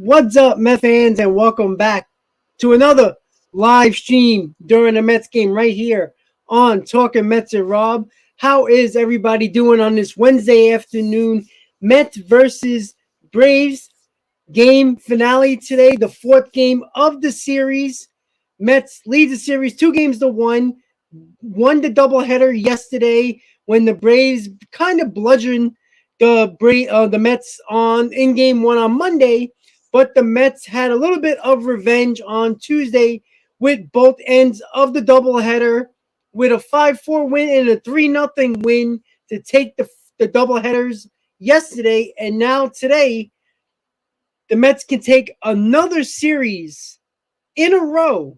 What's up, Mets fans, and welcome back to another live stream during the Mets game right here on Talking Mets and Rob. How is everybody doing on this Wednesday afternoon? Mets versus Braves game finale today, the fourth game of the series. Mets lead the series 2-1. Won the doubleheader yesterday when the Braves kind of bludgeoned the Mets in game one on Monday. But the Mets had a little bit of revenge on Tuesday with both ends of the doubleheader with a 5-4 win and a 3-0 win to take the doubleheaders yesterday. And now today, the Mets can take another series in a row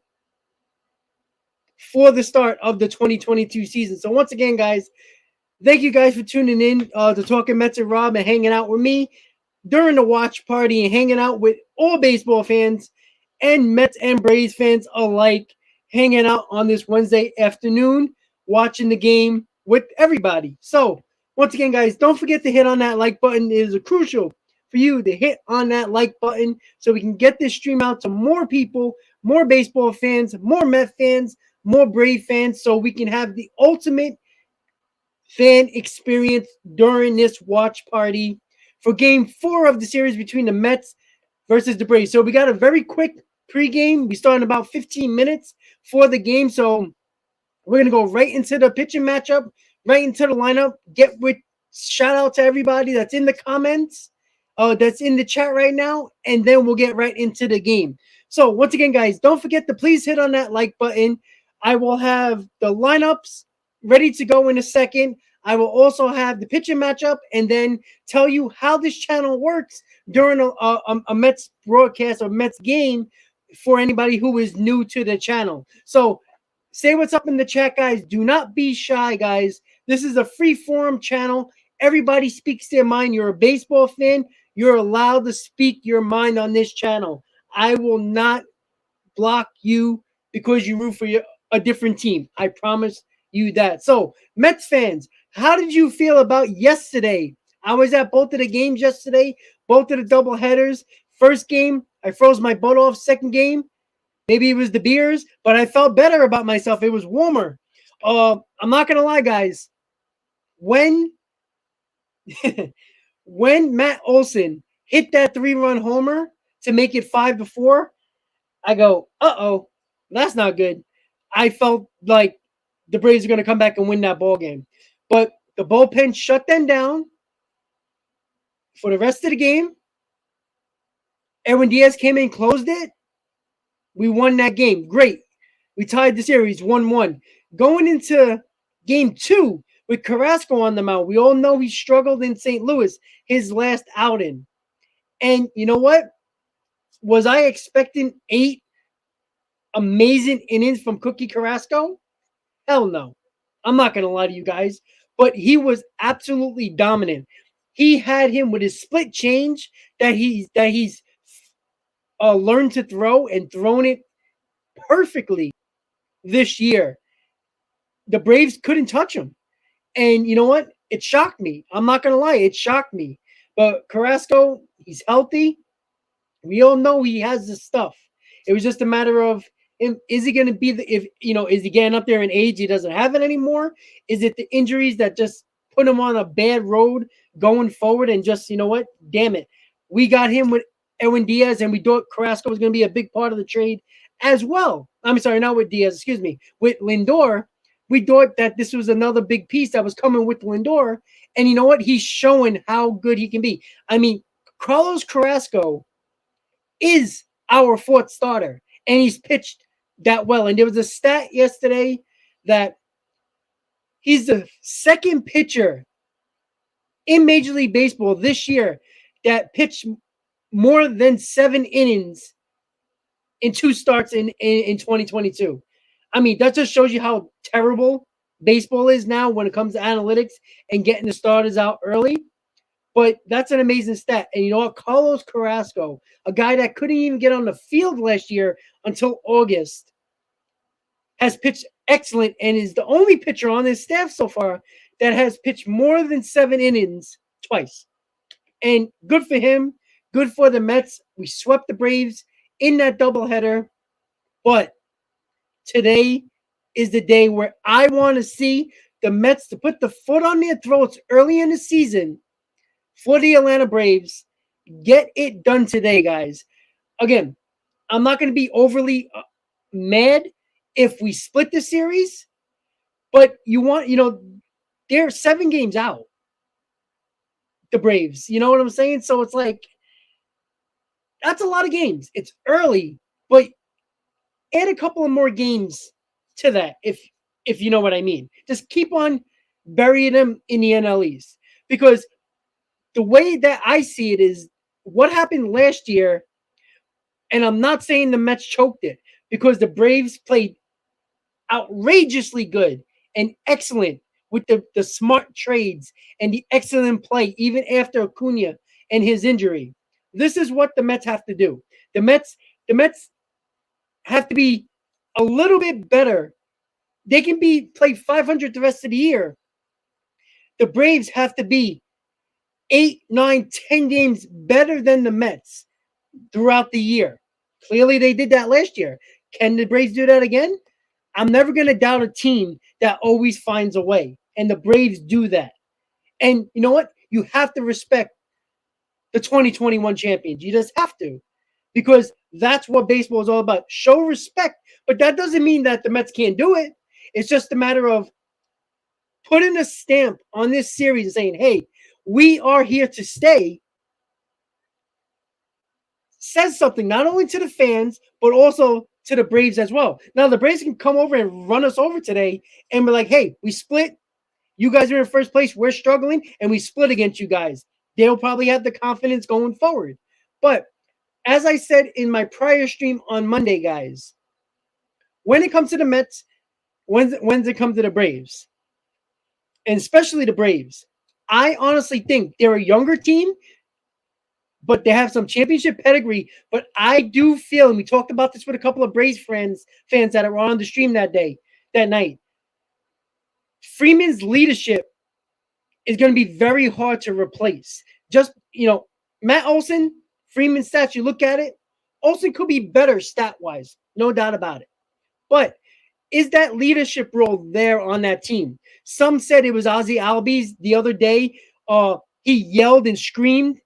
for the start of the 2022 season. So once again, guys, thank you guys for tuning in to Talking Mets and Rob and hanging out with me during the watch party and hanging out with all baseball fans and Mets and Braves fans alike, hanging out on this Wednesday afternoon, watching the game with everybody. So once again, guys, don't forget to hit on that like button. It is crucial for you to hit on that like button so we can get this stream out to more people, more baseball fans, more Met fans, more Brave fans, so we can have the ultimate fan experience during this watch party for game 4 of the series between the Mets versus the Braves. So we got a very quick pregame. We start in about 15 minutes for the game. So we're going to go right into the pitching matchup, right into the lineup. Shout out to everybody that's in the comments, that's in the chat right now, and then we'll get right into the game. So once again, guys, don't forget to please hit on that like button. I will have the lineups ready to go in a second. I will also have the pitching matchup and then tell you how this channel works during a Mets broadcast or Mets game for anybody who is new to the channel. So say what's up in the chat, guys. Do not be shy, guys. This is a free forum channel. Everybody speaks their mind. You're a baseball fan. You're allowed to speak your mind on this channel. I will not block you because you root for a different team. I promise you that. So, Mets fans, how did you feel about yesterday? I was at both of the games yesterday, both of the doubleheaders. First game, I froze my butt off. Second game, maybe it was the beers, but I felt better about myself. It was warmer. I'm not gonna lie, guys. When Matt Olson hit that 3-run homer to make it 5-4, I go, uh-oh, that's not good. I felt like the Braves are going to come back and win that ball game. But the bullpen shut them down for the rest of the game. Edwin Diaz came in, closed it. We won that game. Great. We tied the series 1-1. Going into game 2 with Carrasco on the mound, we all know he struggled in St. Louis, his last outing. And you know what? Was I expecting 8 amazing innings from Cookie Carrasco? Hell no. I'm not going to lie to you guys, but he was absolutely dominant. He had him with his split change that he's learned to throw and thrown it perfectly this year. The Braves couldn't touch him. And you know what? It shocked me. I'm not going to lie. It shocked me. But Carrasco, he's healthy. We all know he has the stuff. It was just a matter of, is he going to be is he getting up there in age? He doesn't have it anymore. Is it the injuries that just put him on a bad road going forward and just, you know what? Damn it. We got him with Edwin Diaz and we thought Carrasco was going to be a big part of the trade as well. I'm sorry, not with Diaz, excuse me. With Lindor, we thought that this was another big piece that was coming with Lindor. And you know what? He's showing how good he can be. I mean, Carlos Carrasco is our 4th starter and he's pitched that well. And there was a stat yesterday that he's the 2nd pitcher in Major League Baseball this year that pitched more than 7 innings in 2 starts in 2022. I mean, that just shows you how terrible baseball is now when it comes to analytics and getting the starters out early. But that's an amazing stat. And you know what? Carlos Carrasco, a guy that couldn't even get on the field last year until August, has pitched excellent and is the only pitcher on his staff so far that has pitched more than 7 innings twice. And good for him. Good for the Mets. We swept the Braves in that doubleheader. But today is the day where I want to see the Mets to put the foot on their throats early in the season for the Atlanta Braves. Get it done today, guys. Again, I'm not going to be overly mad if we split the series, but they're 7 games out, the Braves. You know what I'm saying? So it's like, that's a lot of games. It's early, but add a couple of more games to that, if you know what I mean. Just keep on burying them in the NL East. Because the way that I see it is what happened last year, and I'm not saying the Mets choked it, because the Braves played outrageously good and excellent with the smart trades and the excellent play, even after Acuna and his injury. This is what the Mets have to do. The Mets have to be a little bit better. They can play 500 the rest of the year. The Braves have to be 8, 9, 10 games better than the Mets throughout the year. Clearly, they did that last year. Can the Braves do that again? I'm never going to doubt a team that always finds a way. And the Braves do that. And you know what? You have to respect the 2021 champions. You just have to. Because that's what baseball is all about. Show respect. But that doesn't mean that the Mets can't do it. It's just a matter of putting a stamp on this series and saying, hey, we are here to stay. Says something not only to the fans, but also to the Braves as well. Now, the Braves can come over and run us over today and be like, hey, we split. You guys are in first place. We're struggling, and we split against you guys. They'll probably have the confidence going forward. But as I said in my prior stream on Monday, guys, when it comes to the Mets, when it comes to the Braves, and especially the Braves, I honestly think they're a younger team, but they have some championship pedigree. But I do feel, and we talked about this with a couple of Braves fans that were on the stream that night, Freeman's leadership is going to be very hard to replace. Just, Matt Olson, Freeman's stats, you look at it, Olson could be better stat-wise, no doubt about it. But is that leadership role there on that team? Some said it was Ozzie Albies the other day. He yelled and screamed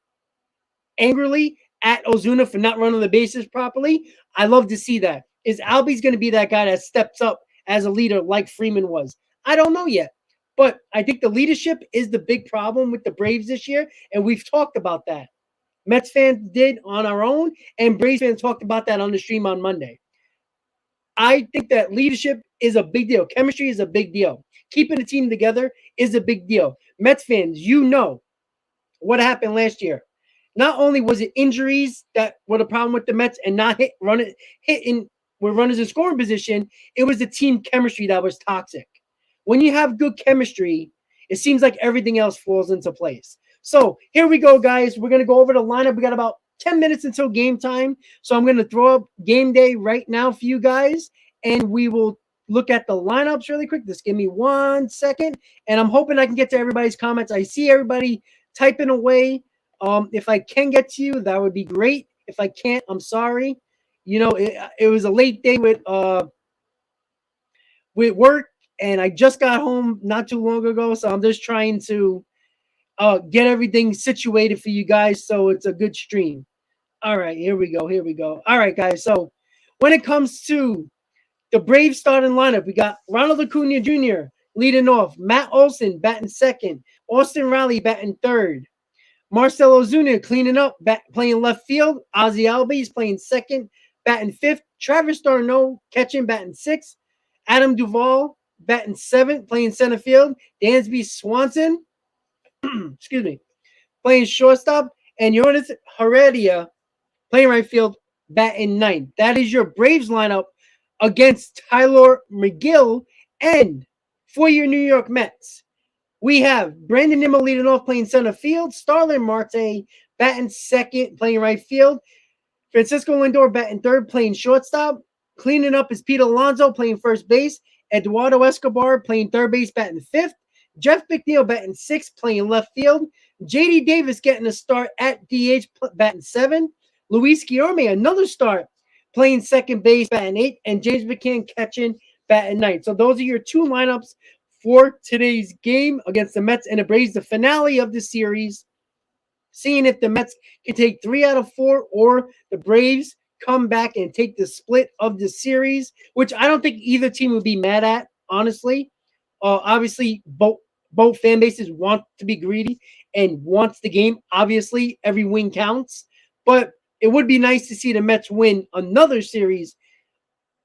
angrily at Ozuna for not running the bases properly. I love to see that. Is Albies going to be that guy that steps up as a leader like Freeman was? I don't know yet. But I think the leadership is the big problem with the Braves this year, and we've talked about that. Mets fans did on our own, and Braves fans talked about that on the stream on Monday. I think that leadership is a big deal. Chemistry is a big deal. Keeping the team together is a big deal. Mets fans, you know what happened last year. Not only was it injuries that were the problem with the Mets and not hitting with runners in scoring position, it was the team chemistry that was toxic. When you have good chemistry, it seems like everything else falls into place. So here we go, guys. We're going to go over the lineup. We got about 10 minutes until game time. So I'm going to throw up game day right now for you guys, and we will look at the lineups really quick. Just give me 1 second, and I'm hoping I can get to everybody's comments. I see everybody typing away. If I can get to you, that would be great. If I can't, I'm sorry. It was a late day with work, and I just got home not too long ago, so I'm just trying to get everything situated for you guys so it's a good stream. All right, here we go. All right, guys. So when it comes to the Braves starting lineup, we got Ronald Acuna Jr. leading off, Matt Olson batting second, Austin Riley batting third, Marcell Ozuna cleaning up, playing left field, Ozzie Albies playing second, batting fifth, Travis d'Arnaud catching, batting sixth, Adam Duvall batting seventh, playing center field, Dansby Swanson, excuse me, playing shortstop, and Yoenis Heredia playing right field, batting ninth. That is your Braves lineup against Tyler Megill. And for your New York Mets, we have Brandon Nimmo leading off, playing center field, Starlin Marte batting second, playing right field, Francisco Lindor batting third, playing shortstop. Cleaning up is Pete Alonso playing first base, Eduardo Escobar playing third base, batting fifth, Jeff McNeil batting 6, playing left field. J.D. Davis getting a start at DH, batting 7. Luis Guillorme, another start, playing second base, batting 8. And James McCann catching, batting 9. So those are your 2 lineups for today's game against the Mets and the Braves, the finale of the series. Seeing if the Mets can take 3 out of 4 or the Braves come back and take the split of the series, which I don't think either team would be mad at, honestly. Obviously, both fan bases want to be greedy and wants the game. Obviously, every win counts, but it would be nice to see the Mets win another series,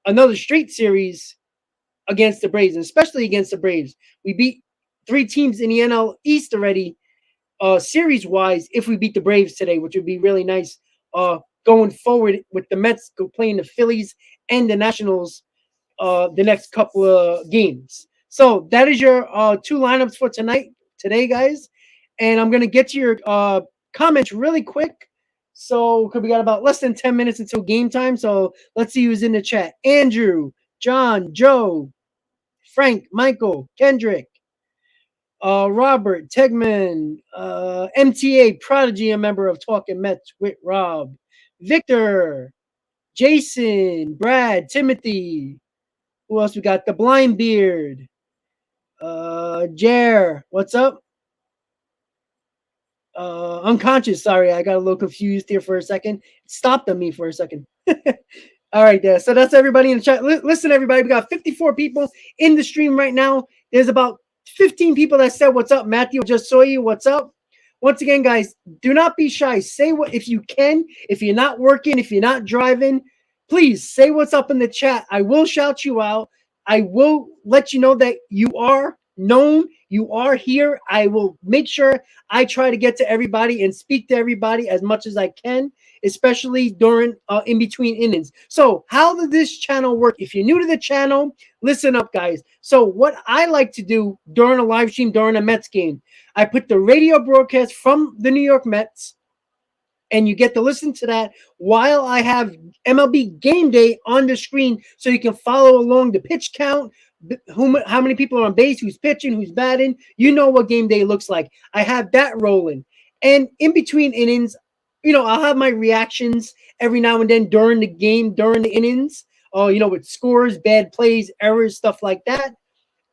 another straight series against the Braves, and especially against the Braves. We beat 3 teams in the NL East already, series-wise, if we beat the Braves today, which would be really nice going forward with the Mets playing the Phillies and the Nationals the next couple of games. So that is your 2 lineups for today, guys. And I'm going to get to your comments really quick. So, because we got about less than 10 minutes until game time. So let's see who's in the chat. Andrew, John, Joe, Frank, Michael, Kendrick, Robert, Tegman, MTA, Prodigy, a member of Talking Mets with Rob, Victor, Jason, Brad, Timothy. Who else we got? The Blind Beard. Jer, what's up? Unconscious, sorry, I got a little confused here for a second. It stopped on me for a second. All right, there. So that's everybody in the chat. Listen, everybody, we got 54 people in the stream right now. There's about 15 people that said, what's up? Matthew, just saw you. What's up? Once again, guys, do not be shy. Say what, if you can, if you're not working, if you're not driving, please say what's up in the chat. I will shout you out. I will let you know that you are known. You are here. I will make sure I try to get to everybody and speak to everybody as much as I can, especially during in between innings. So how does this channel work? If you're new to the channel, listen up, guys. So what I like to do during a live stream, during a Mets game, I put the radio broadcast from the New York Mets, and you get to listen to that while I have MLB Game Day on the screen, so you can follow along the pitch count, how many people are on base, who's pitching, who's batting. You know what Game Day looks like. I have that rolling. And in between innings, I'll have my reactions every now and then during the game, during the innings, with scores, bad plays, errors, stuff like that.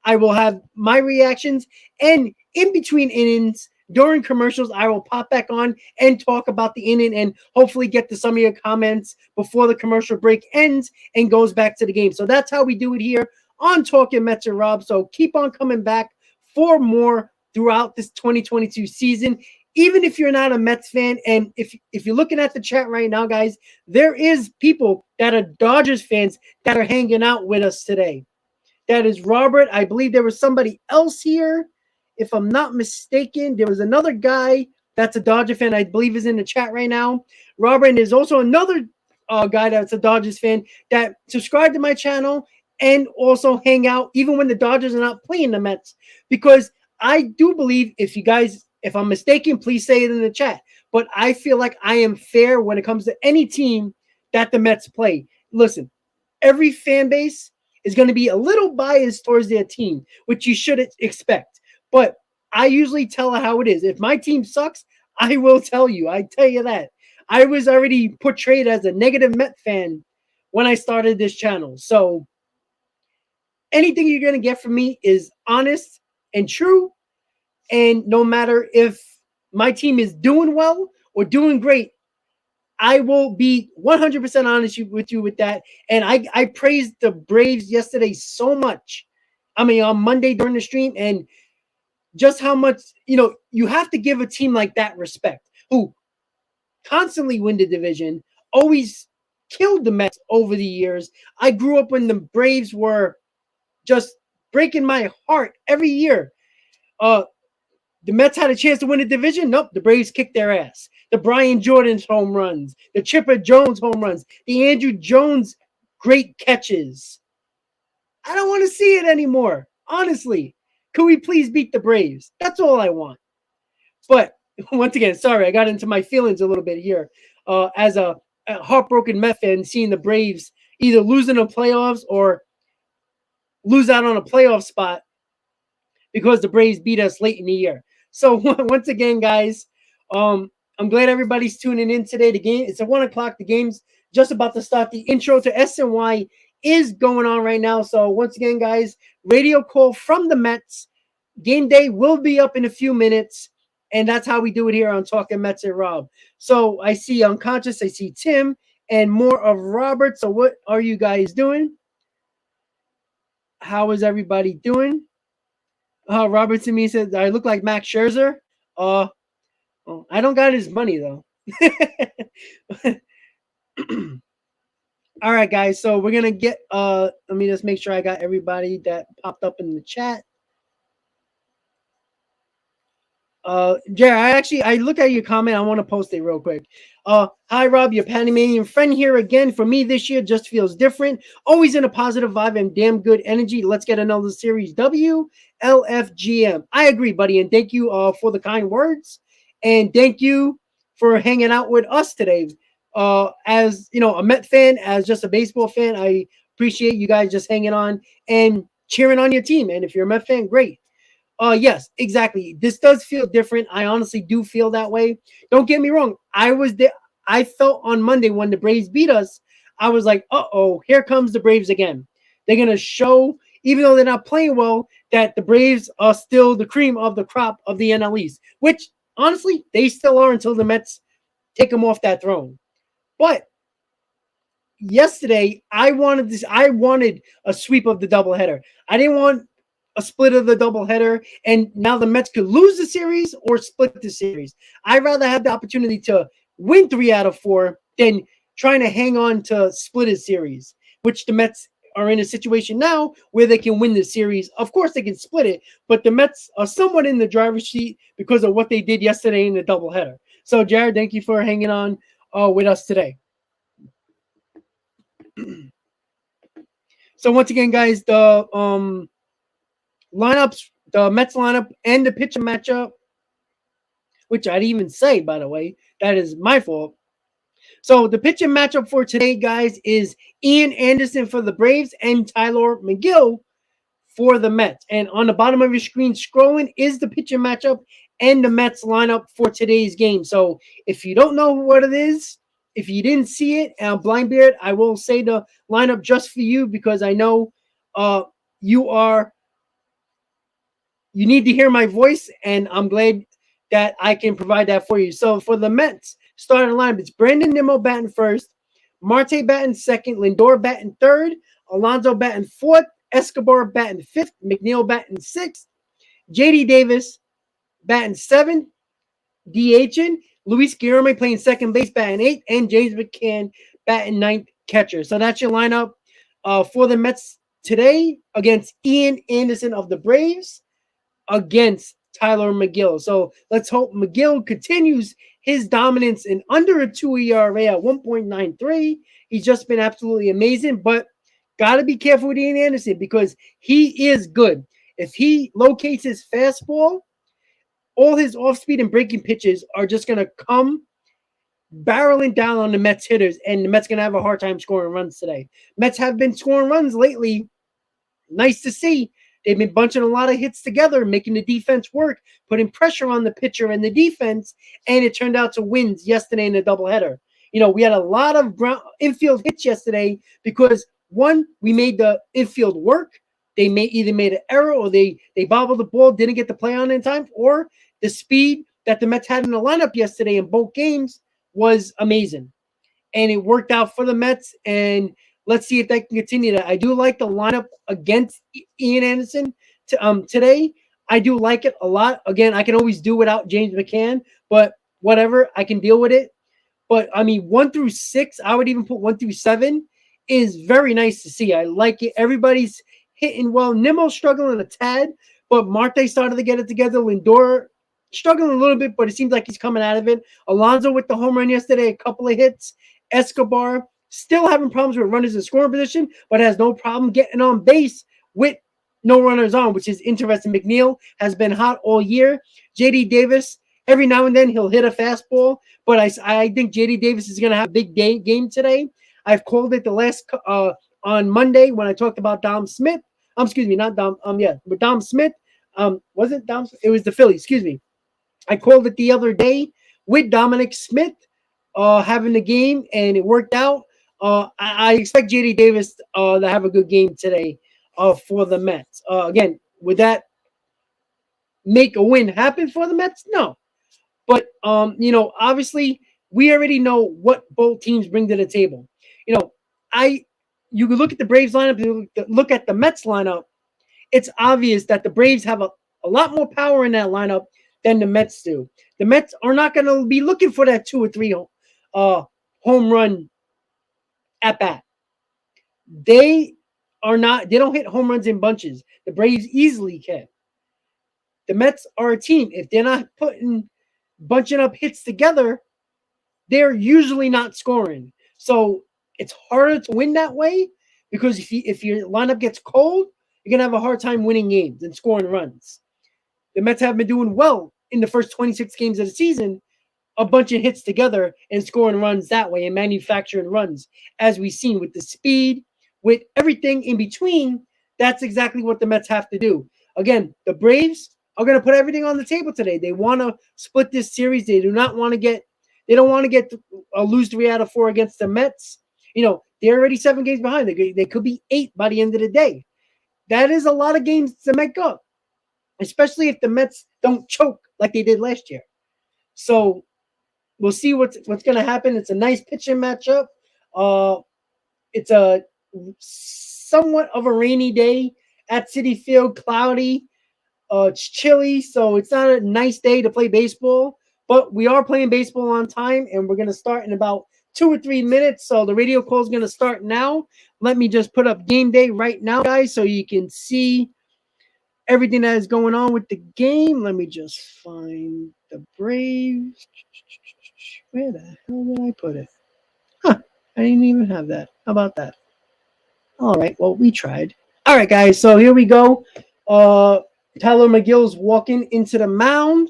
I will have my reactions. And in between innings, during commercials, I will pop back on and talk about the inning and hopefully get to some of your comments before the commercial break ends and goes back to the game. So that's how we do it here on Talking Mets and Rob. So keep on coming back for more throughout this 2022 season. Even if you're not a Mets fan, and if you're looking at the chat right now, guys, there is people that are Dodgers fans that are hanging out with us today. That is Robert. I believe there was somebody else here. If I'm not mistaken, there was another guy that's a Dodger fan, I believe is in the chat right now. Robert, and there's also another guy that's a Dodgers fan that subscribed to my channel and also hang out even when the Dodgers are not playing the Mets. Because I do believe, if I'm mistaken, please say it in the chat. But I feel like I am fair when it comes to any team that the Mets play. Listen, every fan base is going to be a little biased towards their team, which you should expect. But I usually tell it how it is. If my team sucks, I will tell you. I tell you that. I was already portrayed as a negative Met fan when I started this channel. So anything you're going to get from me is honest and true. And no matter if my team is doing well or doing great, I will be 100% honest with you with that. And I praised the Braves yesterday so much. On Monday during the stream, and just how much, you have to give a team like that respect, who constantly win the division, always killed the Mets over the years. I grew up when the Braves were just breaking my heart every year. The Mets had a chance to win the division. Nope, the Braves kicked their ass. The Brian Jordan's home runs, the Chipper Jones home runs, the Andrew Jones great catches. I don't want to see it anymore, honestly. Could we please beat the Braves? That's all I want. But once again, sorry, I got into my feelings a little bit here. As a heartbroken Met fan, seeing the Braves either lose in the playoffs or lose out on a playoff spot because the Braves beat us late in the year. So once again, guys, I'm glad everybody's tuning in today. The game, it's at 1 o'clock. The game's just about to start. The intro to SNY is going on right now. So once again, guys, radio call from the Mets. Game day will be up in a few minutes. And that's how we do it here on Talking Mets and Rob. So I see Unconscious, I see Tim, and more of Robert. So what are you guys doing? How is everybody doing? Robert to me said, I look like Max Scherzer. I don't got his money, though. All right, guys. So we're going to get, let me just make sure I got everybody that popped up in the chat. Jerry, I look at your comment. I want to post it real quick. Hi, Rob, your Panamanian friend here again. For me, this year just feels different. Always in a positive vibe and damn good energy. Let's get another series W, LFGM. I agree, buddy, and thank you for the kind words, and thank you for hanging out with us today. As you know, a Met fan, as just a baseball fan, I appreciate you guys just hanging on and cheering on your team. And if you're a Met fan, great. Yes, exactly. This does feel different. I honestly do feel that way. Don't get me wrong. I was there. I felt on Monday when the Braves beat us, I was like, uh-oh, here comes the Braves again. They're going to show, even though they're not playing well, that the Braves are still the cream of the crop of the NL East, which honestly, they still are until the Mets take them off that throne. But yesterday, I wanted a sweep of the doubleheader. I didn't want a split of the doubleheader, and now the Mets could lose the series or split the series. I'd rather have the opportunity to win 3 out of 4 than trying to hang on to split a series, which the Mets are in a situation now where they can win the series. Of course, they can split it, but the Mets are somewhat in the driver's seat because of what they did yesterday in the doubleheader. So, Jared, thank you for hanging on with us today. So, once again, guys, the lineups, the Mets lineup and the pitcher matchup, which I'd even say, by the way, that is my fault. So the pitcher matchup for today, guys, is Ian Anderson for the Braves and Tyler Megill for the Mets. And on the bottom of your screen scrolling is the pitcher matchup and the Mets lineup for today's game. So if you don't know what it is, if you didn't see it, Blindbeard, I will say the lineup just for you because I know you need to hear my voice, and I'm glad that I can provide that for you. So for the Mets starting lineup, it's Brandon Nimmo batting first, Marte batting second, Lindor batting third, Alonso batting fourth, Escobar batting fifth, McNeil batting sixth, JD Davis batting seventh, DHing, Luis Guillorme playing second base batting eighth, and James McCann batting ninth catcher. So that's your lineup for the Mets today against Ian Anderson of the Braves against Tyler Megill. So let's hope Megill continues his dominance in under a 2 ERA at 1.93. He's just been absolutely amazing, but got to be careful with Ian Anderson because he is good. If he locates his fastball, all his off-speed and breaking pitches are just going to come barreling down on the Mets hitters, and the Mets going to have a hard time scoring runs today. Mets have been scoring runs lately. Nice to see. They've been bunching a lot of hits together, making the defense work, putting pressure on the pitcher and the defense, and it turned out to wins yesterday in the doubleheader. You know, we had a lot of infield hits yesterday because, one, we made the infield work. They either made an error or they bobbled the ball, didn't get the play on in time, or the speed that the Mets had in the lineup yesterday in both games was amazing. And it worked out for the Mets, and let's see if they can continue that. I do like the lineup against Ian Anderson today. I do like it a lot. Again, I can always do without James McCann, but whatever, I can deal with it. But, I mean, 1 through 6, I would even put 1 through 7, is very nice to see. I like it. Everybody's hitting well. Nimmo struggling a tad, but Marte started to get it together. Lindor struggling a little bit, but it seems like he's coming out of it. Alonso with the home run yesterday, a couple of hits. Escobar still having problems with runners in scoring position, but has no problem getting on base with no runners on, which is interesting. McNeil has been hot all year. JD Davis, every now and then he'll hit a fastball, but I think JD Davis is going to have a big game today. I've called it the last on Monday when I talked about Dom Smith. But Dom Smith. wasn't Dom? It was the Phillies. Excuse me. I called it the other day with Dominic Smith having the game, and it worked out. I expect JD Davis to have a good game today for the Mets. Again, would that make a win happen for the Mets? No. But obviously we already know what both teams bring to the table. You could look at the Braves lineup, you look at the Mets lineup. It's obvious that the Braves have a lot more power in that lineup than the Mets do. The Mets are not going to be looking for that 2 or 3 home run at bat. They are not. They don't hit home runs in bunches. The Braves easily can. The Mets are a team. If they're not bunching up hits together, they're usually not scoring. So it's harder to win that way because if your lineup gets cold, you're going to have a hard time winning games and scoring runs. The Mets have been doing well in the first 26 games of the season, a bunch of hits together and scoring runs that way and manufacturing runs, as we've seen with the speed, with everything in between. That's exactly what the Mets have to do. Again, the Braves are going to put everything on the table today. They want to split this series. They don't want to get lose 3 out of 4 against the Mets. They're already 7 games behind. They could be 8 by the end of the day. That is a lot of games to make up, especially if the Mets don't choke like they did last year. So we'll see what's going to happen. It's a nice pitching matchup. It's a somewhat of a rainy day at Citi Field, cloudy. It's chilly, so it's not a nice day to play baseball. But we are playing baseball on time, and we're going to start in about 2 or 3 minutes. So the radio call is going to start now. Let me just put up game day right now, guys, so you can see everything that is going on with the game. Let me just find the Braves. Where the hell did I put it? Huh, I didn't even have that. How about that? All right, well, we tried. All right, guys, so here we go. Tyler Megill's walking into the mound.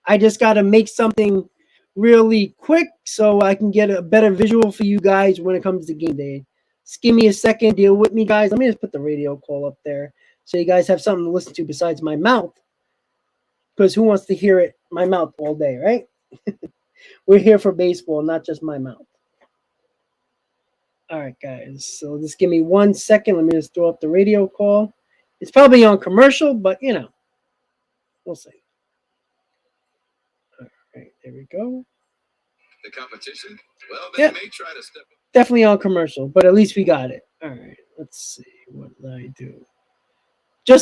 I just got to make something really quick so I can get a better visual for you guys when it comes to game day. Just give me a second. Deal with me, guys. Let me just put the radio call up there so you guys have something to listen to besides my mouth. Because who wants to hear it, my mouth, all day, right? We're here for baseball, not just my mouth. All right, guys. So just give me 1 second. Let me just throw up the radio call. It's probably on commercial, but, we'll see. All right, there we go. The competition? Well, they may try to step up. Definitely on commercial, but at least we got it. All right, let's see. What did I do?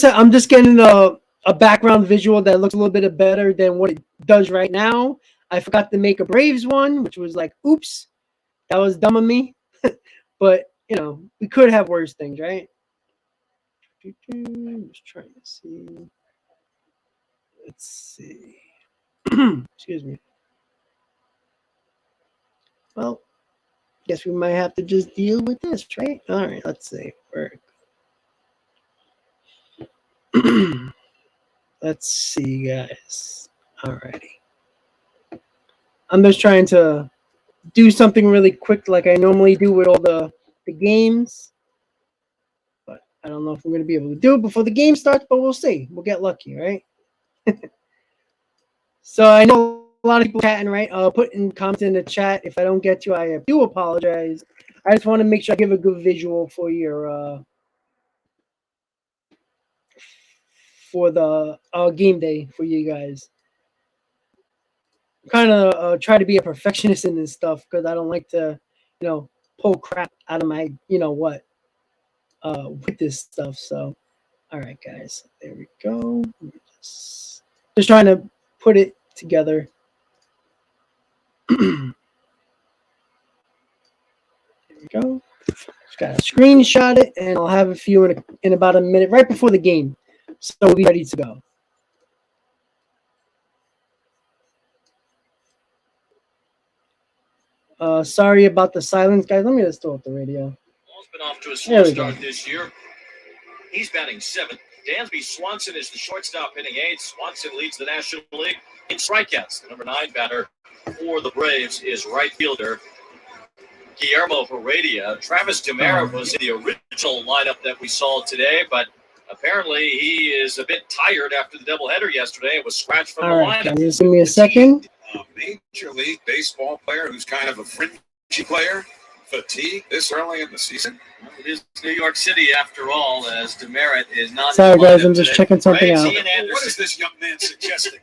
I'm just getting a background visual that looks a little bit better than what it does right now. I forgot to make a Braves one, which was like, oops, that was dumb of me. But, we could have worse things, right? Just trying to see. Let's see. Excuse me. Well, guess we might have to just deal with this, right? All right, let's see. Let's see, guys. Alrighty. I'm just trying to do something really quick like I normally do with all the games. But I don't know if we're going to be able to do it before the game starts, but we'll see. We'll get lucky, right? So I know a lot of people chatting, right? Putting comments in the chat. If I don't get to, I do apologize. I just want to make sure I give a good visual for your for the game day for you guys. Kind of try to be a perfectionist in this stuff because I don't like to, pull crap out of my, with this stuff. So, all right, guys, there we go. Just trying to put it together. There we go. Just gotta screenshot it, and I'll have a few in about a minute, right before the game, so we'll be ready to go. Sorry about the silence, guys. Let me just throw up the radio. Ball's been off to a slow start this year. He's batting 7th. Dansby Swanson is the shortstop, hitting 8th. Swanson leads the National League in strikeouts. The number 9 batter for the Braves is right fielder Guillermo Heredia. Travis Demera was in the original lineup that we saw today, but Apparently, he is a bit tired after the doubleheader yesterday and was scratched from All the right, lineup. guys, give me a second. A Major League Baseball player who's kind of a fringy player. Fatigue this early in the season. Well, it is New York City after all, as Demerit is not. Sorry, guys, I'm just checking something out. What is this young man suggesting?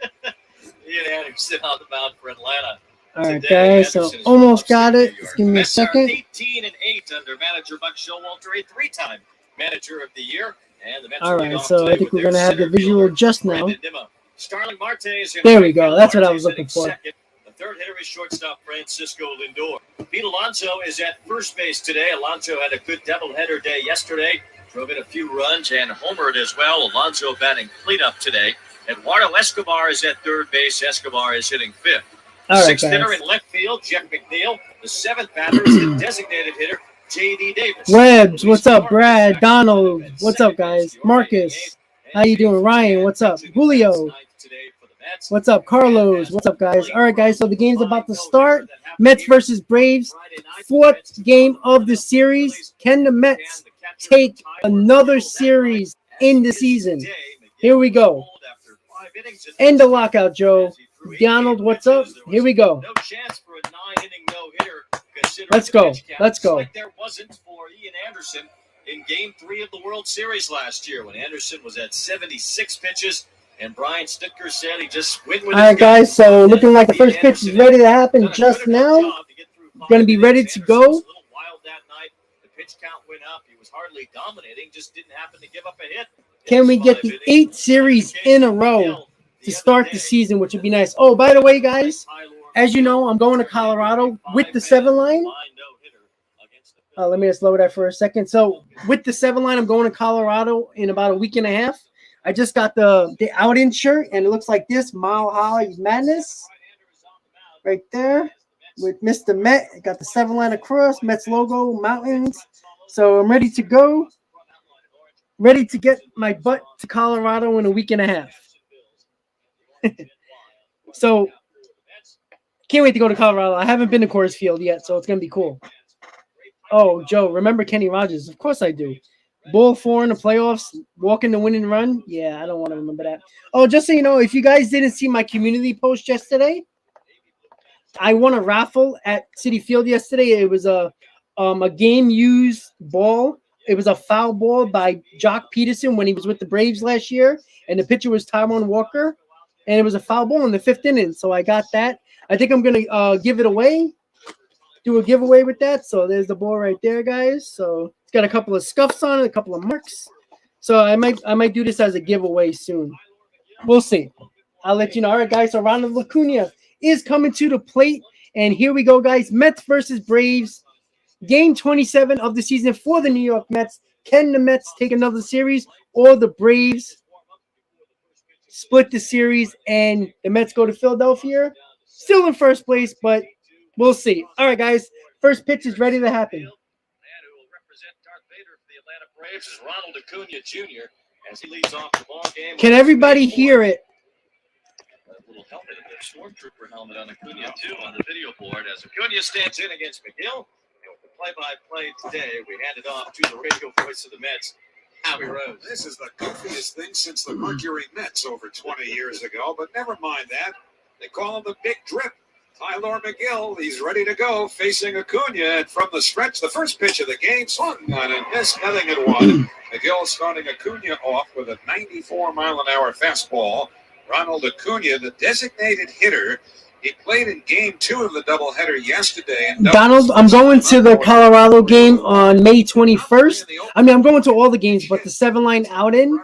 Ian Anderson on the mound for Atlanta. All right, guys, so almost got it. Just give me a Mets are second. 18-8 under manager Buck Showalter, a three-time manager of the year. And the Mets All lead right, off so today I think with we're their gonna have the center visual fielder, just now. Brandon Nimmo. Starling Marte is in There we right go. field. That's what I Marte was is looking hitting for. second. The third hitter is shortstop Francisco Lindor. Pete Alonso is at first base today. Alonso had a good doubleheader day yesterday. Drove in a few runs and homered as well. Alonso batting cleanup today. Eduardo Escobar is at third base. Escobar is hitting fifth. All right, Sixth hitter guys. in left field, Jeff McNeil. The seventh batter is the designated hitter, J.D. Davis. Rebs, what's up? Brad, Donald, what's up, guys? Marcus, how you doing? Ryan, what's up? Julio, what's up? Carlos, what's up, guys? All right, guys, so the game's about to start. Mets versus Braves, fourth game of the series. Can the Mets take another series in the season? Here we go. End the lockout, Joe. Donald, what's up? Here we go. No chance for a 9-inning no-hitter. Let's go. Let's go. Like there wasn't for Ian Anderson in Game 3 of the World Series last year when Anderson was at 76 pitches and Brian Snitker said he just went with All right, guys, so looking like the first pitch is ready to happen just now. Going to be ready to go. A little wild that night. The pitch count went up. He was hardly dominating, just didn't happen to give up a hit. Can we get the 8th series in a row to start the season, which would be nice? Oh, by the way, guys, as you know, I'm going to Colorado with the 7 line. Let me just load that for a second. So with the 7 line, I'm going to Colorado in about a week and a half. I just got the out-in shirt, and it looks like this, Mile High Madness, right there with Mr. Met. I got the 7 line across, Mets logo, mountains. So I'm ready to go. Ready to get my butt to Colorado in a week and a half. So can't wait to go to Colorado. I haven't been to Coors Field yet, so it's going to be cool. Oh, Joe, remember Kenny Rogers? Of course I do. Ball 4 in the playoffs, walking the winning run. Yeah, I don't want to remember that. Oh, just so you know, if you guys didn't see my community post yesterday, I won a raffle at Citi Field yesterday. It was a game-used ball. It was a foul ball by Jock Peterson when he was with the Braves last year, and the pitcher was Taijuan Walker, and it was a foul ball in the 5th inning. So I got that. I think I'm gonna give it away. Do a giveaway with that. So there's the ball right there, guys. So it's got a couple of scuffs on it, a couple of marks. So I might do this as a giveaway soon. We'll see. I'll let you know. All right, guys. So Ronald Acuna is coming to the plate, and here we go, guys. Mets versus Braves. Game 27 of the season for the New York Mets. Can the Mets take another series, or the Braves split the series and the Mets go to Philadelphia? Still in first place, but we'll see. All right, guys. First pitch is ready to happen. Man who will represent Darth Vader for the Atlanta Braves is Ronald Acuna Jr. as he leads off the ball game. Can everybody hear it? A little helmet, a stormtrooper helmet on Acuna too on the video board as Acuna stands in against Megill. And with the play-by-play today, we hand it off to the radio voice of the Mets, Howie Rose. This is the goofiest thing since the Mercury Mets over 20 years ago, but never mind that. They call him the Big Drip. Tyler Megill, he's ready to go, facing Acuna, and from the stretch, the first pitch of the game, swung on and missed, nothing at 1. Megill starting Acuna off with a 94-mile-an-hour fastball. Ronald Acuna, the designated hitter, he played in Game 2 of the doubleheader yesterday. And Donald, I'm going to the Colorado game on May 21st. I mean, I'm going to all the games, but the 7 line out-in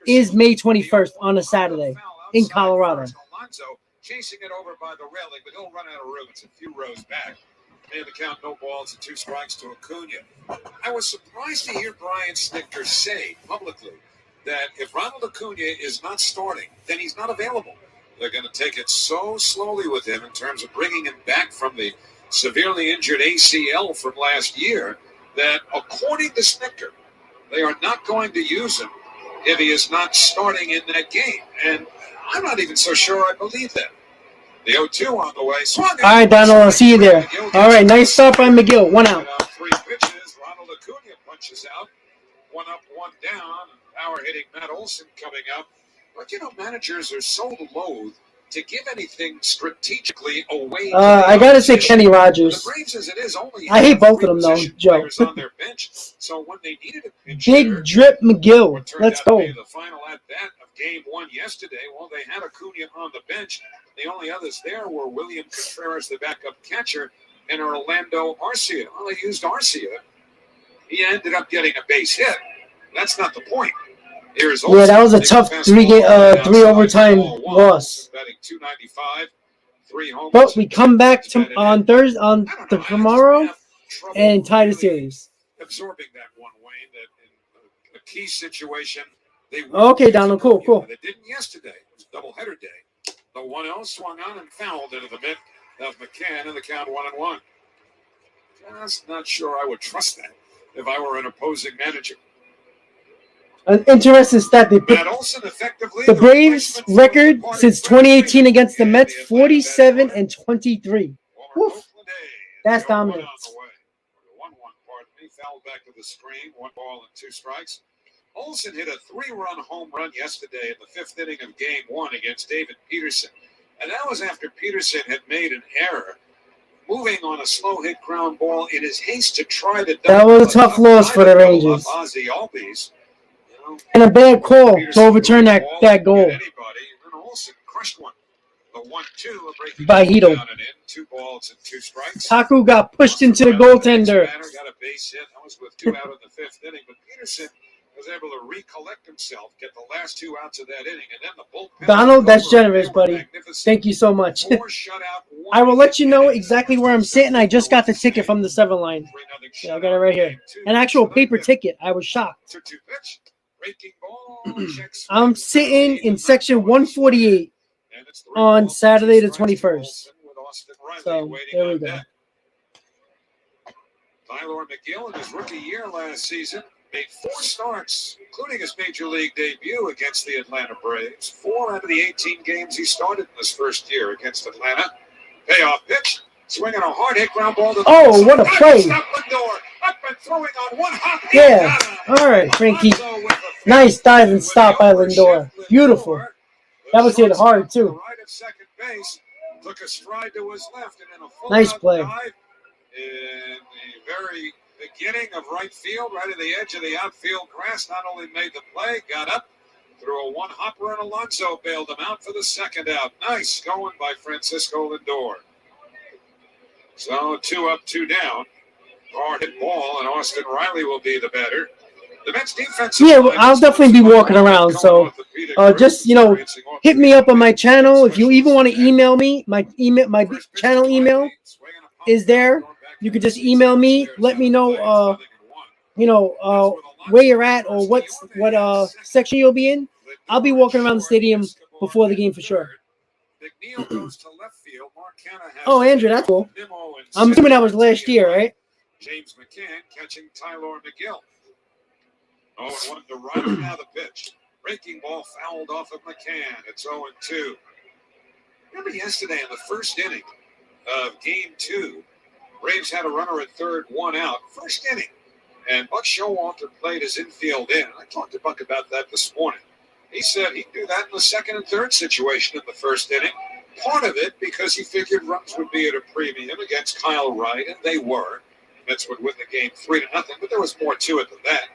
is May 21st on a Saturday in Colorado. Chasing it over by the railing, but he'll run out of room. It's a few rows back. And the count, no balls and 2 strikes to Acuna. I was surprised to hear Brian Snitker say publicly that if Ronald Acuna is not starting, then he's not available. They're going to take it so slowly with him in terms of bringing him back from the severely injured ACL from last year that, according to Snitker, they are not going to use him if he is not starting in that game. And I'm not even so sure I believe that. The 0-2 on the way. Swung. All right, Donald, I'll see you there. All right, nice start by Megill. 1 out. 3 pitches. Ronald Acuna punches out. 1 up, 1 down. Power hitting Matt Olson coming up. But, managers are so loath to give anything strategically away. I gotta say Kenny Rogers. The Braves, as it is, only I hate both of them, though, Joe. on their bench. So when they needed a pinch Big hitter, drip Megill. Let's go. the final at bat of Game 1 yesterday. Well, they had Acuna on the bench. The only others there were William Contreras, the backup catcher, and Orlando Arcia. Well, they used Arcia. He ended up getting a base hit. That's not the point. Yeah, that was a tough three overtime loss. Batting 295, 3 homers. But we come back on Thursday tomorrow and tie the series. Absorbing that one, Wayne, that in a key situation they okay, Donald, cool. They didn't yesterday. It was doubleheader day. The 1-0 swung on and fouled into the mitt of McCann, and the count 1-1. Just not sure I would trust that if I were an opposing manager. An interesting stat, they put the Braves record since 2018 against the Mets, 47-23. Woof. That's dominant. 1-1, pardon me, fouled back to the screen, 1 ball and 2 strikes. Olson hit a 3-run home run yesterday in the 5th inning of Game 1 against David Peterson. And that was after Peterson had made an error, moving on a slow hit ground ball in his haste to try to... That was a tough loss for the Rangers. And a bad call to overturn that goal. Olson crushed one. The 1-2 by Hito. 2 balls and 2 strikes. Taku got pushed into the goaltender. Got a base hit. That was with 2 out in the 5th inning. But Peterson was able to recollect himself, get the last 2 outs of that inning, and then the bullpen. Donald, that's generous, buddy. Thank you so much. I will let you know exactly where I'm sitting. I just got the ticket from the 7 line. Yeah, I got it right here. An actual paper ticket. I was shocked. I'm sitting in section 148 on Saturday the 21st. So, there we go. Tyler Megill in his rookie year last season made 4 starts, including his major league debut against the Atlanta Braves. 4 out of the 18 games he started in his first year against Atlanta. Payoff pitch, swinging a hard hit ground ball to the what a play! Up and throwing on 1 hop. Yeah, all right, Frankie. Nice dive and stop by Lindor. Beautiful. That was hit hard too. Right at second base, took a stride to his left and in a full nice play. Dive in the very beginning of right field, right at the edge of the outfield grass. Not only made the play, got up, threw a 1-hopper, and Alonso bailed him out for the 2nd out. Nice going by Francisco Lindor. So 2 up, 2 down. Hard hit ball, and Austin Riley will be the batter. The Mets defense. Yeah, I'll definitely be walking around. So, just hit me up on my channel if you even want to email me. My channel email is there. You can just email me. Let me know, where you're at or what section you'll be in. I'll be walking around the stadium before the game for sure. Oh, Andrew, that's cool. I'm assuming that was last year, right? James McCann catching Tyler Megill. 0-1 to Riley. Now the pitch. Breaking ball fouled off of McCann. It's 0-2. Remember yesterday in the 1st inning of Game 2, Braves had a runner at 3rd, 1 out. 1st inning. And Buck Showalter played his infield in. I talked to Buck about that this morning. He said he'd do that in the 2nd and 3rd situation in the 1st inning. Part of it because he figured runs would be at a premium against Kyle Wright, and they were. Mets would win the game 3-0, but there was more to it than that.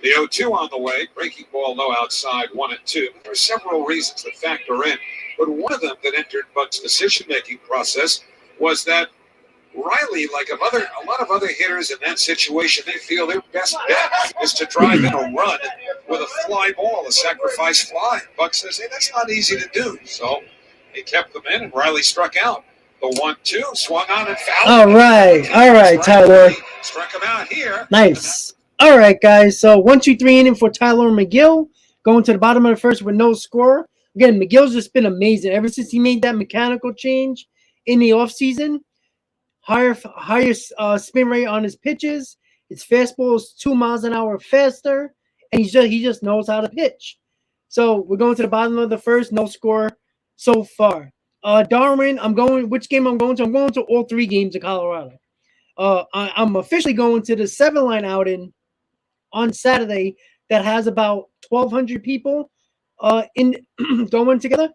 The 0-2 on the way, breaking ball low outside, 1-2. There are several reasons that factor in, but one of them that entered Buck's decision-making process was that Riley, like a lot of other hitters in that situation, they feel their best bet is to drive in a run with a fly ball, a sacrifice fly. Buck says, hey, that's not easy to do. So he kept them in, and Riley struck out. The 1-2 swung on and fouled. All right, Tyler. Struck him out here. Nice. All right, guys. So 1, 2, 3 inning for Tyler Megill. Going to the bottom of the 1st with no score. Again, Megill's just been amazing ever since he made that mechanical change in the offseason. Higher spin rate on his pitches. His fastball is 2 miles an hour faster, and he just knows how to pitch. So we're going to the bottom of the 1st. No score so far. Darwin, which game I'm going to? I'm going to all 3 games in Colorado. I'm officially going to the 7 line outing on Saturday. that has about 1,200 people in going together.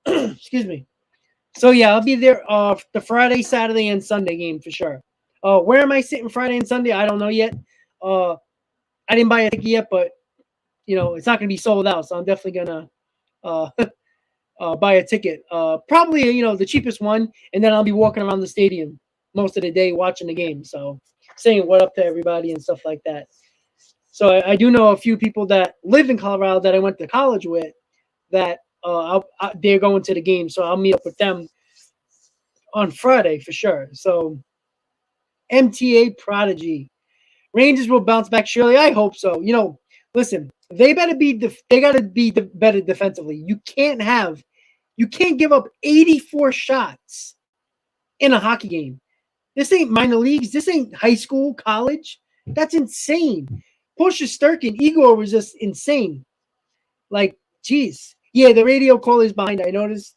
Excuse me. So yeah, I'll be there the Friday, Saturday, and Sunday game for sure. Where am I sitting Friday and Sunday? I don't know yet. I didn't buy a ticket yet, but it's not gonna be sold out, so I'm definitely gonna uh, buy a ticket. Probably the cheapest one, and then I'll be walking around the stadium most of the day watching the game. So saying what up to everybody and stuff like that. So I do know a few people that live in Colorado that I went to college with that they're going to the game. So I'll meet up with them on Friday for sure. So MTA Prodigy. Rangers will bounce back surely. I hope so. Listen, they gotta be better defensively. You can't give up 84 shots in a hockey game. This ain't minor leagues. This ain't high school, college. That's insane. Pusha Sturkin, Igor was just insane. Like, geez. Yeah, the radio call is behind. I noticed.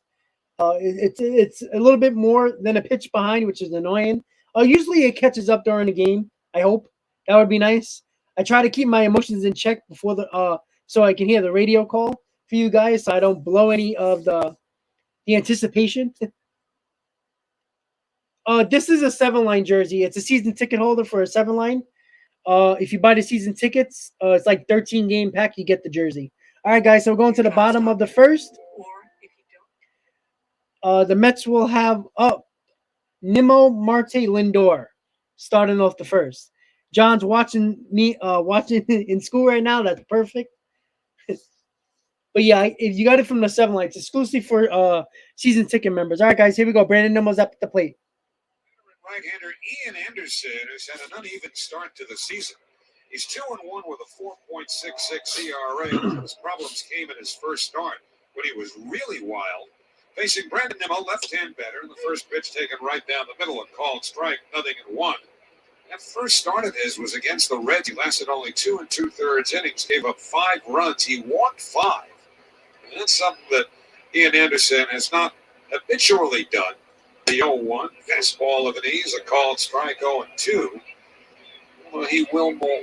It's a little bit more than a pitch behind, which is annoying. Usually it catches up during the game. I hope that would be nice. I try to keep my emotions in check before so I can hear the radio call for you guys, so I don't blow any of the anticipation. This is a 7-line jersey. It's a season ticket holder for a 7-line. If you buy the season tickets, it's like 13 game pack. You get the jersey. All right, guys. So we're going to the bottom of the first. The Mets will have Nimmo Marte Lindor starting off the first. John's watching in school right now. That's perfect. But yeah, if you got it from the 7-line, it's exclusive for season ticket members. All right, guys, here we go. Brandon Nimmo's up at the plate. Right-hander Ian Anderson has had an uneven start to the season. He's 2-1 with a 4.66 ERA. His problems came in his first start when he was really wild. Facing Brandon Nimmo, left-hand batter, and the first pitch taken right down the middle, a called strike, 0-1. That first start of his was against the Reds. He lasted only 2 2/3 innings, gave up 5 runs. He walked 5. And that's something that Ian Anderson has not habitually done. The 0-1, fastball of an ease, a called strike, 0-2. Well, he will more,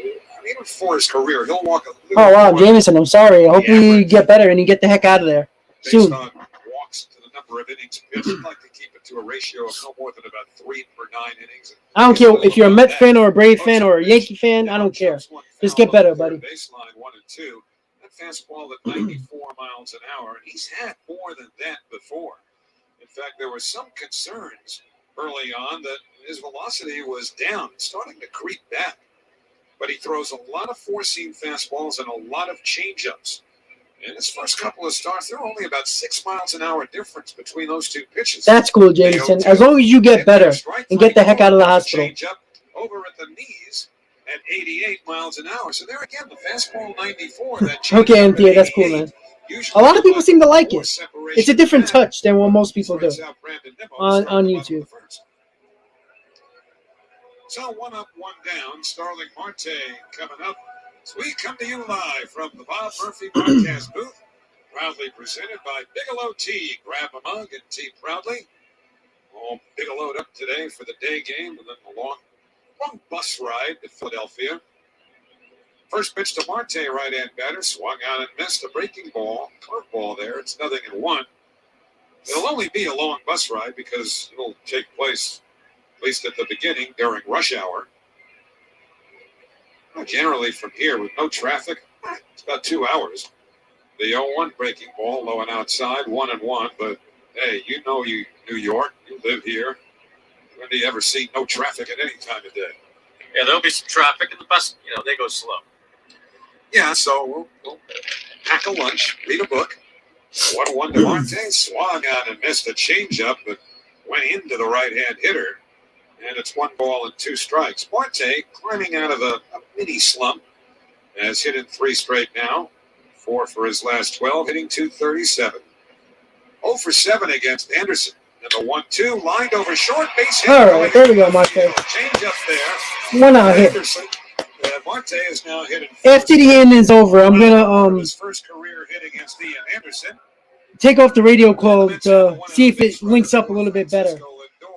even for his career, he'll walk a little. Oh, wow, Jameson, I'm sorry. I hope you get better and you get the heck out of there soon. Based on walks to the number of innings pitched, I'd like to keep it to a ratio of no more than about 3 per 9 innings. I don't care if you're a Mets fan or a Brave fan or a Yankee fan. I don't care. Just get better, buddy. Baseline 1 and 2. That fastball at 94 miles an hour, and he's had more than that before. In fact, there were some concerns early on that his velocity was down, starting to creep back. But he throws a lot of four-seam fastballs and a lot of changeups. In his first couple of starts, there were only about 6 miles an hour difference between those two pitches. That's cool, Jameson. As long as you get better and get the heck out of the hospital. Changeup over at the knees at 88 miles an hour. So there again, the fastball 94. That Okay, Anthea, that's cool, man. A lot of people seem to like it. It's a different touch than what most people do on YouTube. So 1 up, 1 down. Starling Marte coming up. So we come to you live from the Bob Murphy broadcast booth, proudly presented by Bigelow Tea. Grab a mug and tea proudly. All Bigelow up today for the day game, and then a long bus ride to Philadelphia. First pitch to Marte, right-hand batter, swung out and missed a breaking ball, curveball there. It's 0-1. It'll only be a long bus ride because it'll take place, at least at the beginning, during rush hour. Generally from here, with no traffic, it's about 2 hours. The 0-1 breaking ball, low and outside, 1-1. But hey, you know New York, you live here. When do you ever see no traffic at any time of day? Yeah, there'll be some traffic, and the bus, they go slow. Yeah, so we'll pack a lunch, read a book. 1-1 to Marte, swung out and missed a changeup, but went into the right-hand hitter. And it's 1 ball and 2 strikes. Marte climbing out of a mini slump, has hit in 3 straight now. 4 for his last 12, hitting .237. 0 for 7 against Anderson. And the 1-2 lined over short base hit. All right, there we go, Marte. Change up there. 1 out hit. Marte is now hitting. After the end is over, I'm gonna his first career hit against Ian Anderson. take off the radio call to see if it links up a little bit better.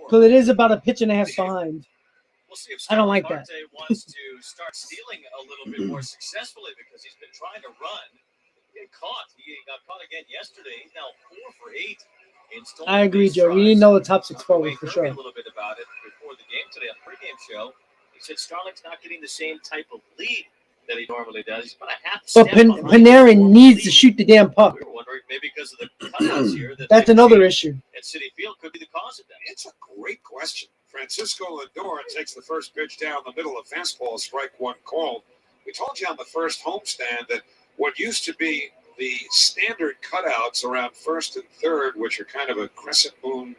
Because it is about a pitch and a half behind. We'll see if I don't like Marte that. wants to start stealing a little bit more successfully because he's been trying to run. Get caught. He got caught again yesterday. He's now 4 for 8 in stolen I agree, base Joe. We need to drives. know the top 6 Wayne forwards for Kirby sure. a little bit about it before the game today on pregame show. He said Starling's not getting the same type of lead that he normally does. He's about a half But step behind Panarin needs to lead. shoot the damn puck. We were wondering maybe because of the cutouts here that That's another issue. at Citi Field could be the cause of that. It's a great question. Francisco Lindor takes the first pitch down the middle of fastball, strike one called. We told you on the first homestand that what used to be the standard cutouts around first and third, which are kind of a crescent moon,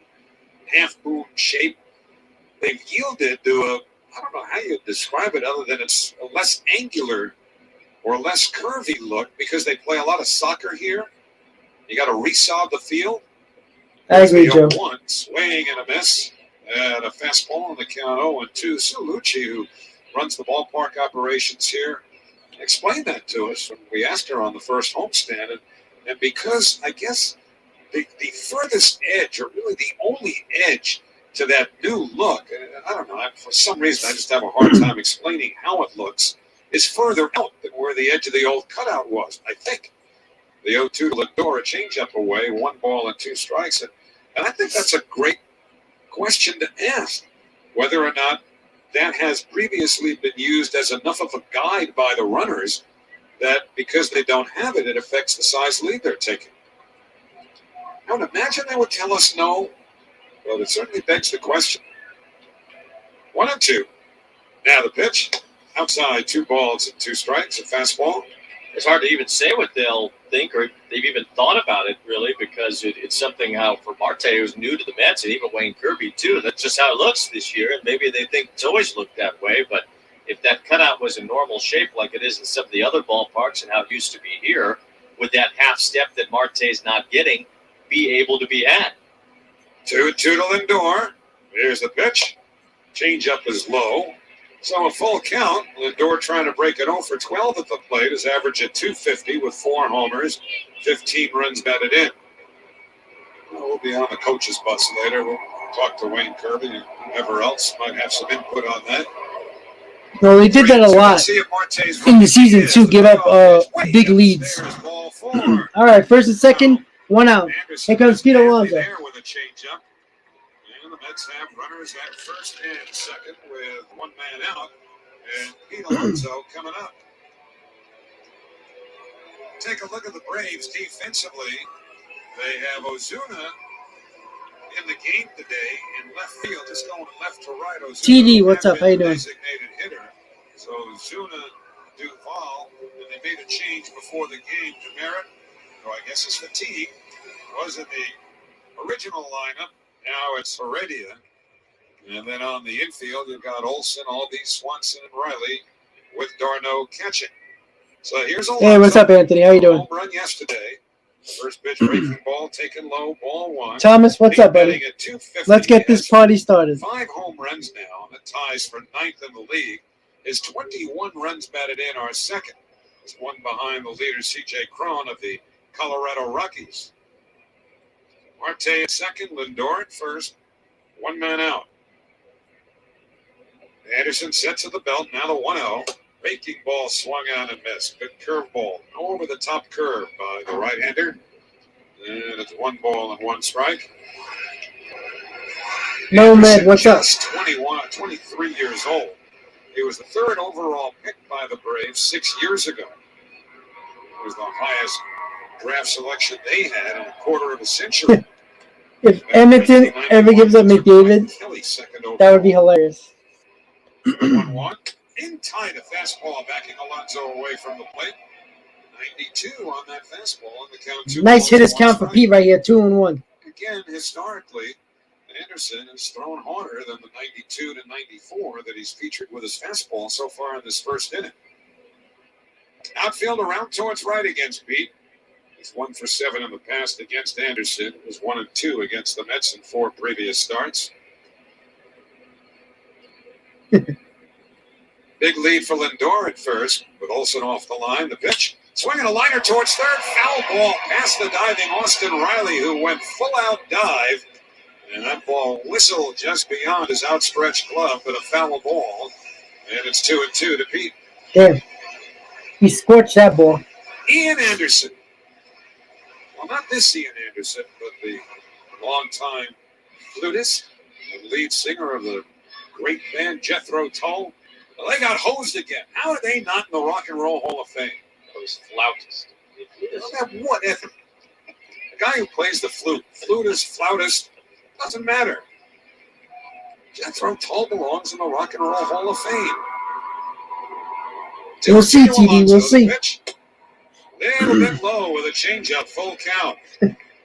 half moon shape, they've yielded to a, I don't know how you'd describe it other than it's a less angular or less curvy look because they play a lot of soccer here. You got to resolve the field. I agree, Joe. 1 swing and a miss. And a fastball on the count 0-2. Sue Lucci, who runs the ballpark operations here, explained that to us when we asked her on the first homestand. And because I guess the furthest edge, or really the only edge to that new look, I don't know, for some reason I just have a hard time explaining how it looks, is further out than where the edge of the old cutout was, I think. The 0-2 Lindor, a changeup away, 1 ball and 2 strikes. And I think that's a great question to ask, whether or not that has previously been used as enough of a guide by the runners that because they don't have it, it affects the size lead they're taking. I would imagine they would tell us no. Well, it certainly begs the question. 1-2. Now the pitch. Outside, 2 balls and 2 strikes, a fastball. It's hard to even say what they'll think or they've even thought about it, really, because it's something how for Marte, who's new to the Mets, and even Wayne Kirby, too, that's just how it looks this year. And maybe they think it's always looked that way. But if that cutout was in normal shape like it is in some of the other ballparks and how it used to be here, would that half step that Marte's not getting be able to be had? 2-2 to Lindor. Here's the pitch. Changeup is low. So a full count. Lindor trying to break it 0 for 12 at the plate. His average at .250 with 4 homers, 15 runs batted in. We'll be on the coach's bus later. We'll talk to Wayne Kirby and whoever else might have some input on that. No, they did that a lot in the season to give up big leads. All right, first and second, 1 out. Here comes Pete Alonso. There with a changeup. And the Mets have runners at first and second with 1 man out. And Pete Alonso coming up. Take a look at the Braves defensively. They have Ozuna in the game today in left field, just going left to right. Ozuna TD, what's up? How you doing? Designated hitter. So Ozuna, Duvall, and they made a change before the game to Merritt, who I guess is fatigue, was in the original lineup. Now it's Heredia. And then on the infield, you've got Olsen, Albee, Swanson, and Riley with Darno catching. So here's a Hey, what's up, Anthony? How you doing? home run yesterday. First pitch breaking ball taken low, ball 1. Thomas, what's up, buddy? Let's get this party started. 5 home runs now, and the ties for 9th in the league. His 21 runs batted in are second. He's 1 behind the leader, C.J. Cron of the Colorado Rockies. Marte at second, Lindor at first, 1 man out. Anderson sets at the belt, now the 1-0. Breaking ball swung on and missed. Good curveball. Over the top curve by the right-hander. And it's 1 ball and 1 strike. No, man, what's up? 23 years old. He was the 3rd overall pick by the Braves 6 years ago. It was the highest draft selection they had in a quarter of a century. If Edmonton ever gives up McDavid, that would be hilarious. 1-1. In tight, a fastball backing Alonso away from the plate. 92 on that fastball, and the count 2. Nice hitters count for Pete right here, 2-1. Again, historically, Anderson has thrown harder than the 92 to 94 that he's featured with his fastball so far in this first inning. Outfield around towards right against Pete. He's 1 for 7 in the past against Anderson. He was 1-2 against the Mets in 4 previous starts. Big lead for Lindor at first, with Olsen off the line. The pitch, swinging a liner towards third, foul ball past the diving Austin Riley, who went full-out dive And that ball whistled just beyond his outstretched glove, but a foul ball. And it's 2-2 to Pete. Damn. He scorched that ball. Ian Anderson. Well, not this Ian Anderson, but the longtime flutist, the lead singer of the great band Jethro Tull. Well, they got hosed again. How are they not in the Rock and Roll Hall of Fame? Those flautists. Whatever. The guy who plays the flute, flautist, doesn't matter. Jethro Tull belongs in the Rock and Roll Hall of Fame. We'll see, TV. We'll see. A little bit low with a changeup, full count.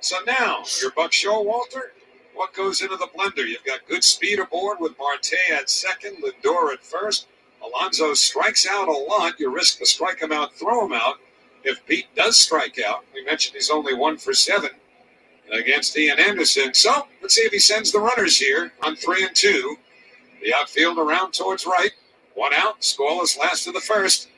So now, your Buck Showalter, what goes into the blender? You've got good speed aboard with Marte at second, Lindor at first. Alonso strikes out a lot. You risk to strike him out, throw him out. If Pete does strike out, we mentioned he's only 1 for 7 against Ian Anderson. So let's see if he sends the runners here on 3-2. The outfield around towards right. 1 out, scoreless last of the first.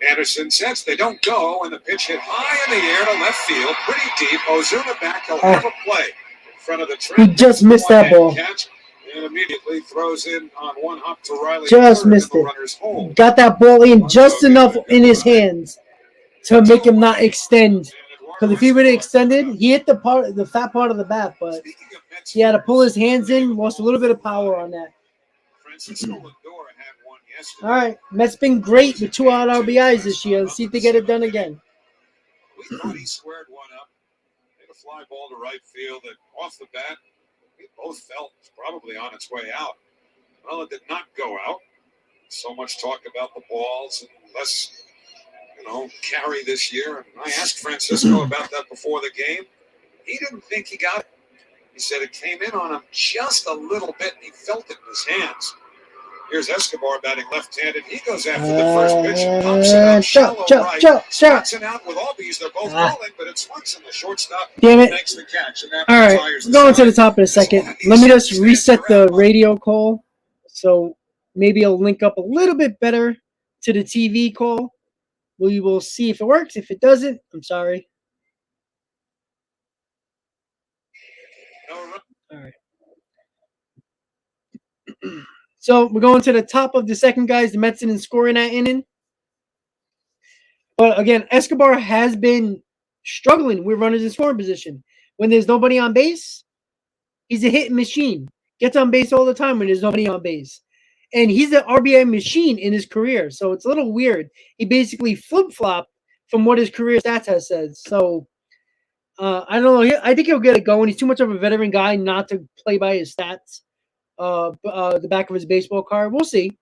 Anderson sets, they don't go, and the pitch hit high in the air to left field, pretty deep. Ozuna back, he'll have a play in front of the track. He just missed that ball. Catch, and immediately throws in on 1 hop to Riley. Just missed it. Got that ball in just enough in his hands to make him not extend. Because if he would have extended, he hit the fat part of the bat, but he had to pull his hands in, lost a little bit of power on that. All right, Mets been great with 2 out RBIs this year. Let's see if they get it done again. We thought he squared one up. Hit a fly ball to right field that off the bat, we both felt was probably on its way out. Well, it did not go out. So much talk about the balls and less, carry this year. And I asked Francisco about that before the game. He didn't think he got it. He said it came in on him just a little bit, and he felt it in his hands. Here's Escobar batting left-handed. He goes after the first pitch and pumps it up shallow right. Swanson out with Albies. They're both rolling, but it's Swanson, the shortstop, damn it. makes the catch. And that all right, going to the top in a second. Let me just reset the radio call, so maybe I'll link up a little bit better to the TV call. We will see if it works. If it doesn't, I'm sorry. All right. So we're going to the top of the second, guys. The Mets didn't score in that inning. But again, Escobar has been struggling with runners in scoring position. When there's nobody on base, he's a hitting machine. Gets on base all the time when there's nobody on base. And he's an RBI machine in his career. So it's a little weird. He basically flip-flopped from what his career stats has said. So I don't know. I think he'll get it going. He's too much of a veteran guy not to play by his stats. The back of his baseball card. We'll see.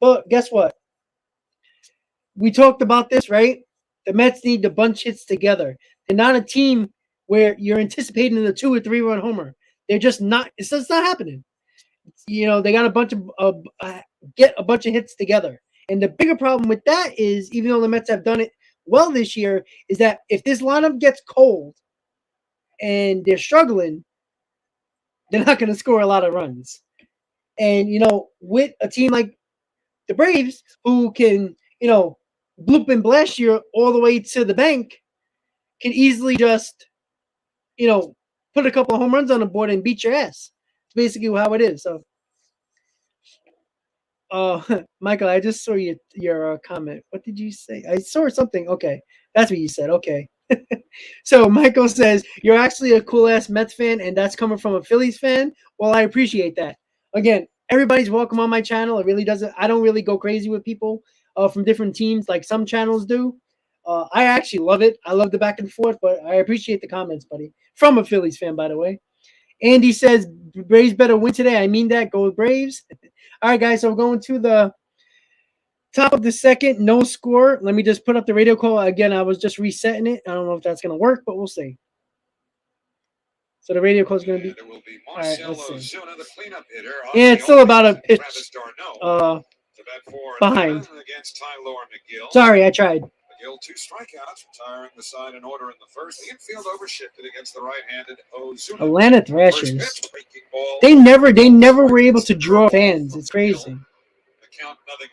But guess what? We talked about this, right? The Mets need to bunch hits together. They're not a team where you're anticipating a 2 or 3 run homer. They're just not. It's just not happening. They got a bunch of get a bunch of hits together. And the bigger problem with that is, even though the Mets have done it well this year, is that if this lineup gets cold and they're struggling, they're not going to score a lot of runs. And, with a team like the Braves, who can, bloop and blast you all the way to the bank, can easily just, put a couple of home runs on the board and beat your ass. It's basically how it is. So, Michael, I just saw your comment. What did you say? I saw something. Okay. That's what you said. Okay. So Michael says, you're actually a cool-ass Mets fan, and that's coming from a Phillies fan? Well, I appreciate that. Again, everybody's welcome on my channel. I don't really go crazy with people from different teams like some channels do. I actually love it. I love the back and forth, but I appreciate the comments, buddy. From a Phillies fan, by the way. Andy says, Braves better win today. I mean that. Go with Braves. All right, guys, so we're going to the top of the second, no score. Let me just put up the radio call. Again, I was just resetting it. I don't know if that's going to work, but we'll see. So the radio call is going to be. All right, let's see. Yeah, it's still about a pitch behind. Sorry, I tried. Megill 2 strikeouts, retiring the side in order in the first. The infield overshifted against the right-handed Ozuna. Atlanta Thrashers. They never were able to draw fans. It's crazy. The count 0-1.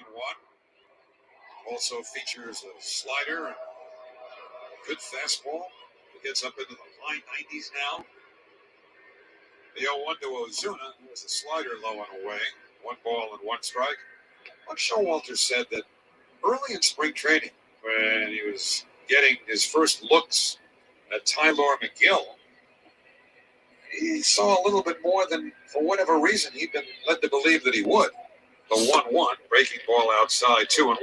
Also features a slider and a good fastball. It gets up into the high 90s now. The 0-1 to Ozuna. It was a slider low and away. 1 ball and 1 strike. Buck Showalter said that early in spring training, when he was getting his first looks at Tyler Megill, he saw a little bit more than, for whatever reason, he'd been led to believe that he would. The 1-1, breaking ball outside, 2-1,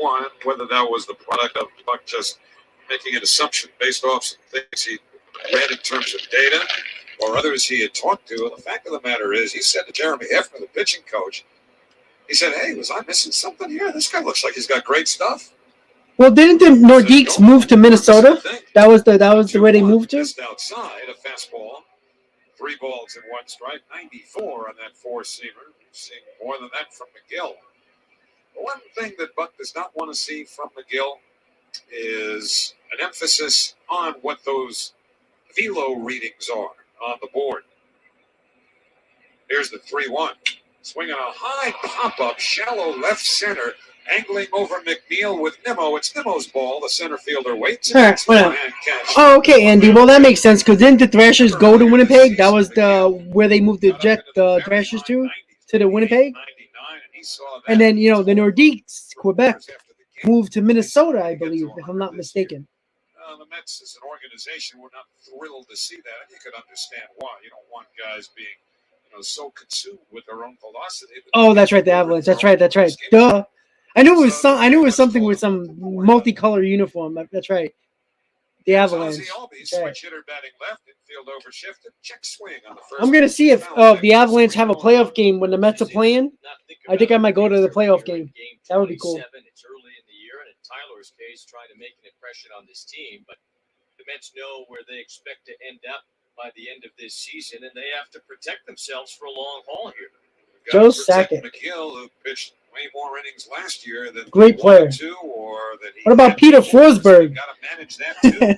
whether that was the product of Buck just making an assumption based off some things he read in terms of data or others he had talked to. And the fact of the matter is, he said to Jeremy Hefner, the pitching coach, he said, "Hey, was I missing something here? This guy looks like he's got great stuff." Well, didn't the Nordiques move to Minnesota? That was the way they moved to? Just outside, a fastball. 3 balls and 1 strike, 94 on that 4-seamer. Seeing more than that from Megill. One thing that Buck does not want to see from Megill is an emphasis on what those velo readings are on the board. Here's the 3-1. Swinging a high pop-up, shallow left center, angling over McNeil with Nimmo. It's Nimmo's ball. The center fielder waits. All right, oh, okay, Andy. Well, that makes sense because didn't the Thrashers go to Winnipeg? That was where they moved the Thrashers to the Winnipeg. And then the Nordiques, Quebec, moved to Minnesota, I believe, if I'm not mistaken. The Mets, as an organization, were not thrilled to see that, and you could understand why. You don't want guys being, so consumed with their own velocity. Oh, that's right, the Avalanche. That's right. Duh. I knew it was something with some multicolor uniform. That's right. The Avalanche. Switch hitter batting left, infield overshifted, check swing on the first. I'm gonna see if the Avalanche have a playoff game when the Mets are playing. I think I might go to the playoff game. That would be cool. It's early in the year, and in Tyler's case, trying to make an impression on this team, but the Mets know where they expect to end up by the end of this season, and they have to protect themselves for a long haul here. Joe Sakic. Megill, who pitched way more innings last year than great player. What about Peter Forsberg? Got to manage that too.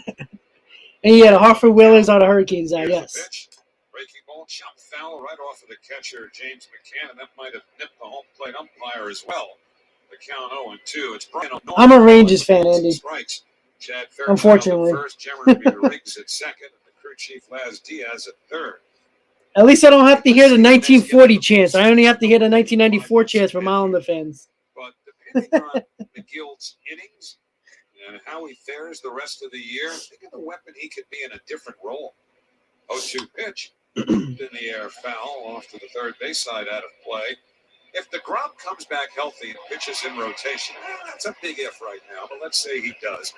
And he had a Hartford Whalers on the Hurricanes. Yes. Breaking ball, chop foul right off of the catcher, James McCann, and that might have nipped the home plate umpire as well. The count 0-2. It's Brian O'Neill. I'm a Rangers fan, Andy. Strikes. Chad Unfortunately. At first, Jeremy Riggs at second, and the crew chief Laz Diaz at third. At least I don't have to hear the 1940 chants. I only have to hear the 1994 chants from Islander fans. But depending on Megill's innings and how he fares the rest of the year, think of the weapon he could be in a different role. 0-2 pitch. In the air, foul off to the third base side, out of play. If DeGrom comes back healthy and pitches in rotation, that's a big if right now, but let's say he does.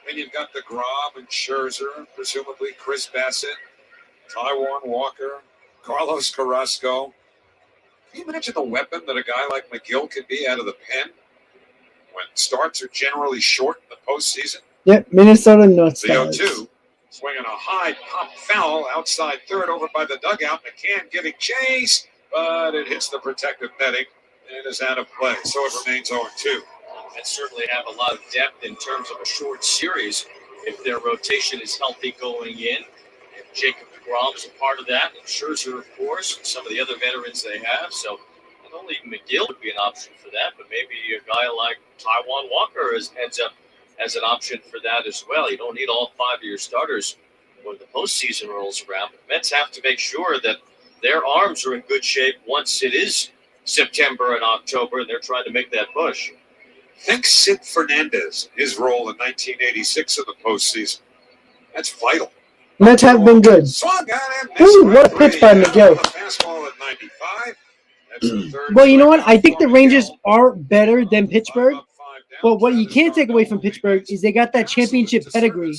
And you've got DeGrom and Scherzer, presumably Chris Bassett, Taijuan Walker, Carlos Carrasco. Can you imagine the weapon that a guy like Megill could be out of the pen when starts are generally short in the postseason? Yep, Minnesota North The 0-2. Swinging a high pop foul outside third over by the dugout. McCann giving chase, but it hits the protective netting and is out of play. So it remains 0-2. And certainly have a lot of depth in terms of a short series if their rotation is healthy going in. And Jacob DeGrom is a part of that. And Scherzer, of course, and some of the other veterans they have. So not only Megill would be an option for that, but maybe a guy like Taijuan Walker ends up as an option for that as well. You don't need all 5 of your starters when the postseason rolls around. But Mets have to make sure that their arms are in good shape once it is September and October, and they're trying to make that push. Think Sid Fernandez, his role in 1986 in the postseason. That's vital. Mets have been good. Ooh, what a pitch by Megill. Fastball at 95. That's the third. Well, you know what? I think the Rangers are better than Pittsburgh. But what you can't take away from Pittsburgh is they got that championship pedigree,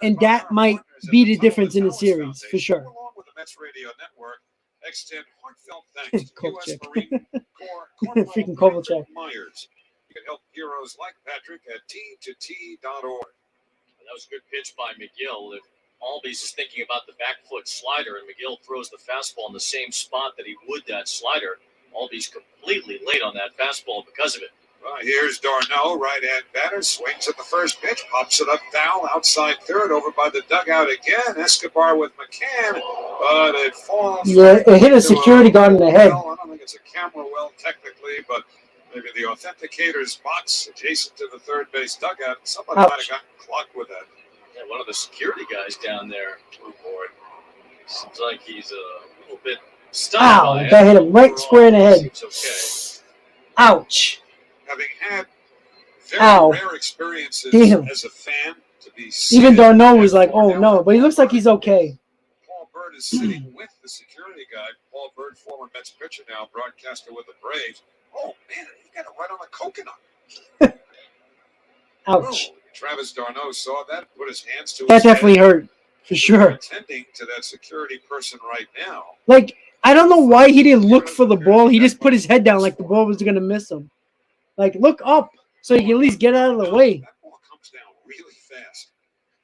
and that might be the difference in the series, for sure. Along with the Mets Radio Network, extend heartfelt thanks to U.S. Marine Corps Freaking Kovalchuk. Myers. You can help heroes like Patrick at t2t.org. That was a good pitch by Megill. If Albies is thinking about the back foot slider, and Megill throws the fastball in the same spot that he would that slider, Albies completely late on that fastball because of it. Well, here's Darno, right-hand batter, swings at the first pitch, pops it up foul, outside third, over by the dugout again. Escobar with McCann, but it falls. Yeah, it hit a security guard in the head. Well, I don't think it's a camera well technically, but maybe the authenticator's box adjacent to the third base dugout. Somebody might have gotten clocked with that. Yeah, one of the security guys down there, blue board. Seems like he's little bit stunned Ow, by it. that hit him right square in the head. Seems okay. Ouch. Having had very Ow. rare experiences Damn. as a fan to be Even seated Darno was at like, four oh down no, on but he Paul looks like he's Bird. okay. Paul Bird is sitting with the security guy. Paul Bird, former Mets pitcher now, broadcaster with the Braves. Oh man, he got it right on the coconut. Ouch. Oh, Travis Darno saw that, put his hands to That his definitely head. hurt, for sure. Attending to that security person right now. Like, I don't know why he didn't look for the ball. He just put his head down like the ball was going to miss him. Like, look up so you can at least get out of the way. That ball comes down really fast.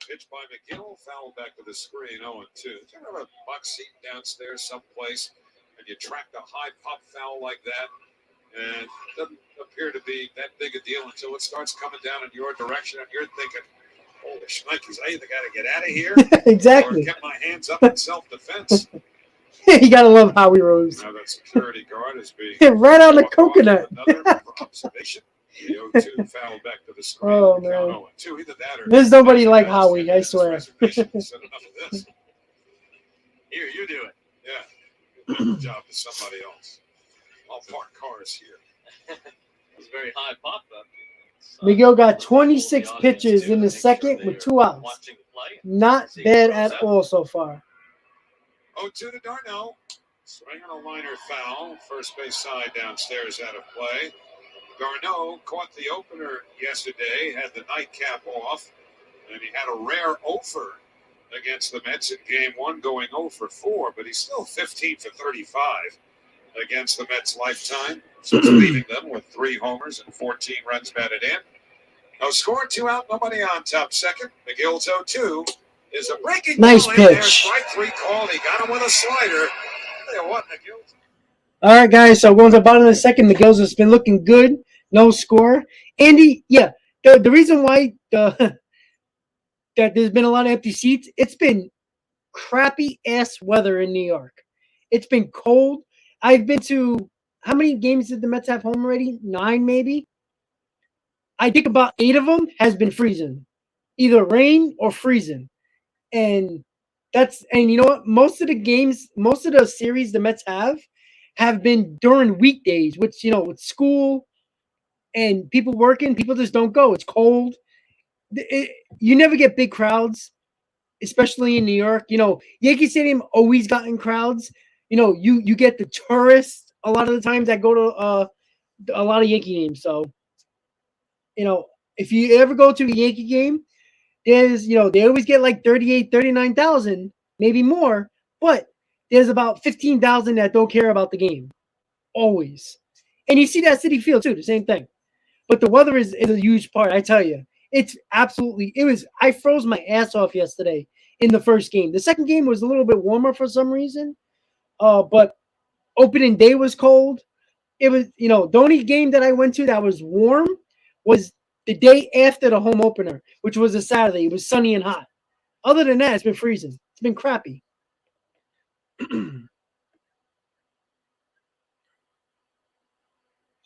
Pitch by Megill, foul back to the screen, 0-2. Do you have a box seat downstairs someplace and you track a high pop foul like that? And it doesn't appear to be that big a deal until it starts coming down in your direction and you're thinking, holy shnikes, I either got to get out of here Exactly. or get my hands up in self-defense. You got to love Howie Rose. Now that security guard is being Right on the walked off coconut. with another for observation. The 0-2 foul back to the screen. Oh, Count man. 0-2. Either that or There's nobody like Howie, I swear. Said enough of this. Here, you do it. Yeah. Good job to somebody else. I'll park cars here. It's a very high pop up. Miguel got 26 pitches in the second with 2 outs. Not bad at all so far. 0-2 to Darno. Swinging a liner foul. First base side downstairs out of play. Darno caught the opener yesterday, had the nightcap off, and he had a rare offer against the Mets in Game 1, going 0 for 4, but he's still 15 for 35 against the Mets lifetime, since leaving them with 3 homers and 14 runs batted in. No score, 2 out, nobody on. Top second. Megill's 0-2 is a breaking Nice ball in there. pitch. Strike 3 called. He got him with a slider. Tell you what, Megill. All right, guys. So going to the bottom of the second, Miguel's has been looking good. No score. Andy, yeah. The reason why that there's been a lot of empty seats, it's been crappy ass weather in New York. It's been cold. I've been to, how many games did the Mets have home already? 9 maybe. I think about 8 of them has been freezing, either rain or freezing, and you know what? Most of the games, most of the series the Mets have been during weekdays, which, you know, with school and people working, people just don't go. It's cold. You never get big crowds, especially in New York. You know, Yankee Stadium always gotten crowds. You know, you get the tourists a lot of the times that go to a lot of Yankee games. So, you know, if you ever go to a Yankee game, there's, you know, they always get like 38, 39,000, maybe more, but there's about 15,000 that don't care about the game. Always. And you see that Citi Field too, the same thing. But the weather is a huge part, I tell you. I froze my ass off yesterday in the first game. The second game was a little bit warmer for some reason. But opening day was cold. It was, you know, the only game that I went to that was warm was the day after the home opener, which was a Saturday. It was sunny and hot. Other than that, it's been freezing. It's been crappy.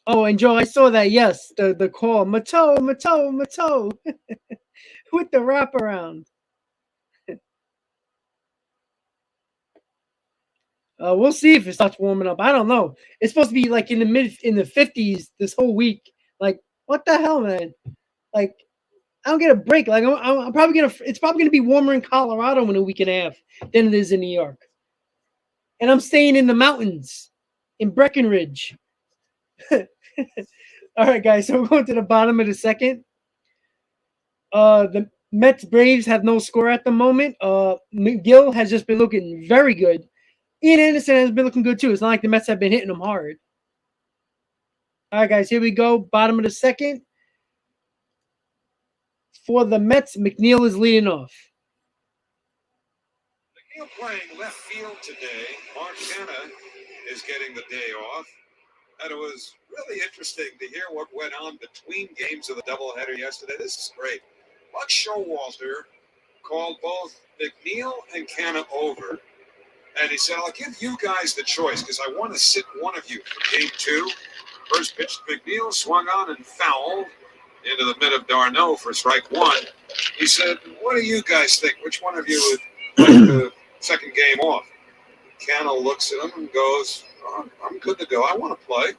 Oh, and Joe, I saw that. Yes, the call. Mato with the wraparound. We'll see if it starts warming up. I don't know. It's supposed to be like in the 50s this whole week. Like, what the hell, man? Like, I don't get a break. Like, I'm probably it's probably gonna be warmer in Colorado in a week and a half than it is in New York. And I'm staying in the mountains in Breckenridge. All right, guys. So we're going to the bottom of the second. The Mets Braves have no score at the moment. Megill has just been looking very good. Ian Anderson has been looking good too. It's not like the Mets have been hitting them hard. All right, guys. Here we go. Bottom of the second. For the Mets, McNeil is leading off. McNeil playing left field today. Mark Hanna is getting the day off. And it was really interesting to hear what went on between games of the doubleheader yesterday. This is great. Buck Showalter called both McNeil and Canna over. And he said, I'll give you guys the choice because I want to sit one of you for Game 2. First pitch to McNeil, swung on and fouled into the mid of Darno for strike 1. He said, what do you guys think? Which one of you would like the second game off? Cano looks at him and goes, oh, I'm good to go. I want to play.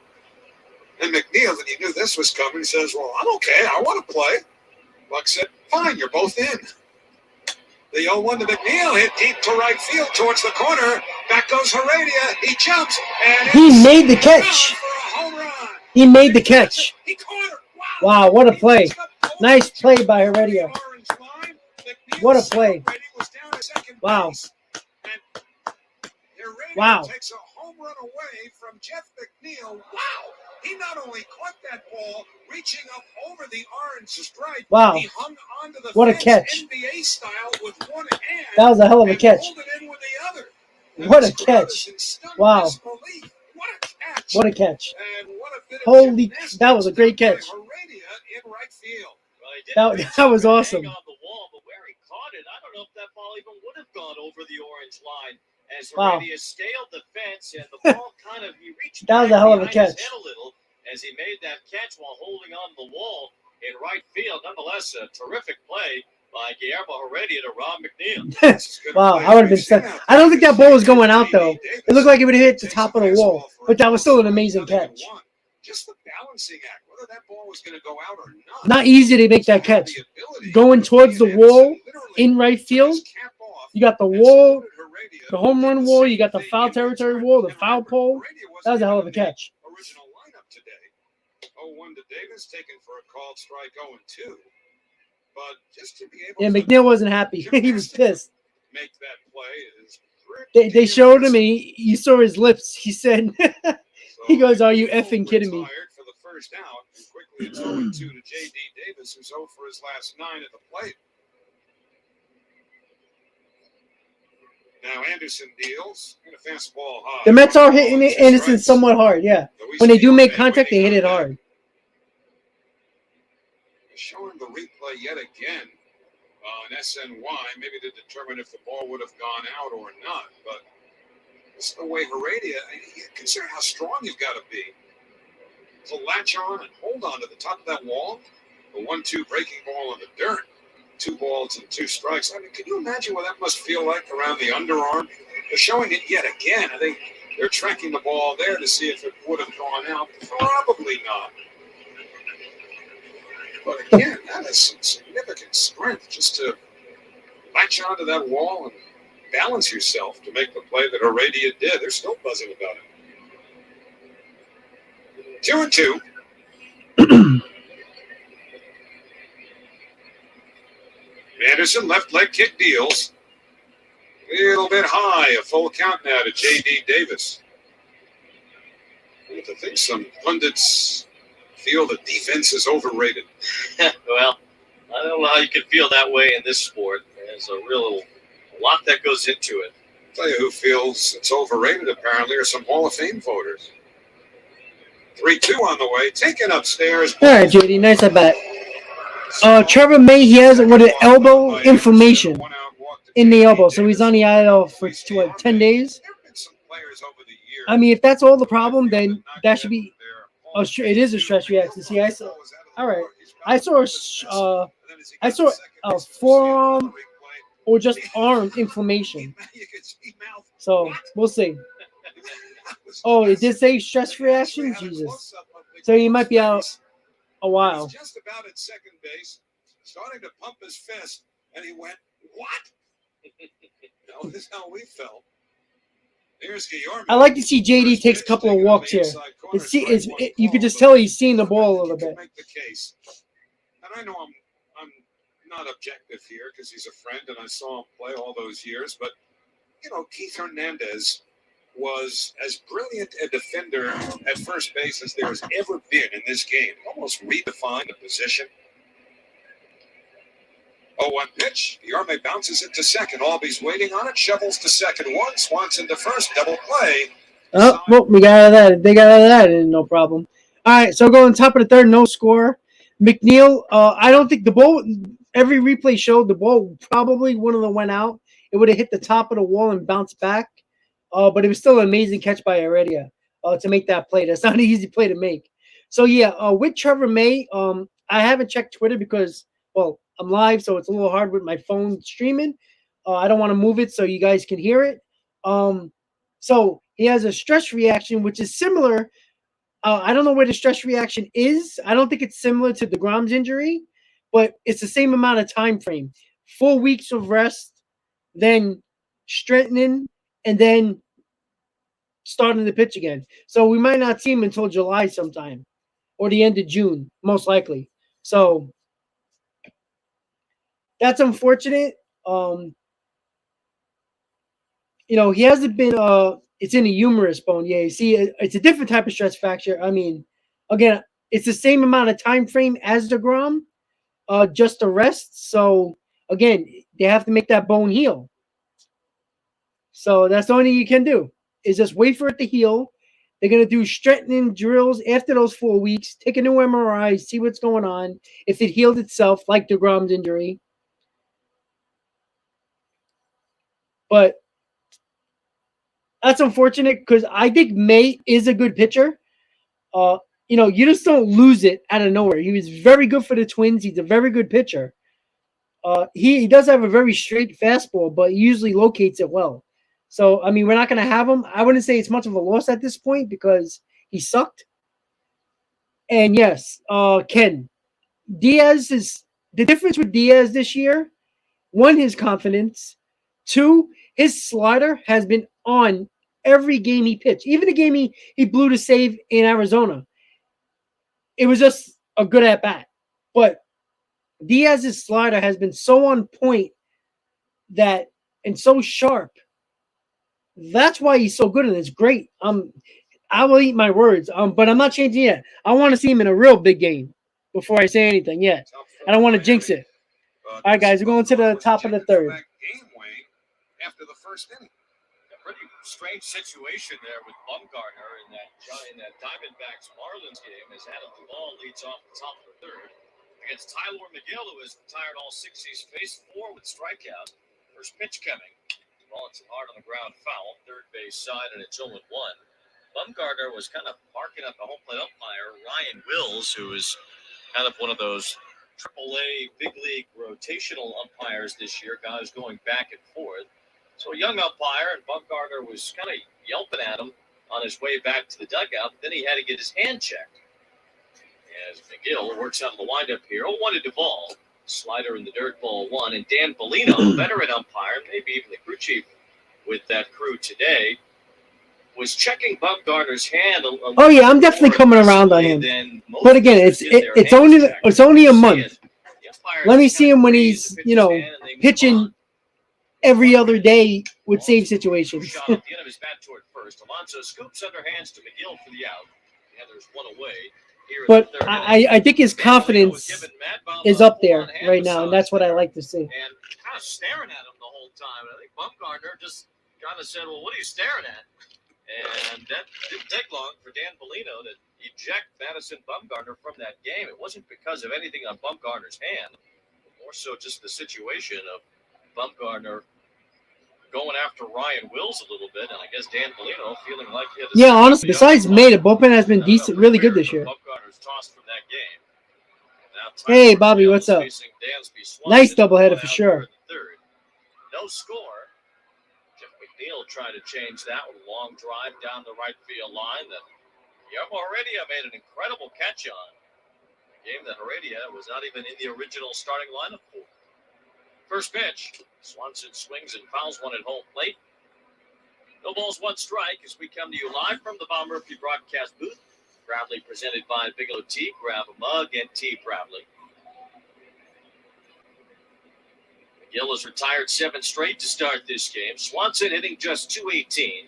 And McNeil, and he knew this was coming, says, well, I'm okay. I want to play. Buck said, fine, you're both in. The 0-1 to McNeil, hit deep to right field towards the corner. Back goes Heredia. He jumps. And he made the catch. He made the catch. He caught her. Wow, what a play. Nice play by Heredia. What a play. Wow. Wow. Takes a home run away from Jeff McNeil. Wow. He not only caught that ball, reaching up over the orange stripe. Wow. He hung onto the what a fence, catch. NBA style with one hand. That was a hell of a catch. It in with the other. What a catch. Wow. What a catch. What a catch. And what a bit of Holy, that was a great catch. In right field. That was awesome. On the wall, but where he caught it, I don't know if that ball even would have gone over the orange line. As Wow. Heredia scaled the fence and the ball kind of, he reached That was back a hell of a behind his catch. head a little as he made that catch while holding on the wall in right field. Nonetheless, a terrific play by Guillermo Heredia to Rob McNeil. Wow, I would have been stuck. I don't think that ball was going out, though. It looked like it would have hit the top of the wall, but that was still an amazing catch. Just the balancing act, whether that ball was going to go out or not. Not easy to make that catch. Going towards the wall in right field, you got the wall, the home run wall, you got the foul territory wall, the foul pole. That was a hell of a catch. Original lineup today. 0-1 to Davis, taken for a called strike 0-2. But just to be able Yeah, to McNeil wasn't happy. He was pissed. make that play is They showed him, and you saw his lips. He said, he goes, "Are you effing kidding me?" For the first out, and quickly it's 0-2 to J.D. Davis, who's 0 for his last 9 at the plate. Now Anderson deals and a fastball high. The Mets are hitting Anderson somewhat hard, yeah. When they do make contact, they hit it hard. Showing the replay yet again on SNY, maybe to determine if the ball would have gone out or not. But this is the way Heredia, consider how strong you've got to be to latch on and hold on to the top of that wall. The 1-2 breaking ball in the dirt. 2 balls and 2 strikes. I mean, can you imagine what that must feel like around the underarm? They're showing it yet again. I think they're tracking the ball there to see if it would have gone out. Probably not. But again, that is some significant strength just to latch onto that wall and balance yourself to make the play that Heredia did. They're still buzzing about it. 2-2. Anderson, left leg kick deals. A little bit high, a full count now to J.D. Davis. I think some pundits feel the defense is overrated. Well, I don't know how you can feel that way in this sport. There's a lot that goes into it. I'll tell you who feels it's overrated, apparently, are some Hall of Fame voters. 3-2 on the way, taken upstairs. All right, JD, nice at bat. Trevor May, he has with an elbow inflammation in the elbow, so he's on the IL for 10 days. I mean, if that's all the problem, then that should be. It is a stress reaction. See, I saw. All right, I saw a forearm or just arm inflammation. So we'll see. Oh, it did say stress reaction. Jesus. So he might be out a while. He's just about at second base, starting to pump his fist, and he went, "What?" That was how we felt. Here's Guillermo. I like to see JD takes a couple of walks here. You could just tell he's seeing the ball a little bit. Make the case. And I know I'm not objective here because he's a friend and I saw him play all those years, but Keith Hernandez was as brilliant a defender at first base as there has ever been in this game. Almost redefined the position. 0-1 pitch. Guillermo bounces it to second. Albies waiting on it. Shovels to second one. Swanson to first. Double play. Oh, well, we got out of that. They got out of that, and no problem. All right, so going top of the third, no score. McNeil, I don't think the ball, every replay showed the ball probably one of them went out. It would have hit the top of the wall and bounced back. But it was still an amazing catch by Heredia to make that play. That's not an easy play to make. So, yeah, with Trevor May, I haven't checked Twitter because, well, I'm live, so it's a little hard with my phone streaming. I don't want to move it so you guys can hear it. So he has a stress reaction, which is similar. I don't know where the stress reaction is. I don't think it's similar to DeGrom's injury, but it's the same amount of time frame. 4 weeks of rest, then strengthening, and then starting to pitch again. So we might not see him until July sometime or the end of June, most likely. So that's unfortunate. He hasn't been it's in a humerus bone. Yeah, you see, it's a different type of stress fracture. I mean, again, it's the same amount of time frame as DeGrom, just the rest. So again, they have to make that bone heal. So that's the only thing you can do is just wait for it to heal. They're gonna do strengthening drills after those 4 weeks. Take a new MRI, see what's going on. If it healed itself, like DeGrom's injury, but that's unfortunate because I think May is a good pitcher. You just don't lose it out of nowhere. He was very good for the Twins. He's a very good pitcher. He does have a very straight fastball, but he usually locates it well. So, I mean, we're not going to have him. I wouldn't say it's much of a loss at this point because he sucked. And yes, Ken, Diaz is the difference with Diaz this year. One, his confidence. Two, his slider has been on every game he pitched. Even the game he blew to save in Arizona. It was just a good at bat. But Diaz's slider has been so on point and so sharp. That's why he's so good and it's great. I will eat my words. But I'm not changing yet. I want to see him in a real big game before I say anything yet. I don't want to jinx it. All right, guys, we're going to the top of the third. After the first inning. A pretty strange situation there with Bumgarner in that Diamondbacks Marlins game as Adam Duvall leads off the top of the third against Tyler Megill, who has retired all 6 he's faced 4 with strikeout. First pitch coming. Ball hits hard on the ground foul, third base side, and it's 0-1. Bumgarner was kind of barking at the home plate umpire, Ryan Wills, who is kind of one of those AAA big league rotational umpires this year, guys going back and forth. So a young umpire, and Bumgarner was kind of yelping at him on his way back to the dugout, but then he had to get his hand checked. As Megill works out of the windup here, 0-1 to Duvall. Slider in the dirt, ball 1. And Dan Bellino, veteran umpire, maybe even the crew chief with that crew today, was checking Bumgarner's hand Oh yeah, I'm definitely coming around on him. But again, it's only a month. Let me see him when he's pitching every other day with save situations. Shot at the end of his bat toward first. Alonso scoops underhands to Megill for the out. The other's one away. But I think his confidence is up there right now, and that's what I like to see. And kind of staring at him the whole time. I think Bumgarner just kind of said, well, what are you staring at? And that didn't take long for Dan Bellino to eject Madison Bumgarner from that game. It wasn't because of anything on Bumgarner's hand, more so just the situation of Bumgarner going after Ryan Wills a little bit, and I guess Dan Bellino feeling like he had honestly, besides May, the bullpen has been decent, really good this year. Bumgarner's tossed from that game. Hey, Bobby, what's up? Nice doubleheader for sure. No score. Jeff McNeil trying to change that with a long drive down the right field line that Guillermo Heredia made an incredible catch on. A game that Heredia was not even in the original starting lineup for. First pitch. Swanson swings and fouls one at home plate. No balls, one strike as we come to you live from the Bob Murphy broadcast booth. Proudly presented by Bigelow Tea. Grab a mug and tea proudly. Megill has retired 7 straight to start this game. Swanson hitting just .218.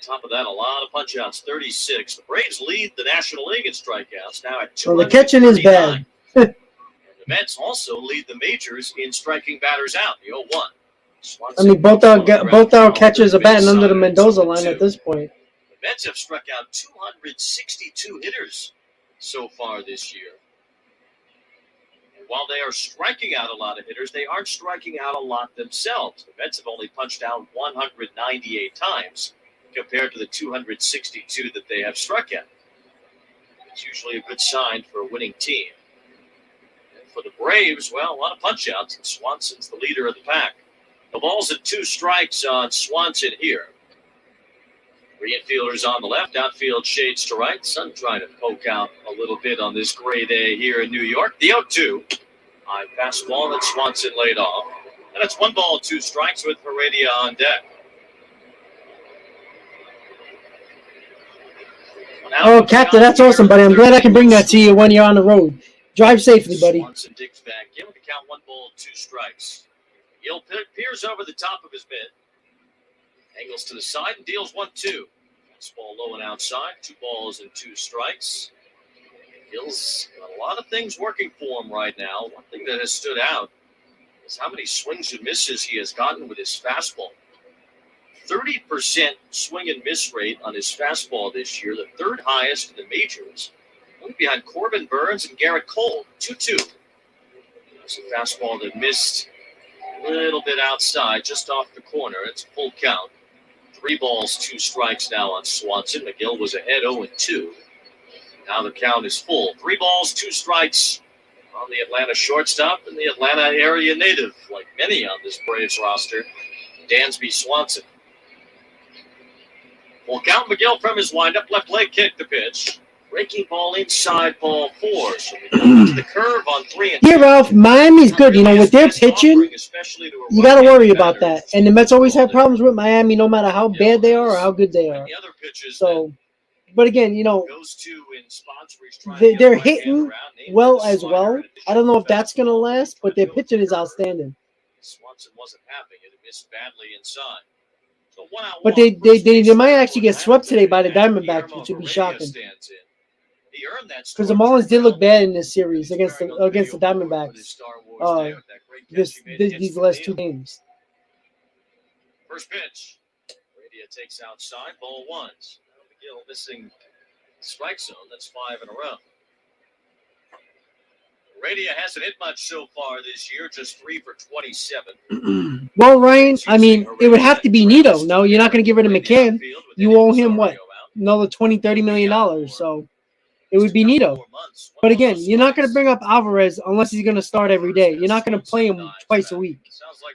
Top of that, a lot of punch-outs, 36. The Braves lead the National League in strikeouts now at 239. Well, the catching is bad. The Mets also lead the majors in striking batters out, the 0-1. I mean, both our catchers are batting under the Mendoza line at this point. The Mets have struck out 262 hitters so far this year. And while they are striking out a lot of hitters, they aren't striking out a lot themselves. The Mets have only punched out 198 times compared to the 262 that they have struck at. It's usually a good sign for a winning team. For the Braves, well, a lot of punch-outs, and Swanson's the leader of the pack. The ball's at 2 strikes on Swanson here. Three infielders on the left, outfield shades to right. Sun trying to poke out a little bit on this gray day here in New York. The 0-2. High fastball that Swanson laid off. And it's 1 ball, 2 strikes with Heredia on deck. Oh, Captain, that's awesome, buddy. I'm glad I can bring that to you when you're on the road. Drive safely, buddy. Swanson digs back in with the count 1 ball, 2 strikes. Gill peers over the top of his mitt. Angles to the side and deals 1-2. Fastball low and outside. 2 balls and 2 strikes. Gill's got a lot of things working for him right now. One thing that has stood out is how many swings and misses he has gotten with his fastball. 30% swing and miss rate on his fastball this year, the 3rd highest in the majors. Only behind Corbin Burns and Garrett Cole. 2-2. It's a fastball that missed a little bit outside, just off the corner. It's a full count. 3 balls, 2 strikes now on Swanson. Megill was ahead 0-2. Now the count is full. 3 balls, 2 strikes on the Atlanta shortstop and the Atlanta area native, like many on this Braves roster, Dansby Swanson. Full count. Megill from his windup. Left leg kick the pitch. Breaking ball inside, ball 4. So to the curve on 3 and 2. Yeah, Ralph, Miami's good. You know, with their pitching, you got to worry about that. And the Mets always have problems with Miami, no matter how bad they are or how good they are. So, but again, you know, they're hitting well as well. I don't know if that's going to last, but their pitching is outstanding. Swanson wasn't having it. It missed badly inside. So but they might actually get swept today by the Diamondbacks, which would be shocking. Because the Marlins did look bad in this series against the Diamondbacks. These last 2 games. First pitch. Heredia takes outside. Ball 1. Megill missing strike zone. That's 5 in a row. Heredia hasn't hit much so far this year. Just 3 for 27. Well, Ryan, I mean, it would have to be Nito. No, you're not going to get rid of McCann. You owe him what? Another $20-30 million. So it would be Nito. But again, you're not going to bring up Alvarez unless he's going to start every day. You're not going to play him twice a week.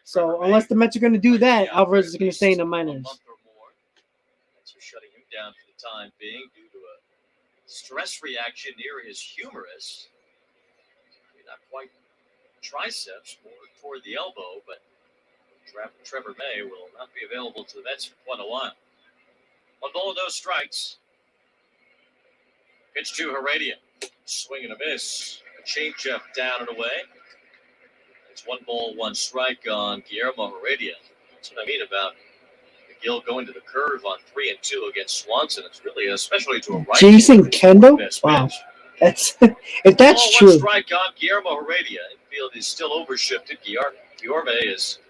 So unless the Mets are going to do that, Alvarez is going to stay in the minors. Mets are shutting him down for the time being due to a stress reaction near his humerus. Not quite triceps, more toward the elbow, but Trevor May will not be available to the Mets for quite a while. 1 ball, no strikes. Pitch to Heredia. Swing and a miss. A changeup down and away. It's 1 ball, 1 strike on Guillermo Heredia. That's what I mean about Megill going to the curve on 3 and 2 against Swanson. It's really, especially to a right. Jason Kendall? Wow. That's if that's true. 1 strike on Guillermo Heredia. Infield is still overshifted. Guillermo is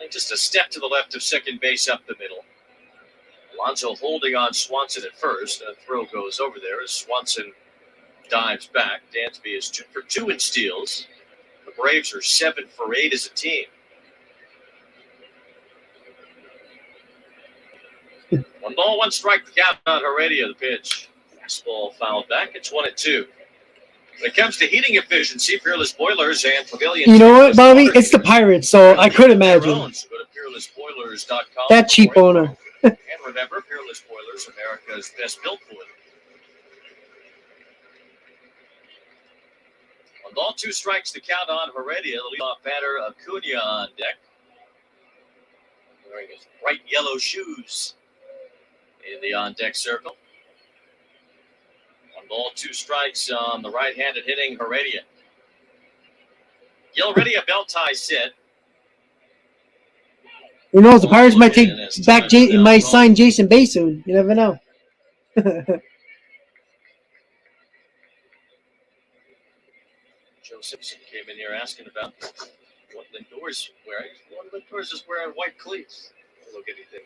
just a step to the left of second base up the middle. Alonso holding on Swanson at first. A throw goes over there as Swanson dives back. Dansby is 2 for 2 in steals. The Braves are 7 for 8 as a team. 1 ball, 1 strike. The count on Heredia. The pitch. Fastball fouled back. It's 1-2. When it comes to heating efficiency, Peerless Boilers and Pavilion. You know what, Bobby? It's the Pirates, so I could imagine. That cheap owner. And remember, Peerless Boilers, America's best built boiler. 1 ball, 2 strikes to count on Heredia. The leadoff batter, Acuna on deck. Wearing his bright yellow shoes in the on-deck circle. 1 ball, 2 strikes on the right-handed hitting Heredia. Gil Heredia, belt tie set. Who knows? The Pirates might take back. Might sign Jason Bay soon. You never know. Joe Simpson came in here asking about what Lindor's wearing. One Lindor's is wearing white cleats. Look anything.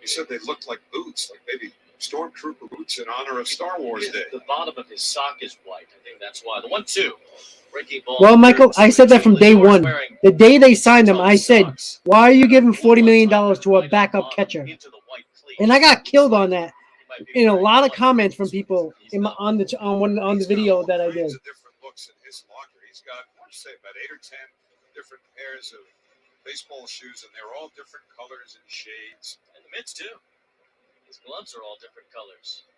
He said they looked like boots, like maybe stormtrooper boots in honor of Star Wars Day. The bottom of his sock is white. I think that's why. The 1-2. Breaking ball. Well, Michael, I said that from day one. The day they signed him, I said, why are you giving $40 million to a backup catcher? And I got killed on that in a lot of comments from people on the video that I did. Different looks in his locker. He's got, I want to say, about 8 or 10 different pairs of baseball shoes, and they're all different colors and shades. And the Mets, too. His gloves are all different colors.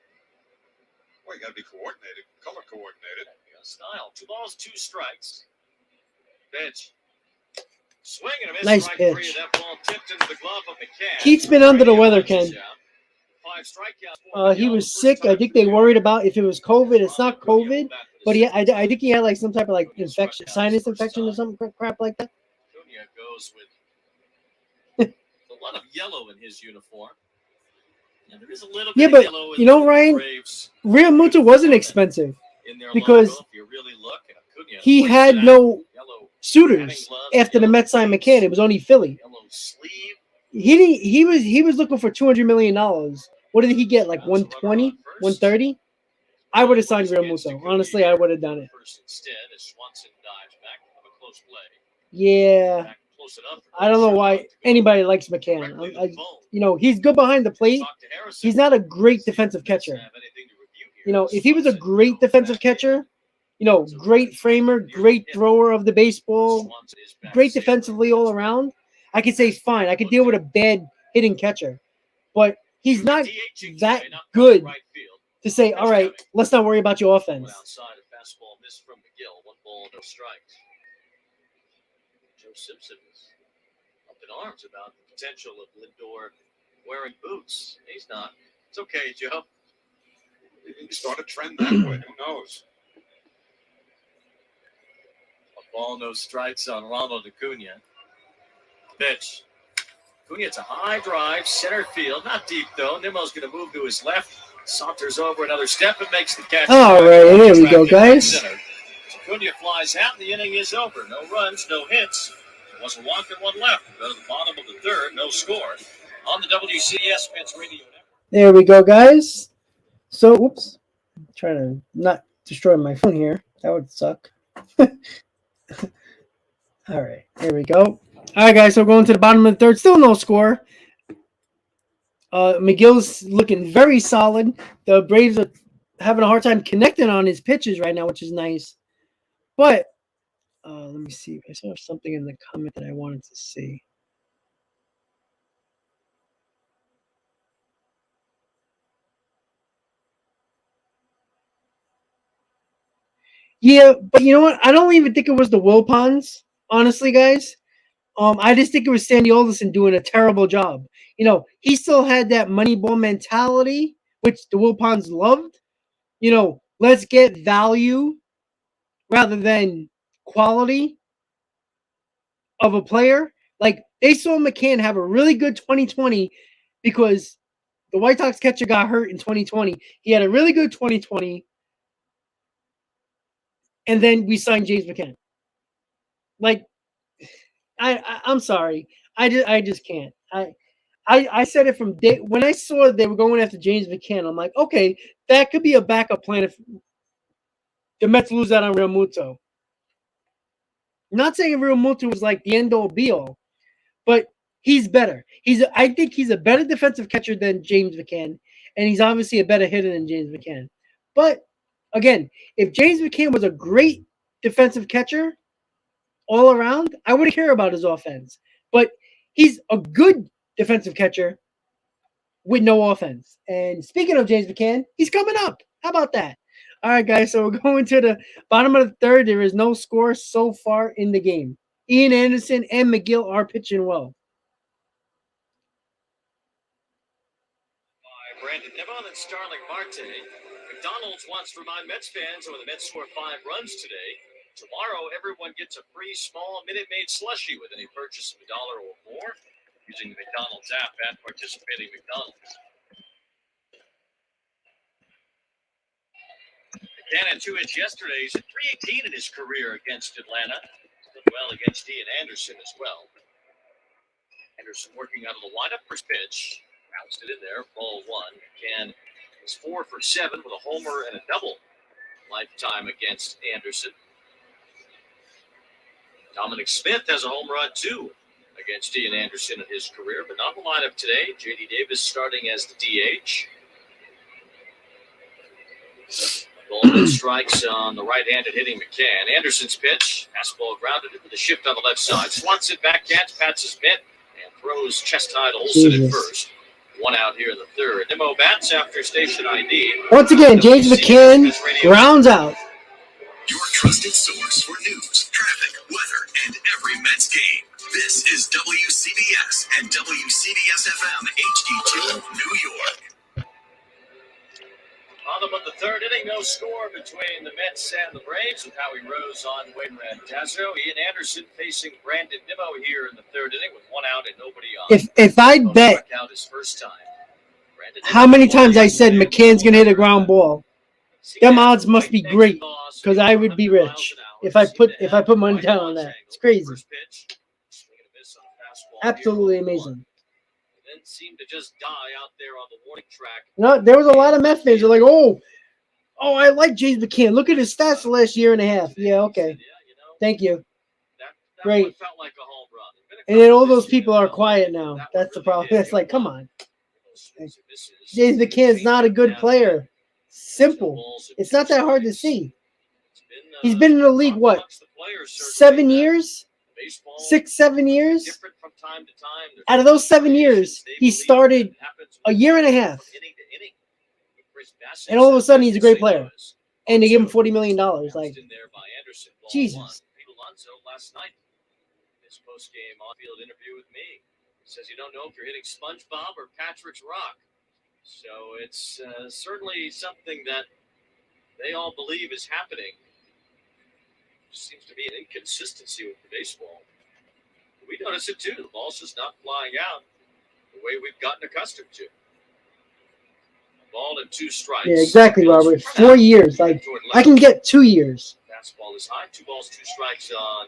Well, you got to be coordinated, color coordinated. Style. 2 balls, 2 strikes. Pitch. Swing and a miss. Nice Strike pitch. 3. That ball tipped into the glove of McCann. Keith's been under the weather, Ken. 5 strikeouts. He was sick. I think they worried about if it was COVID. It's not COVID, but I think he had like some type of like infection, sinus infection or something crap like that. Acuna goes with a lot of yellow in his uniform. And there is a little bit of yellow in the Ryan, Braves. Real Muto wasn't expensive because logo, if you really look, Acuna he had no suitors after the Mets signed McCann. It was only Philly. Yellow sleeve. He was looking for $200 million. What did he get? Like 120, 130? I would have signed Real Muto. Honestly, I would have done it. Instead, as Swanson dives back of a close play. Yeah. I don't know why anybody likes McCann. He's good behind the plate. He's not a great defensive catcher. If he was a great defensive catcher, great framer, great thrower of the baseball, great defensively all around, I could say fine. I could deal with a bad hitting catcher. But he's not that good to say, all right, let's not worry about your offense. Outside a fastball missed from Megill. 1 ball, no strikes. Joe Simpson is up in arms about the potential of Lindor wearing boots. He's not. It's okay, Joe. You start a trend that way. Who knows? A ball, no strikes on Ronald Acuna. Pitch. Acuna, it's a high drive, center field. Not deep, though. Nimmo's going to move to his left. Saunters over another step and makes the catch. All right, here we go, guys. Acuna flies out, and the inning is over. No runs, no hits. There was a walk and 1 left. Go to the bottom of the 3rd, no score. On the WCS Mets Radio Network. There we go, guys. So, oops. I'm trying to not destroy my phone here. That would suck. All right, here we go. All right, guys, so we're going to the bottom of the 3rd. Still no score. Megill's looking very solid. The Braves are having a hard time connecting on his pitches right now, which is nice. But let me see if I saw something in the comment that I wanted to see. Yeah, but you know what? I don't even think it was the Wilpons, honestly, guys. I just think it was Sandy Alderson doing a terrible job. He still had that Moneyball mentality, which the Wilpons loved. Let's get value rather than quality of a player. Like, they saw McCann have a really good 2020 because the White Sox catcher got hurt in 2020. He had a really good 2020. And then we signed James McCann. Like, I'm sorry. I just can't. I said it from day when I saw they were going after James McCann. I'm like, okay, that could be a backup plan if the Mets lose out on Real Muto. I'm not saying Real Muto was like the end all be all, but he's better. I think he's a better defensive catcher than James McCann, and he's obviously a better hitter than James McCann. But again, if James McCann was a great defensive catcher all around, I wouldn't care about his offense. But he's a good defensive catcher with no offense. And speaking of James McCann, he's coming up. How about that? All right, guys, so we're going to the bottom of the 3rd. There is no score so far in the game. Ian Anderson and Megill are pitching well. Brandon Nimmo and Starling Marte. McDonald's wants to remind Mets fans when the Mets score 5 runs today. Tomorrow, everyone gets a free small Minute Maid slushie with any purchase of $1 or more using the McDonald's app at participating McDonald's. McCann had 2 hits yesterday. He's at .318 in his career against Atlanta. Did well against Ian Anderson as well. Anderson working out of the windup. First pitch. Bounced it in there. Ball 1. McCann is 4 for 7 with a homer and a double lifetime against Anderson. Dominic Smith has a home run, too, against Ian Anderson in his career, but not the lineup today. J.D. Davis starting as the DH. Ball strikes on the right-handed hitting McCann. Anderson's pitch. Fastball grounded into the shift on the left side. Swanson backhands, pats his mitt, and throws chest high to Olsen at first. One out here in the third. Nimmo bats after station ID. Once again, James McCann grounds out. Your trusted source for news, traffic, weather, and every Mets game. This is WCBS and WCBS-FM HD2 New York. Bottom of the third inning, no score between the Mets and the Braves with Howie Rose on Wayne Randazzo. Ian Anderson facing Brandon Nimmo here in the third inning with one out and nobody on. If I'd bet out his first time. how many times I said McCann's going to hit a ground ball, them odds must be great because I would be rich if I put money down on that. It's crazy. Absolutely amazing. Then seemed to just die out there on the warning track. No, there was a lot of Mets fans who were like, oh, I like James McCann. Look at his stats the last year and a half. Yeah, okay. Thank you. That Great. felt like a home run. And then all those people are quiet now. That's the problem. It's like, come on. James McCann's not a good player. Simple. It's not that hard to see. He's been in the league, what, 7 years? 6, 7 years? Out of those 7 years, he started a year and a half. And all of a sudden, he's a great player. And they give him $40 million. Like, Jesus. Last night, his post-game on-field interview with me. He says you don't know if you're hitting SpongeBob or Patrick's Rock. So it's certainly something that they all believe is happening. Seems to be an inconsistency with the baseball. We notice it too. The ball's just not flying out the way we've gotten accustomed to. Ball and 2 strikes. Yeah, exactly, Robert. 4 years. Like, I can get 2 years. Fastball is high. 2 balls, 2 strikes on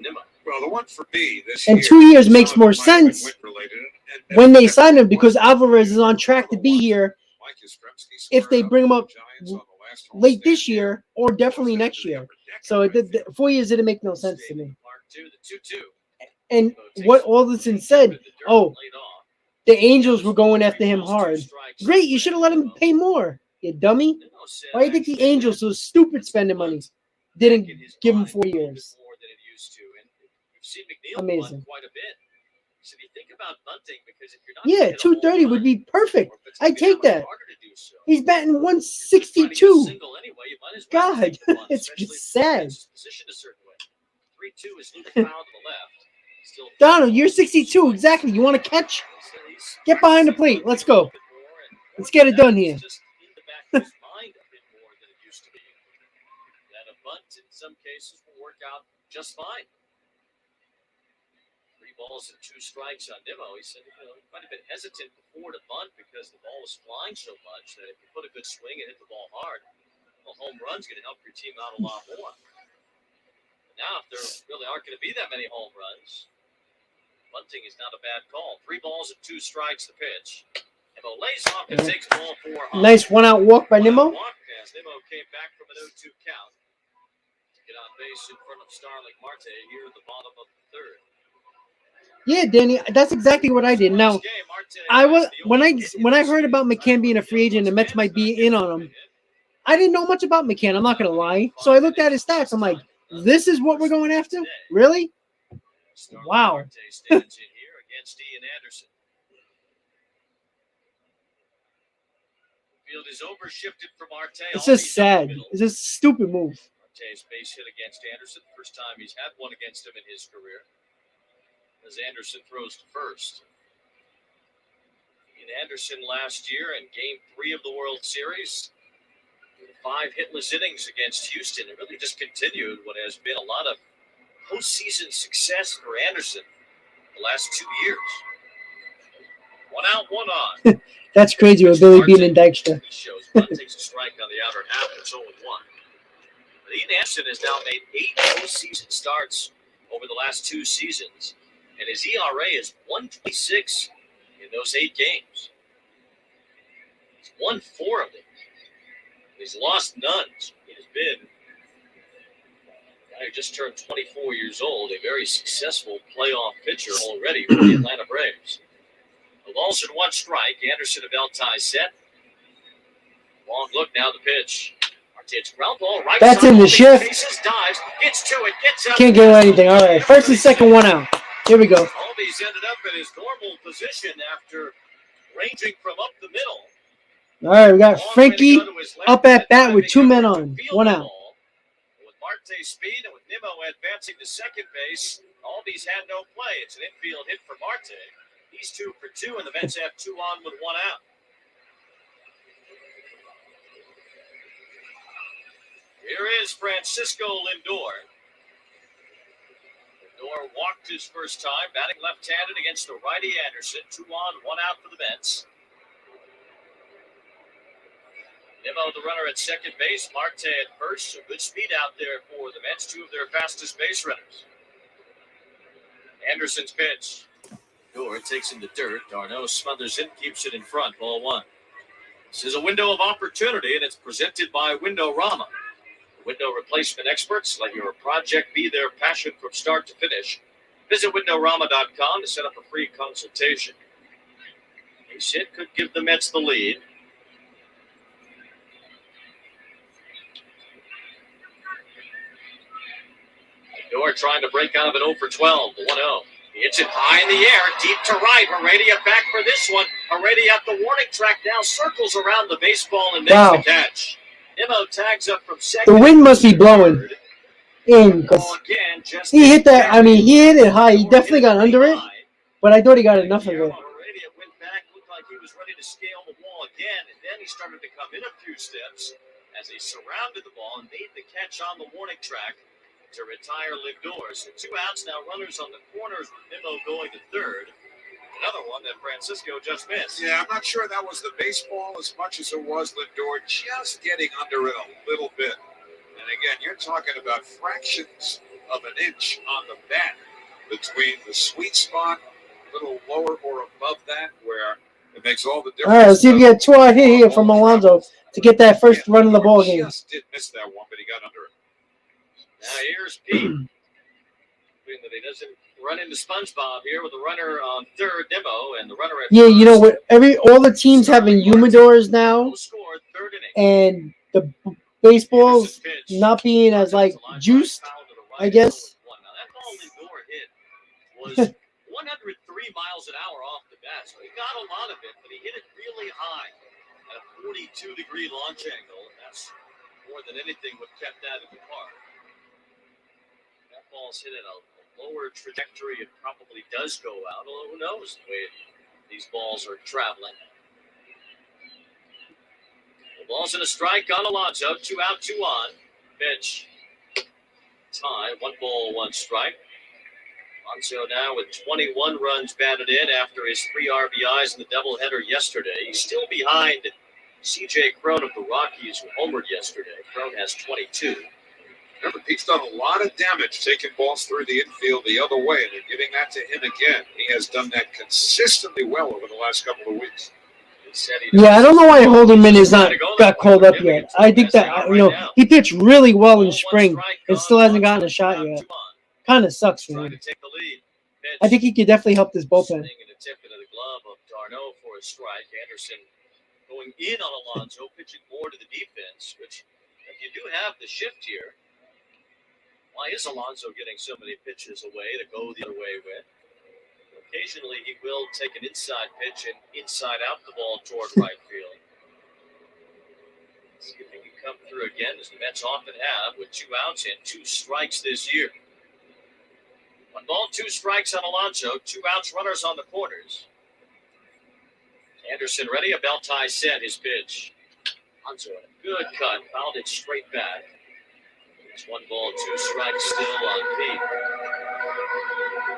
Nimmo. Well, the one for me this And year, 2 years makes more sense when they sign him because Alvarez is on track to be here if they bring him up late this year or definitely next year. So 4 years didn't make no sense to me. And what Alderson said, the Angels were going after him hard. Great, you should have let him pay more, you dummy. Why do you think the Angels, so stupid spending money, didn't give him 4 years? Amazing. Yeah, 230 would be perfect. I'd take that. He's batting 162. God, it's just sad. Donald, you're 62. Exactly. You want to catch? Get behind the plate. Let's go. Let's get it done here. In some cases will work out just fine. 3 balls and 2 strikes on Nimmo. He said, he might have been hesitant before to bunt because the ball was flying so much that if you put a good swing and hit the ball hard, well, home run's going to help your team out a lot more. But now, if there really aren't going to be that many home runs, bunting is not a bad call. 3 balls and 2 strikes the pitch. Nimmo lays off and takes ball 4 home. Nice one-out walk by Nimmo. As Nimmo came back from an 0-2 count. Get on base in front of Starling Marte here at the bottom of the third. Yeah, Danny, that's exactly what I did. Now, when I heard about McCann being a free agent and the Mets might be in on him, I didn't know much about McCann. I'm not gonna lie. So I looked at his stats. I'm like, this is what we're going after? Really? Wow. Field is overshifted from Marte. It's just sad. It's a stupid move. Marte's base hit against Anderson. First time he's had one against him in his career. As Anderson throws to first. In Anderson last year in Game 3 of the World Series, 5 hitless innings against Houston. It really just continued what has been a lot of postseason success for Anderson the last 2 years. 1 out, 1 on. That's crazy with Billy Bean and Dykstra. He shows one takes a strike on the outer half. It's 0-1. But Ian Anderson has now made 8 postseason starts over the last 2 seasons, and his ERA is 1.26 in those 8 games. He's won 4 of them. He's lost none. He has been. He just turned 24 years old, a very successful playoff pitcher already for the Atlanta Braves. The balls in 1 strike. Anderson of Altai set. Long look now. The pitch. Martinez ground ball right. That's in the shift. Dives, gets to it. Gets up. Can't get anything. All right. First and second, 1 out. Here we go. Albies ended up in his normal position after ranging from up the middle. All right, we got Frankie up at bat with 2 men on, 1 out. With Marte's speed and with Nimmo advancing to second base, Albies had no play. It's an infield hit for Marte. He's 2 for 2, and the Mets have 2 on with 1 out. Here is Francisco Lindor. Lindor walked his first time, batting left-handed against the righty Anderson. 2 on, 1 out for the Mets. Nimmo, the runner at second base. Marte at first. So good speed out there for the Mets. 2 of their fastest base runners. Anderson's pitch. Lindor takes in the dirt. Darno smothers it, keeps it in front. Ball 1. This is a window of opportunity, and it's presented by Window-Rama. Window replacement experts. Let your project be their passion from start to finish. Visit windowrama.com to set up a free consultation. A hit could give the Mets the lead. Lindor trying to break out of an 0 for 12. The 1-0. He hits it high in the air, deep to right. Heredia back for this one. Heredia at the warning track now, circles around the baseball and makes the catch. Nimmo tags up from second. The wind must be blowing in because he hit that. I mean, he hit it high. He definitely got under it, but I thought he got enough of it. Heredia went back, looked like he was ready to scale the wall again, and then he started to come in a few steps as he surrounded the ball and made the catch on the warning track to retire Lindor. So 2 outs now, runners on the corners with Nimmo going to third. Another one that Francisco just missed. Yeah, I'm not sure that was the baseball as much as it was Lindor just getting under it a little bit. And again, you're talking about fractions of an inch on the bat between the sweet spot, a little lower or above that, where it makes all the difference. All right, let's see if we get 2 out here from Alonso to get that first run of the ball game. Just did miss that one, but he got under it. Now here's Pete. Hoping that he doesn't run into SpongeBob here with the runner on third, Nimmo, and the runner at Yeah, first. you know what? All the teams having humidors now, No score, third inning. and the baseball's not being as like juiced, I guess. Now that ball Lindor hit was 103 miles an hour off the bat, so he got a lot of it, but he hit it really high at a 42-degree launch angle. That's more than anything would have kept that in the park. That ball's hit at a lower trajectory. It probably does go out, although who knows the way these balls are traveling. The ball's in a strike on Alonso. 2 out, 2 on. Pitch. Tie. 1 ball, 1 strike. Alonso now with 21 runs batted in after his 3 RBIs in the doubleheader yesterday. He's still behind C.J. Cron of the Rockies, who homered yesterday. Cron has 22. Remember, Pete's done a lot of damage taking balls through the infield the other way, and they're giving that to him again. He has done that consistently well over the last couple of weeks. Yeah, I don't know why Holderman is not got called up yet. I think that he pitched really well in spring and still hasn't gotten a shot yet. Kind of sucks for him. I think he could definitely help this bullpen. Anderson going in on Alonso, pitching more to the defense, which if you do have the shift here. Why is Alonso getting so many pitches away to go the other way with? Occasionally, he will take an inside pitch and inside out the ball toward right field. See if he can come through again, as the Mets often have, with 2 outs and 2 strikes this year. 1 ball, 2 strikes on Alonso, 2 outs, runners on the corners. Anderson ready, a belt tie set, his pitch. Alonso a good cut, fouled it straight back. It's 1 ball, 2 strikes still on Pete.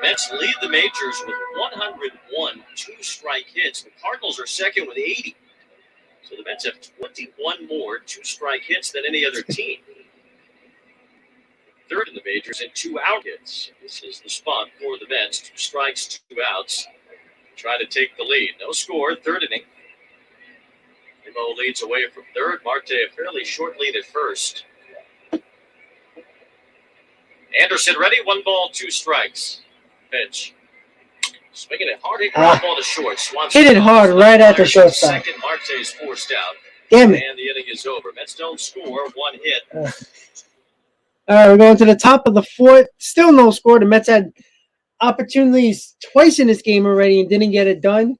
Mets lead the majors with 101 2-strike hits. The Cardinals are second with 80. So the Mets have 21 more 2-strike hits than any other team. Third in the majors in 2-out hits. This is the spot for the Mets. 2 strikes, 2 outs. Try to take the lead. No score, third inning. Nimmo leads away from third. Marte a fairly short lead at first. Anderson ready, 1 ball, 2 strikes. Pitch. Swinging it hard, hit ground ball to short. Swanson hit it hard right at the shortstop. Second, Marte's forced out. Damn it. And the inning is over. Mets don't score, 1 hit. All right, we're going to the top of the 4th. Still no score. The Mets had opportunities twice in this game already and didn't get it done.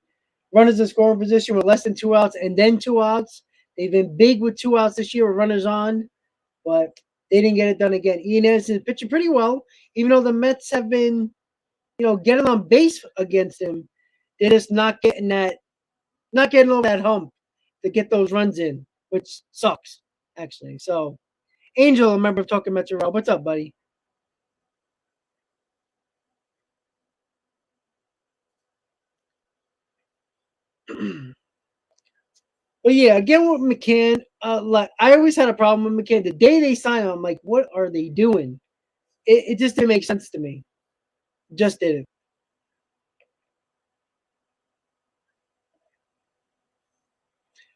runners in scoring position with less than 2 outs and then 2 outs. They've been big with 2 outs this year with runners on, but they didn't get it done again. Ian Anderson is pitching pretty well, even though the Mets have been, getting on base against him. They're just not getting over that hump to get those runs in, which sucks, actually. So, Angel, a member of Talking Mets Rob, what's up, buddy? But yeah, again with McCann, like I always had a problem with McCann. The day they signed him, I'm like, what are they doing? It just didn't make sense to me. Just didn't.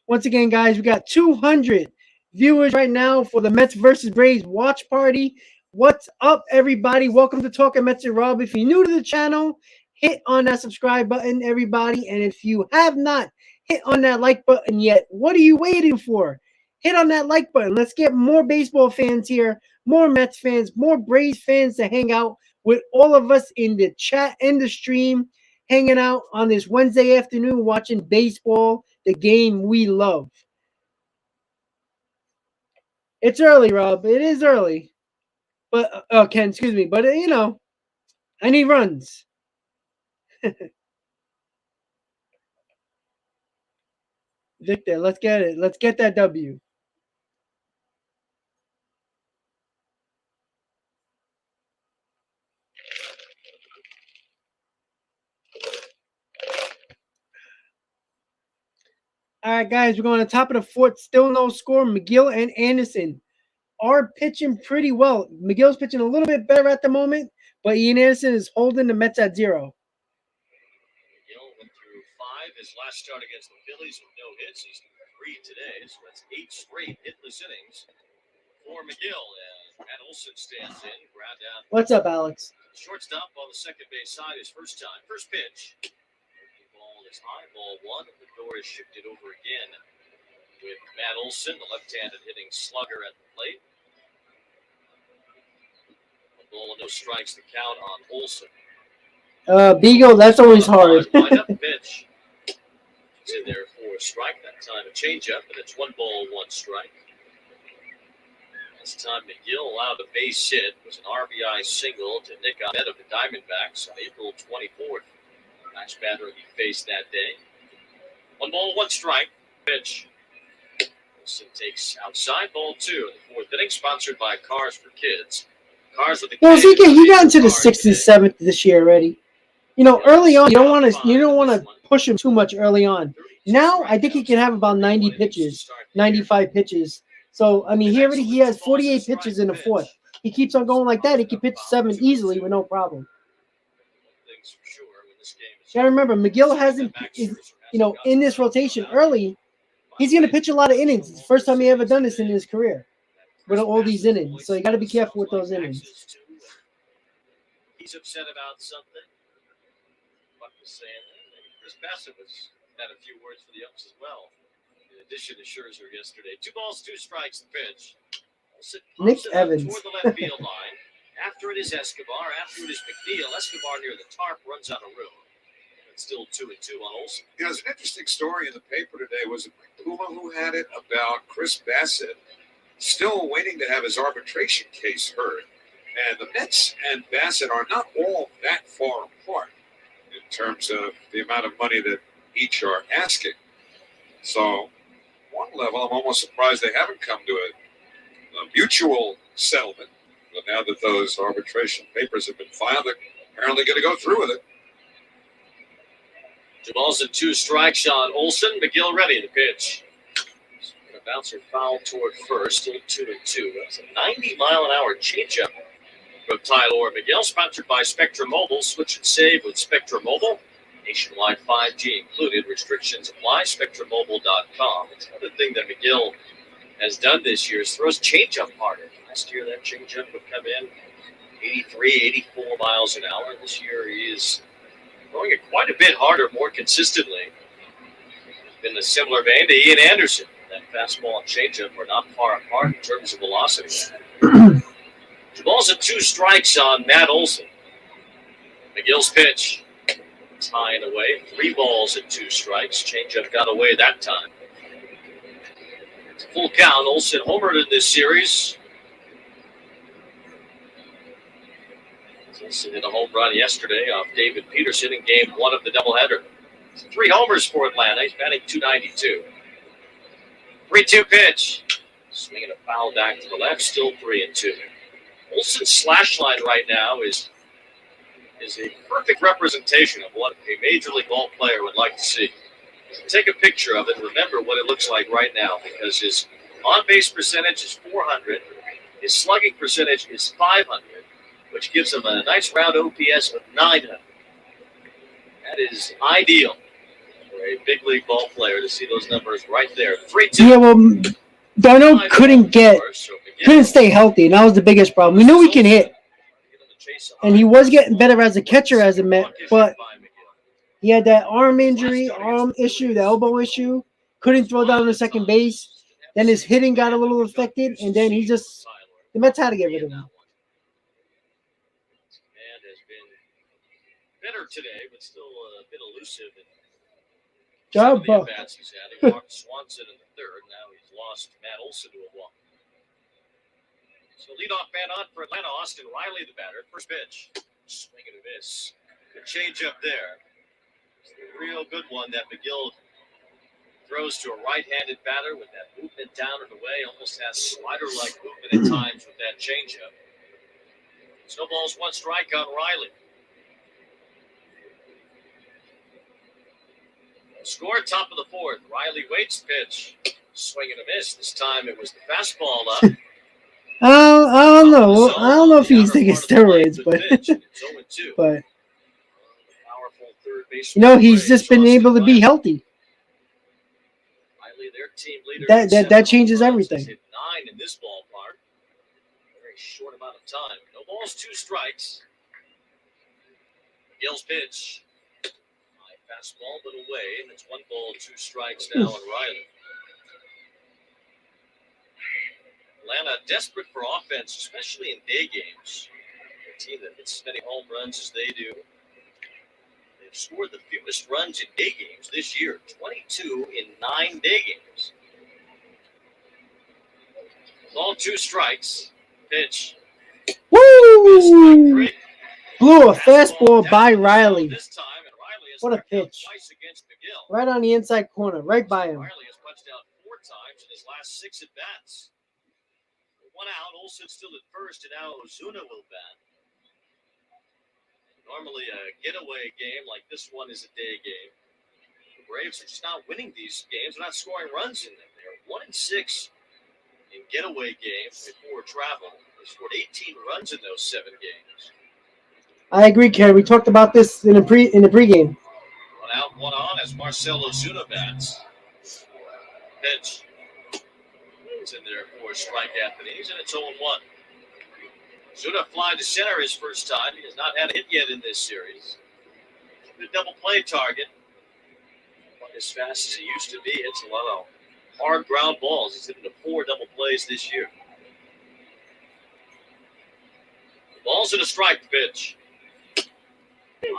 Once again, guys, we got 200 viewers right now for the Mets versus Braves watch party. What's up, everybody? Welcome to Talking Mets and Rob. If you're new to the channel, hit on that subscribe button, everybody. And if you have not hit on that like button yet, what are you waiting for? Hit on that like button. Let's get more baseball fans here, more Mets fans, more Braves fans to hang out with all of us in the chat and the stream, hanging out on this Wednesday afternoon watching baseball, the game we love. It's early, Rob. It is early. But, Ken, excuse me. But, I need runs. Victor, let's get it. Let's get that W. All right, guys, we're going to the top of the fourth. Still no score. Megill and Anderson are pitching pretty well. Megill's pitching a little bit better at the moment, but Ian Anderson is holding the Mets at 0. Megill went through 5 his last start against the Phillies with no hits. He's 3 today, so that's 8 straight hitless innings for Megill. And Matt Olson stands in, ground down. What's up, Alex? Shortstop on the second base side his first time. First pitch. The ball is high, ball 1, and the door is shifted over again with Matt Olson, the left-handed hitting slugger at the plate. A ball and no strikes to count on Olson. Beagle, that's always hard. Wind up pitch. It's in there for a strike. That time a changeup, but it's 1 ball, 1 strike. This time Megill allowed a base hit. It was an RBI single to Nick Ahmed of the Diamondbacks on April 24th. Last batter he faced that day. 1 ball, 1 strike. Pitch. Wilson takes outside, ball 2 in the 4th inning, sponsored by Cars for Kids. Cars with the Well, he got into the 6th and 7th this year already. Early on, you don't want to push him too much early on. Now, I think he can have about 90 pitches, 95 pitches. So, he has 48 pitches in the 4th. He keeps on going like that. He can pitch 7 easily with no problem. You got to remember, Megill in this rotation early, he's going to pitch a lot of innings. It's the first time he ever done this in his career with all these innings. So, you got to be careful with those innings. He's upset about something. Buck was saying Chris Bassett had a few words for the ups as well. In addition to Scherzer yesterday. 2 balls, 2 strikes, the pitch. Nick Evans. Toward the left field line. After it is Escobar. After it is McNeil. Escobar near the tarp runs out of room. It's still 2-2 on Olson. There's an interesting story in the paper today. Was it Puma who had it about Chris Bassett still waiting to have his arbitration case heard? And the Mets and Bassett are not all that far apart in terms of the amount of money that each are asking. So, one level, I'm almost surprised they haven't come to a mutual settlement. But now that those arbitration papers have been filed, they're apparently going to go through with it. 2 balls and 2 strikes on Olson. Megill ready to pitch. A bouncer foul toward first. Still 2-2. That's a 90-mile-an-hour changeup from Tyler Megill. Sponsored by Spectrum Mobile. Switch and save with Spectrum Mobile. Nationwide 5G included. Restrictions apply. SpectrumMobile.com. It's another thing that Megill has done this year is throws changeup harder. Last year, that changeup would come in 83, 84 miles an hour. This year, he is throwing it quite a bit harder, more consistently. In a similar vein to Ian Anderson. That fastball and changeup are not far apart in terms of velocity. 2 balls and 2 strikes on Matt Olson. Megill's pitch. It's high and away. 3 balls and 2 strikes. Changeup got away that time. Full count. Olsen homered in this series. Olsen hit a home run yesterday off David Peterson in game 1 of the doubleheader. 3 homers for Atlanta. He's batting .292. 3-2 pitch. Swinging a foul back to the left. Still 3-2. Olsen's slash line right now is a perfect representation of what a Major League ball player would like to see. Take a picture of it and remember what it looks like right now, because his on-base percentage is .400. His slugging percentage is .500, which gives him a nice round OPS of .900. That is ideal for a big league ball player to see those numbers right there. 3-2. Yeah, well, Darno couldn't stay healthy, and that was the biggest problem. We knew he can hit, and he was getting better as a catcher as a Met, but he had that arm issue, the elbow issue, couldn't throw down to second base. Then his hitting got a little affected, and then the Mets had to get rid of him. Man has been better today, but still a bit elusive. Job, bats he's had. He walked Swanson in the 3rd. Now he's lost Matt Olson to a walk. So leadoff man on for Atlanta. Austin Riley, the batter. First pitch. Swing and a miss. Good changeup there. It's a real good one that Megill throws to a right-handed batter with that movement down and away. Almost has slider-like movement at times with that changeup. Snowballs 1 strike on Riley. Score top of the 4th. Riley waits pitch. Swing and a miss. This time it was the fastball up. I don't know. I don't know if he's taking steroids, but he's just been able to be healthy. Riley, their team leader, that changes everything. Hit 9 in this ballpark. Very short amount of time. No balls, 2 strikes. Megill's pitch. Fastball, but away, and it's 1 ball, 2 strikes now on Riley. Atlanta desperate for offense, especially in day games. A team that hits as many home runs as they do. They've scored the fewest runs in day games this year, 22 in 9 day games. Ball, 2 strikes. Pitch. Woo! Blew a fastball by Riley. This time. What a pitch. Right on the inside corner, right by him. Riley has punched out 4 times in his last 6 at-bats. 1 out, Olsen still at first, and now Ozuna will bat. Normally a getaway game like this one is a day game. The Braves are just not winning these games. They're not scoring runs in them. They're 1-6 in getaway games before travel. They scored 18 runs in those 7 games. I agree, Kerry. We talked about this in the pregame. 1 out, 1 on as Marcell Ozuna bats. Pitch. It's in there for strike after these, and it's 0-1. Ozuna flying to center his first time. He has not had a hit yet in this series. Good double play target. Not as fast as he used to be. It's a lot of hard ground balls. He's hitting 4 double plays this year. Ball's in a strike pitch.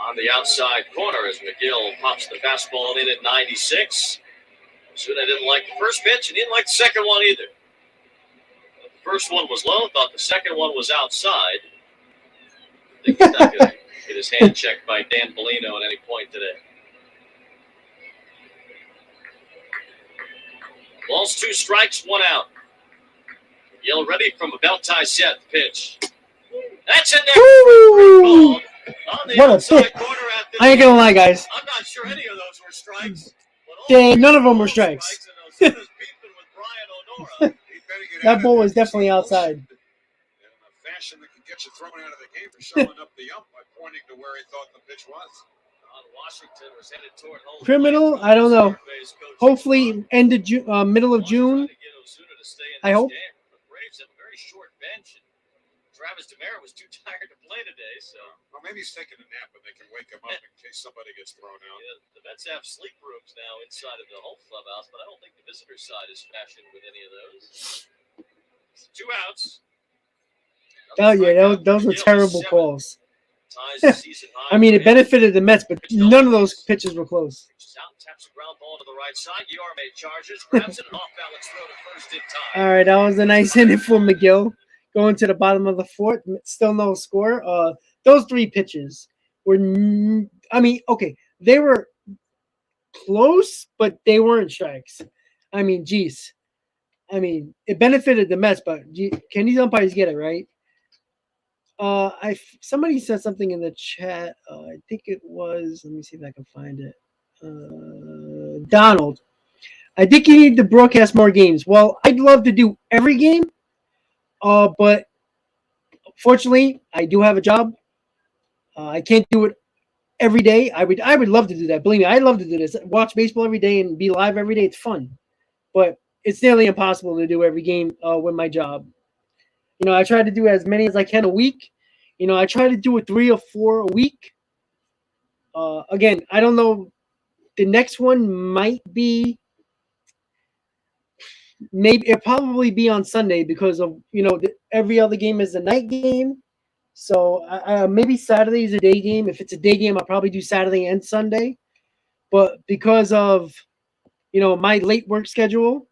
On the outside corner as Megill pops the fastball in at 96. Ozuna didn't like the first pitch and didn't like the second one either. The first one was low, thought the second one was outside. I think he's not going to get his hand checked by Dan Bellino at any point today. Ball's 2 strikes, 1 out. Megill ready from a belt tie set pitch. That's in there. What a pitch. I ain't gonna lie, guys. I'm not sure any of those were strikes. Dang, none of them were strikes. That ball was definitely outside. In a fashion that can get you thrown out of the game for showing up the ump by pointing to where he thought the pitch was. Washington was headed toward home. Criminal? I don't know. Hopefully, middle of June. I hope. The Braves have a very short bench. Travis DeMera was too tired to play today, so. Well, maybe he's taking a nap and they can wake him up in case somebody gets thrown out. Yeah, the Mets have sleep rooms now inside of the home clubhouse, but I don't think the visitor side is fashioned with any of those. 2 outs. Oh, yeah, those were terrible calls. ties the season high. I mean, it benefited the Mets, but none of those pitches were close. Out, taps the ground ball to the right side. Yarmay charges, grabs it, and off balance throw to first in time. All right, that was a nice inning for Megill. Going to the bottom of the fourth, still no score. Those three pitches were, I mean, okay, they were close, but they weren't strikes. I mean, geez. I mean, it benefited the Mets, but can these umpires get it right? Somebody said something in the chat. I think it was. Let me see if I can find it. Donald. I think you need to broadcast more games. Well, I'd love to do every game, but fortunately, I do have a job. I can't do it every day. I would love to do that. Believe me, I'd love to do this. Watch baseball every day and be live every day. It's fun, but it's nearly impossible to do every game with my job. You know, I try to do as many as I can a week. You know, I try to do 3 or 4 a week. Again, I don't know. The next one might be it'll probably be on Sunday because of every other game is a night game. So maybe Saturday is a day game. If it's a day game, I'll probably do Saturday and Sunday. But because of my late work schedule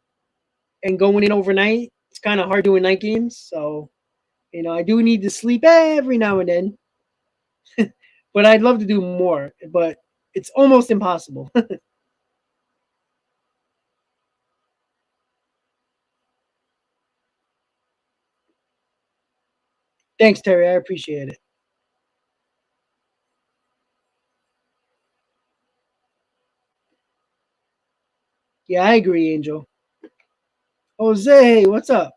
and going in overnight, it's kind of hard doing night games. So I do need to sleep every now and then. But I'd love to do more, but it's almost impossible. Thanks, Terry. I appreciate it. Yeah, I agree, Angel. Jose, what's up?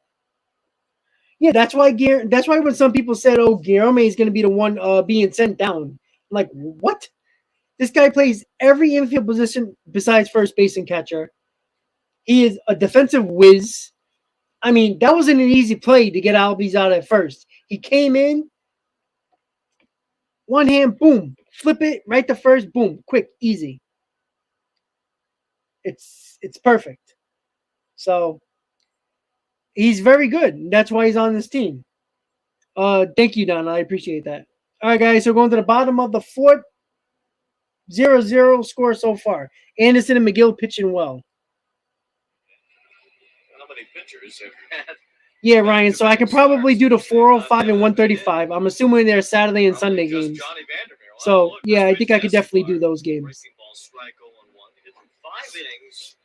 Yeah, that's why when some people said, "Oh, Guillaume is going to be the one being sent down," I'm like, what? This guy plays every infield position besides first base and catcher. He is a defensive whiz. I mean, that wasn't an easy play to get Albies out at first. He came in, one hand, boom, flip it right to first, boom, quick, easy. It's perfect. So he's very good. That's why he's on this team. Thank you, Don. I appreciate that. All right, guys. So going to the bottom of the fourth, 0-0 score so far. Anderson and Megill pitching well. How many pitchers have had? Yeah, Ryan. So I can probably do the 405 and 135. I'm assuming they're Saturday and Sunday games. So yeah, I think I could definitely do those games. 5 innings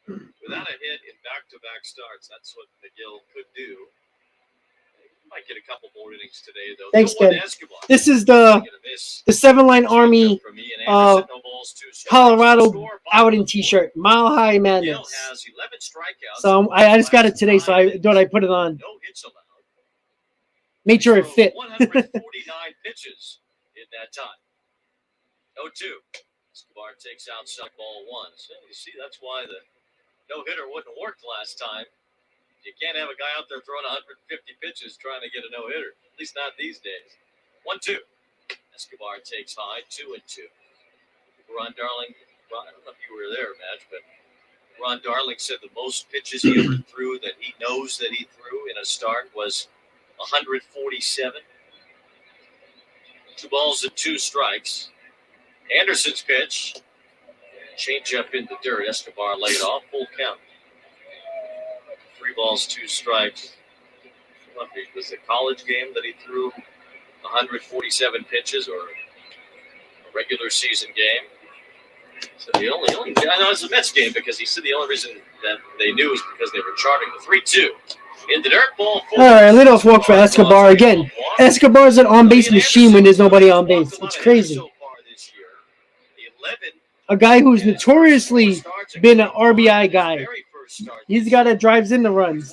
without a hit in back-to-back starts. That's what Megill could do. Might get a couple more innings today, though. Thanks, Ken. This is the 7-line Army Colorado outing T-shirt, Mile High Madness. So I just got it today, so I thought I'd put it on. No hits allowed. Made sure it fit. 149 pitches in that time. 0-2. Escobar takes outside ball 1. So you see, that's why the no-hitter wouldn't have worked last time. You can't have a guy out there throwing 150 pitches trying to get a no-hitter. At least not these days. 1-2. Escobar takes high, 2-2. Ron Darling, I don't know if you were there, Madge, but Ron Darling said the most pitches he ever threw that he knows that he threw in a start was 147. 2 balls and 2 strikes. Anderson's pitch. Change up in the dirt. Escobar laid off. Full count. 3 balls, 2 strikes. It was a college game that he threw 147 pitches, or a regular season game. So the only I know it's a Mets game because he said the only reason that they knew is because they were charting the 3-2. In the dirt, ball 4. All right, leadoff walk for Escobar again. Escobar's an on-base machine when there's nobody on base. It's crazy. A guy who's notoriously been an RBI guy. He's the guy that drives in the runs.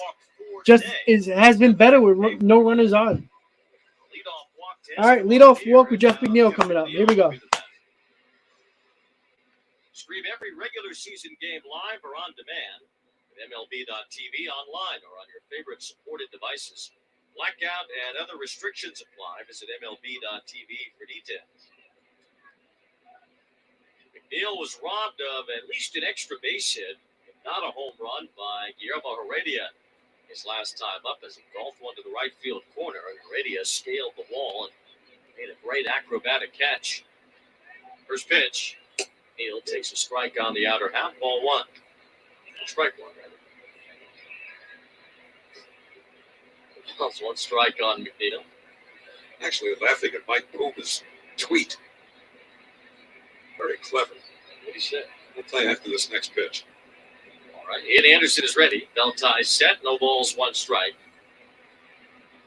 Has been better with no runners on. All right, leadoff walk with Jeff McNeil coming up. Here we go. Stream every regular season game live or on demand at MLB.tv, online, or on your favorite supported devices. Blackout and other restrictions apply. Visit MLB.tv for details. McNeil was robbed of at least an extra base hit, but not a home run by Guillermo Heredia his last time up as he golfed one to the right field corner, and Heredia scaled the wall and Made a great acrobatic catch. First pitch. Neal takes a strike on the outer half. Ball one. Strike one. That's one strike on McNeil. Actually, laughing at Mike Puma's tweet. Very clever. What did he say? I'll tell you after this next pitch. All right, Ian Anderson is ready. Belt tie set. No balls, one strike.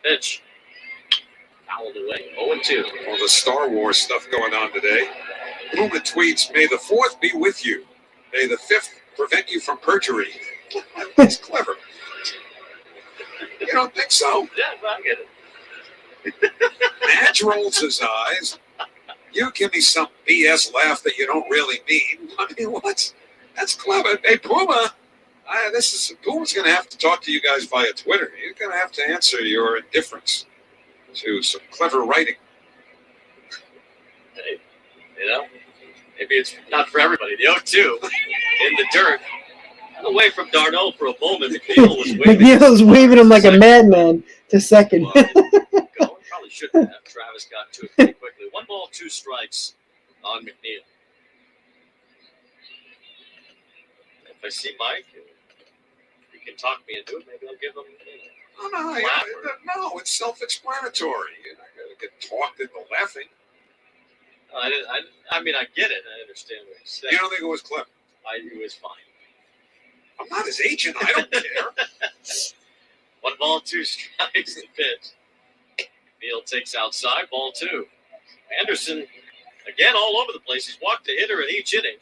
Pitch. Fouled away. 0-2. All the Star Wars stuff going on today. Puma tweets, "May the 4th be with you. May the 5th prevent you from perjury." That's clever. You don't think so? Yeah, I get it. Madge rolls his eyes. You give me some BS laugh that you don't really mean. I mean, what? That's clever. Hey, Puma, Puma's going to have to talk to you guys via Twitter. You're going to have to answer your indifference to some clever writing. Hey, maybe it's not for everybody. The 0-2 in the dirt. Away from Darno for a moment. McNeil was waving. McNeil's waving him like a madman to second. Probably shouldn't have. Travis got to it pretty quickly. 1 ball, 2 strikes on McNeil. If I see Mike, he can talk me into it. Maybe I'll give him. No, it's self-explanatory. You're not going to get talked into laughing. I mean, I get it. I understand what he's saying. You don't think it was clever? It was fine. I'm not his agent. I don't care. 1 ball, 2 strikes. The pitch. Neal takes outside. Ball 2. Anderson, again, all over the place. He's walked a hitter in each inning.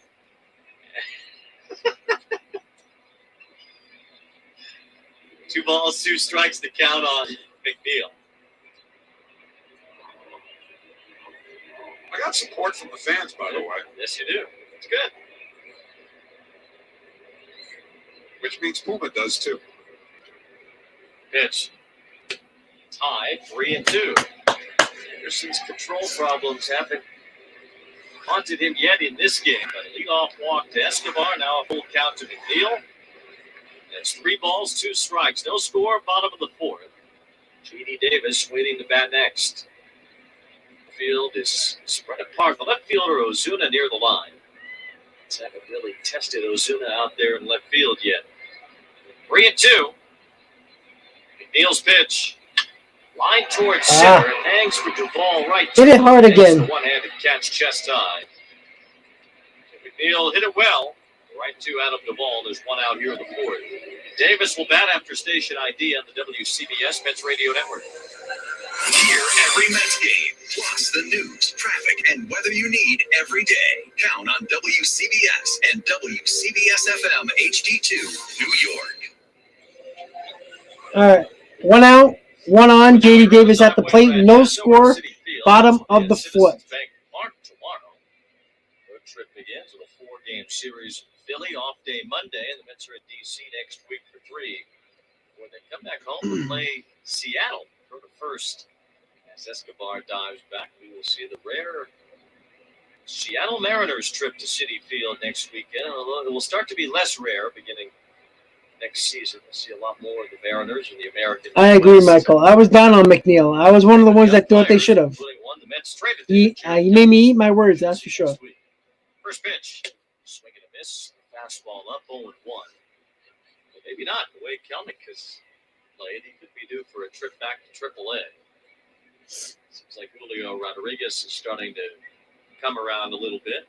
2 balls, 2 strikes to count on McNeil. I got support from the fans, by the way. Yes, you do. It's good. Which means Puma does, too. Pitch. Tie, 3-2. Anderson's control problems haven't haunted him yet in this game. But a leadoff walk to Escobar. Now a full count to McNeil. That's 3 balls, 2 strikes. No score, bottom of the 4th. J.D. Davis waiting to bat next. The field is spread apart. The left fielder, Ozuna, near the line. Let's haven't really tested Ozuna out there in left field yet. 3-2. McNeil's pitch. Line towards center. It hangs for Duvall right. Hit it hard again. The one-handed catch, chest high. McNeil hit it well. Right to Adam Duvall. There's 1 out here in the 4th. Davis will bat after station ID on the WCBS Mets Radio Network. Hear every Mets game, plus the news, traffic, and weather you need every day. Count on WCBS and WCBS-FM HD2, New York. All right. 1 out, 1 on. J.D. Davis at the plate. No score. Bottom of the 4th. Tomorrow. Road trip begins with a 4-game series. Philly off day Monday, and the Mets are in D.C. next week for 3. When they come back home to play Seattle for the first. As Escobar dives back, we will see the rare Seattle Mariners trip to Citi Field next weekend. Although it will start to be less rare beginning next season. We'll see a lot more of the Mariners in the American League. I agree, Michael. I was down on McNeil. I was one of the ones that thought they should have. He made me eat my words, that's for sure. First pitch. Swing and a miss. Fastball up, 0-1. But maybe not the way Kelnick has played. He could be due for a trip back to AAA. Seems like Julio Rodriguez is starting to come around a little bit.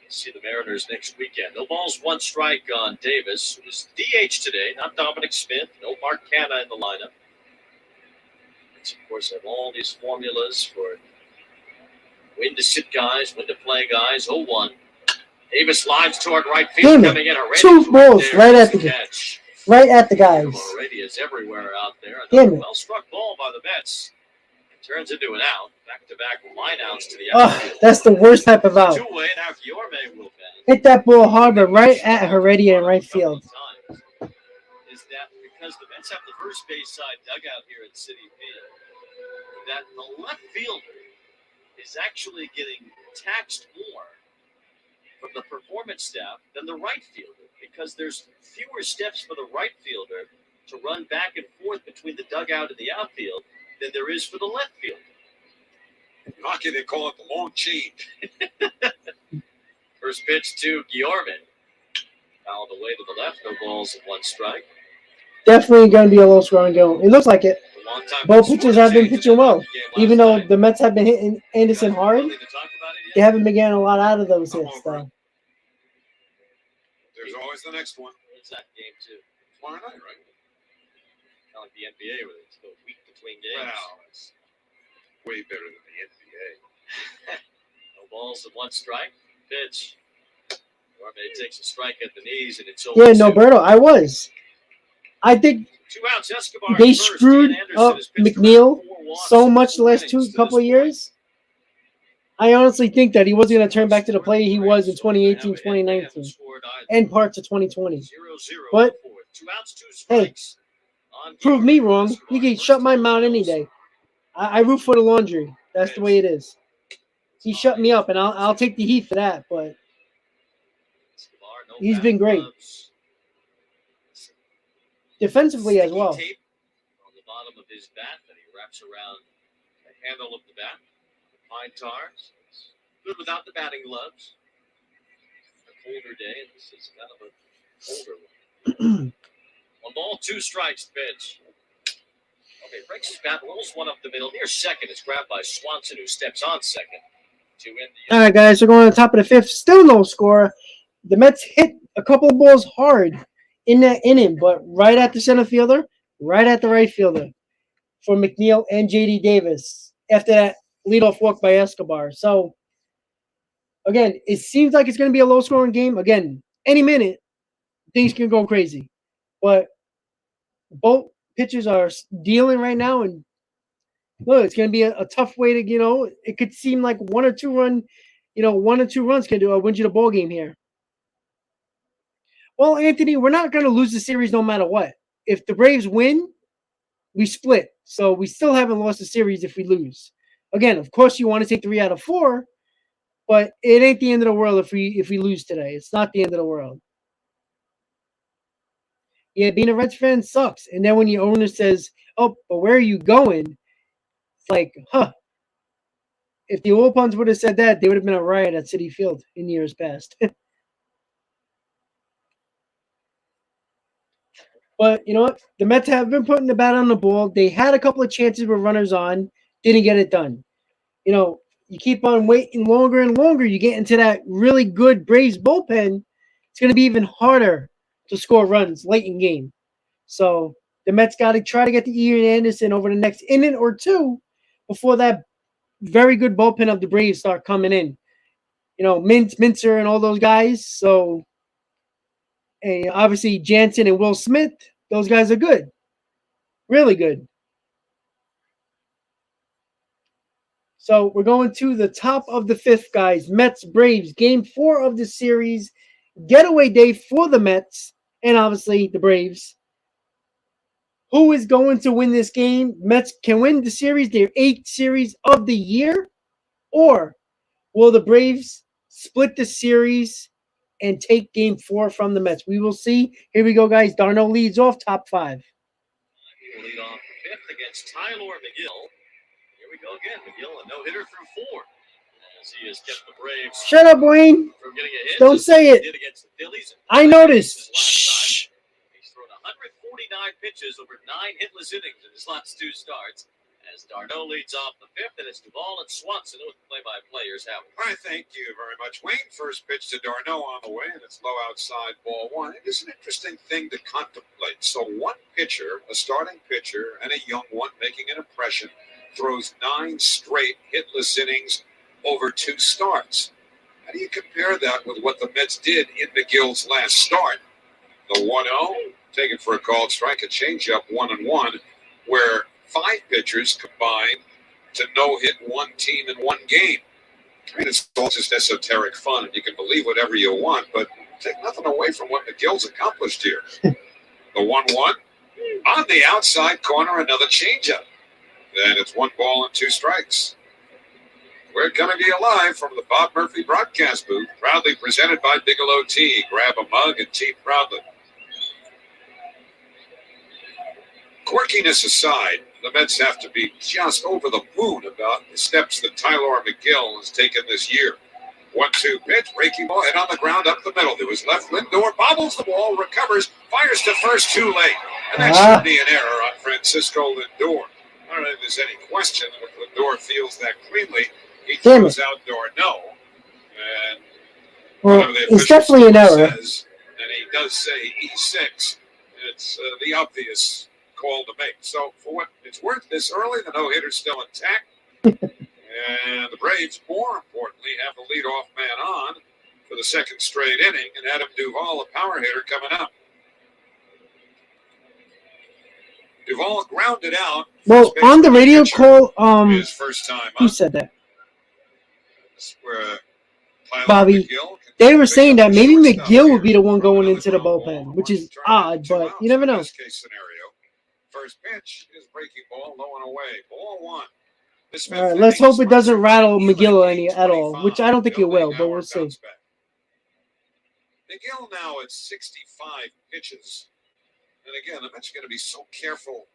We'll see the Mariners next weekend. No balls, 1 strike on Davis. It was DH today, not Dominic Smith. No Mark Canha in the lineup. Let's, of course, have all these formulas for when to sit guys, when to play guys. 0-1. Davis lines toward right field, coming in. 2 balls right at the catch. Right at the guys. Already is everywhere out there. Damn it. Well struck ball by the Mets. It turns into an out. Back-to-back line outs to the outfield. That's the worst type of out. 2-way, now Fiorme will bat. Hit that ball hard, but right at Heredia in right field. Is that because the Mets have the first base side dugout here at Citi Field, that the left fielder is actually getting taxed more from the performance staff than the right fielder, because there's fewer steps for the right fielder to run back and forth between the dugout and the outfield than there is for the left field. In hockey, they call it the long chain. First pitch to Guillorman. Fouled away to the left. No balls and 1 strike. Definitely going to be a low-scoring game. It looks like it. A long time Both for pitchers the have been change in pitching that well. hockey game last Even though night. the Mets have been hitting Anderson You guys hard, ready to talk about it they yet? haven't been getting a lot out of those hits, though. There's always the next one. It's that game, too. Tomorrow night, right? Kind of like the NBA where it's a week between games. Well, it's way better than the NBA. No balls and 1 strike. Pitch. Guillorme takes a strike at the knees, and it's 0-2. Yeah, Noberto, I think 2 outs, Escobar they at first. screwed Ian Anderson up has pitched McNeil around 4 walks so in much the 4 last innings to couple this of point. years. I honestly think that he wasn't going to turn back to the play he was in 2018, 2019, and parts of 2020. 0-0 But, 2 outs, 2 hey, strikes. On prove me Guillorme. wrong. You can shut my mouth any day. I root for the laundry. That's the way it is. He shut me up, and I'll take the heat for that. But Escobar, no he's bat been great. gloves. defensively as Sticky well. tape on the bottom of his bat that he wraps around the handle of the bat. Pine tar. It's good without the batting gloves. A colder day, and this is kind of a colder one. 1 ball, 2 strikes pitch. Okay, breaks his bat, rolls one up the middle. Near second, it's grabbed by Swanson, who steps on second to end the All right, guys, we're going to the top of the 5th. Still no score. The Mets hit a couple of balls hard in that inning, but right at the center fielder, right at the right fielder for McNeil and J.D. Davis after that leadoff walk by Escobar. So, again, it seems like it's going to be a low-scoring game. Again, any minute, things can go crazy. But both pitchers are dealing right now, and look, it's going to be a tough way to, it could seem like 1 or 2 runs can win you the ball game here. Well, Anthony, we're not going to lose the series no matter what. If the Braves win, we split. So we still haven't lost the series if we lose. Again, of course, you want to take 3 out of 4, but it ain't the end of the world if we lose today. It's not the end of the world. Yeah, being a Reds fan sucks. And then when your owner says, "Oh, but where are you going?" It's like, huh. If the Wilpons would have said that, there would have been a riot at Citi Field in years past. But you know what? The Mets have been putting the bat on the ball. They had a couple of chances with runners on, didn't get it done. You keep on waiting longer and longer. You get into that really good Braves bullpen. It's going to be even harder to score runs late in game. So the Mets got to try to get to Ian Anderson over the next inning or 2 before that very good bullpen of the Braves start coming in. Mintzer and all those guys. So obviously Jansen and Will Smith, those guys are good. Really good. So we're going to the top of the 5th, guys. Mets Braves, game 4 of the series. Getaway day for the Mets and obviously the Braves. Who is going to win this game? Mets can win the series, their 8th series of the year, or will the Braves split the series and take game 4 from the Mets? We will see. Here we go, guys. Darno leads off top 5. He will lead off the 5th against Tyler Megill. Here we go again. Megill, a no-hitter through 4. As he has kept the Braves Shut up, Wayne. from getting a hit. Don't say it. Did against the Phillies. I noticed. Shh. He's thrown 149 pitches over 9 hitless innings in his last 2 starts. As Darno leads off the 5th, and it's Duvall and Swanson with play-by-players have it. All right, thank you very much, Wayne. First pitch to Darno on the way, and it's low outside, ball 1. It is an interesting thing to contemplate. So one pitcher, a starting pitcher, and a young one making an impression, throws 9 straight hitless innings over 2 starts. How do you compare that with what the Mets did in Megill's last start? The 1-0, taken for a called strike, a changeup 1-1, where 5 pitchers combined to no-hit one team in one game. I mean, it's all just esoteric fun, and you can believe whatever you want, but take nothing away from what Megill's accomplished here. The 1-1, on the outside corner, another changeup. Then it's 1 ball and 2 strikes. We're coming to you live from the Bob Murphy broadcast booth, proudly presented by Bigelow Tea. Grab a mug and tea proudly. Quirkiness aside, the Mets have to be just over the moon about the steps that Tyler Megill has taken this year. 1-2 pitch, breaking ball, hit on the ground up the middle. To his left, Lindor bobbles the ball, recovers, fires to first too late. And that should be an error on Francisco Lindor. I don't know if there's any question that if Lindor feels that cleanly, he throws out d'Arnaud. And well, it's definitely an error. Says, and he does say E6. It's the obvious call to make. So for what it's worth, this early, the no-hitter's still intact. And the Braves, more importantly, have the leadoff man on for the second straight inning, and Adam Duvall, a power hitter, coming up. Duvall grounded out. Well, on the radio call, his first time who up. said that? Where Bobby. They were saying that maybe Megill would be the one going into the bullpen, which is odd, but you never know. Best case scenario. First pitch is breaking ball, low and away. Ball one. All right, let's hope it doesn't rattle Megill at all, which I don't think it will, but we'll see. Megill now at 65 pitches. And again, the Mets are going to be so careful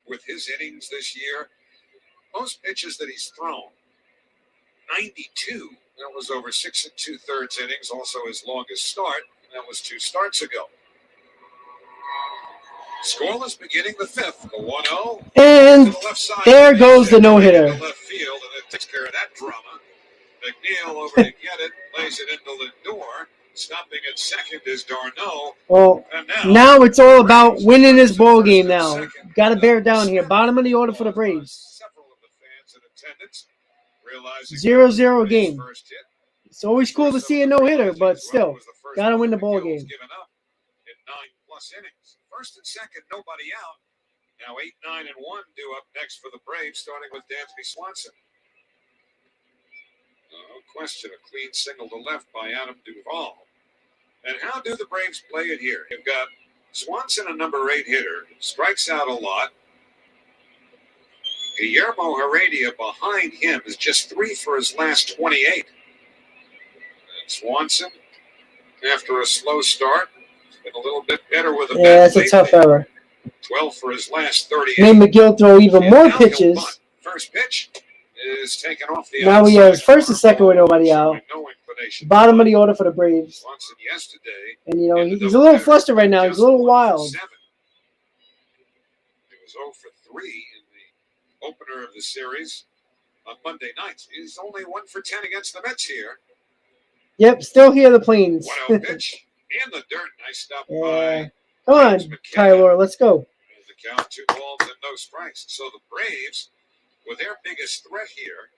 with his innings this year. Most pitches that he's thrown, 92. That was over 6 2/3 innings, also his longest start. And that was 2 starts ago. Scoreless beginning the fifth, the 1-0. And there goes the no-hitter. Left field, and it takes care of that drama. McNeil over to get it, plays it into Lindor. Stopping at second is d'Arnaud. Well, now it's all about winning this ball game now. Got to bear down here. Bottom of the order for the Braves. 0-0 game. It's always cool to see a no-hitter, but still, got to win the ball game. In 9+ innings. First and second, nobody out. Now 8, 9, and 1 due up next for the Braves, starting with Dansby Swanson. No question, a clean single to left by Adam Duvall. And how do the Braves play it here? You've got Swanson, a number 8 hitter, strikes out a lot. Guillermo Heredia behind him is just 3 for his last 28. And Swanson, after a slow start, has been a little bit better with a bat. Yeah, that's a tough error. 12 for his last 38. Made Megill throw even more pitches. First pitch is taken off the now outside. he has first and second with nobody out. Bottom of the order for the Braves. Swanson yesterday. And, you know, he's a little flustered right now. He's a little wild. He was 0 for 3 in the opener of the series on Monday nights. He's only 1 for 10 against the Mets here. Yep, still hear the planes. 1-0 pitch in the dirt. Nice stop by. Come on, Tyler, let's go. And the count, 2 balls and no strikes. So the Braves, with their biggest threat here,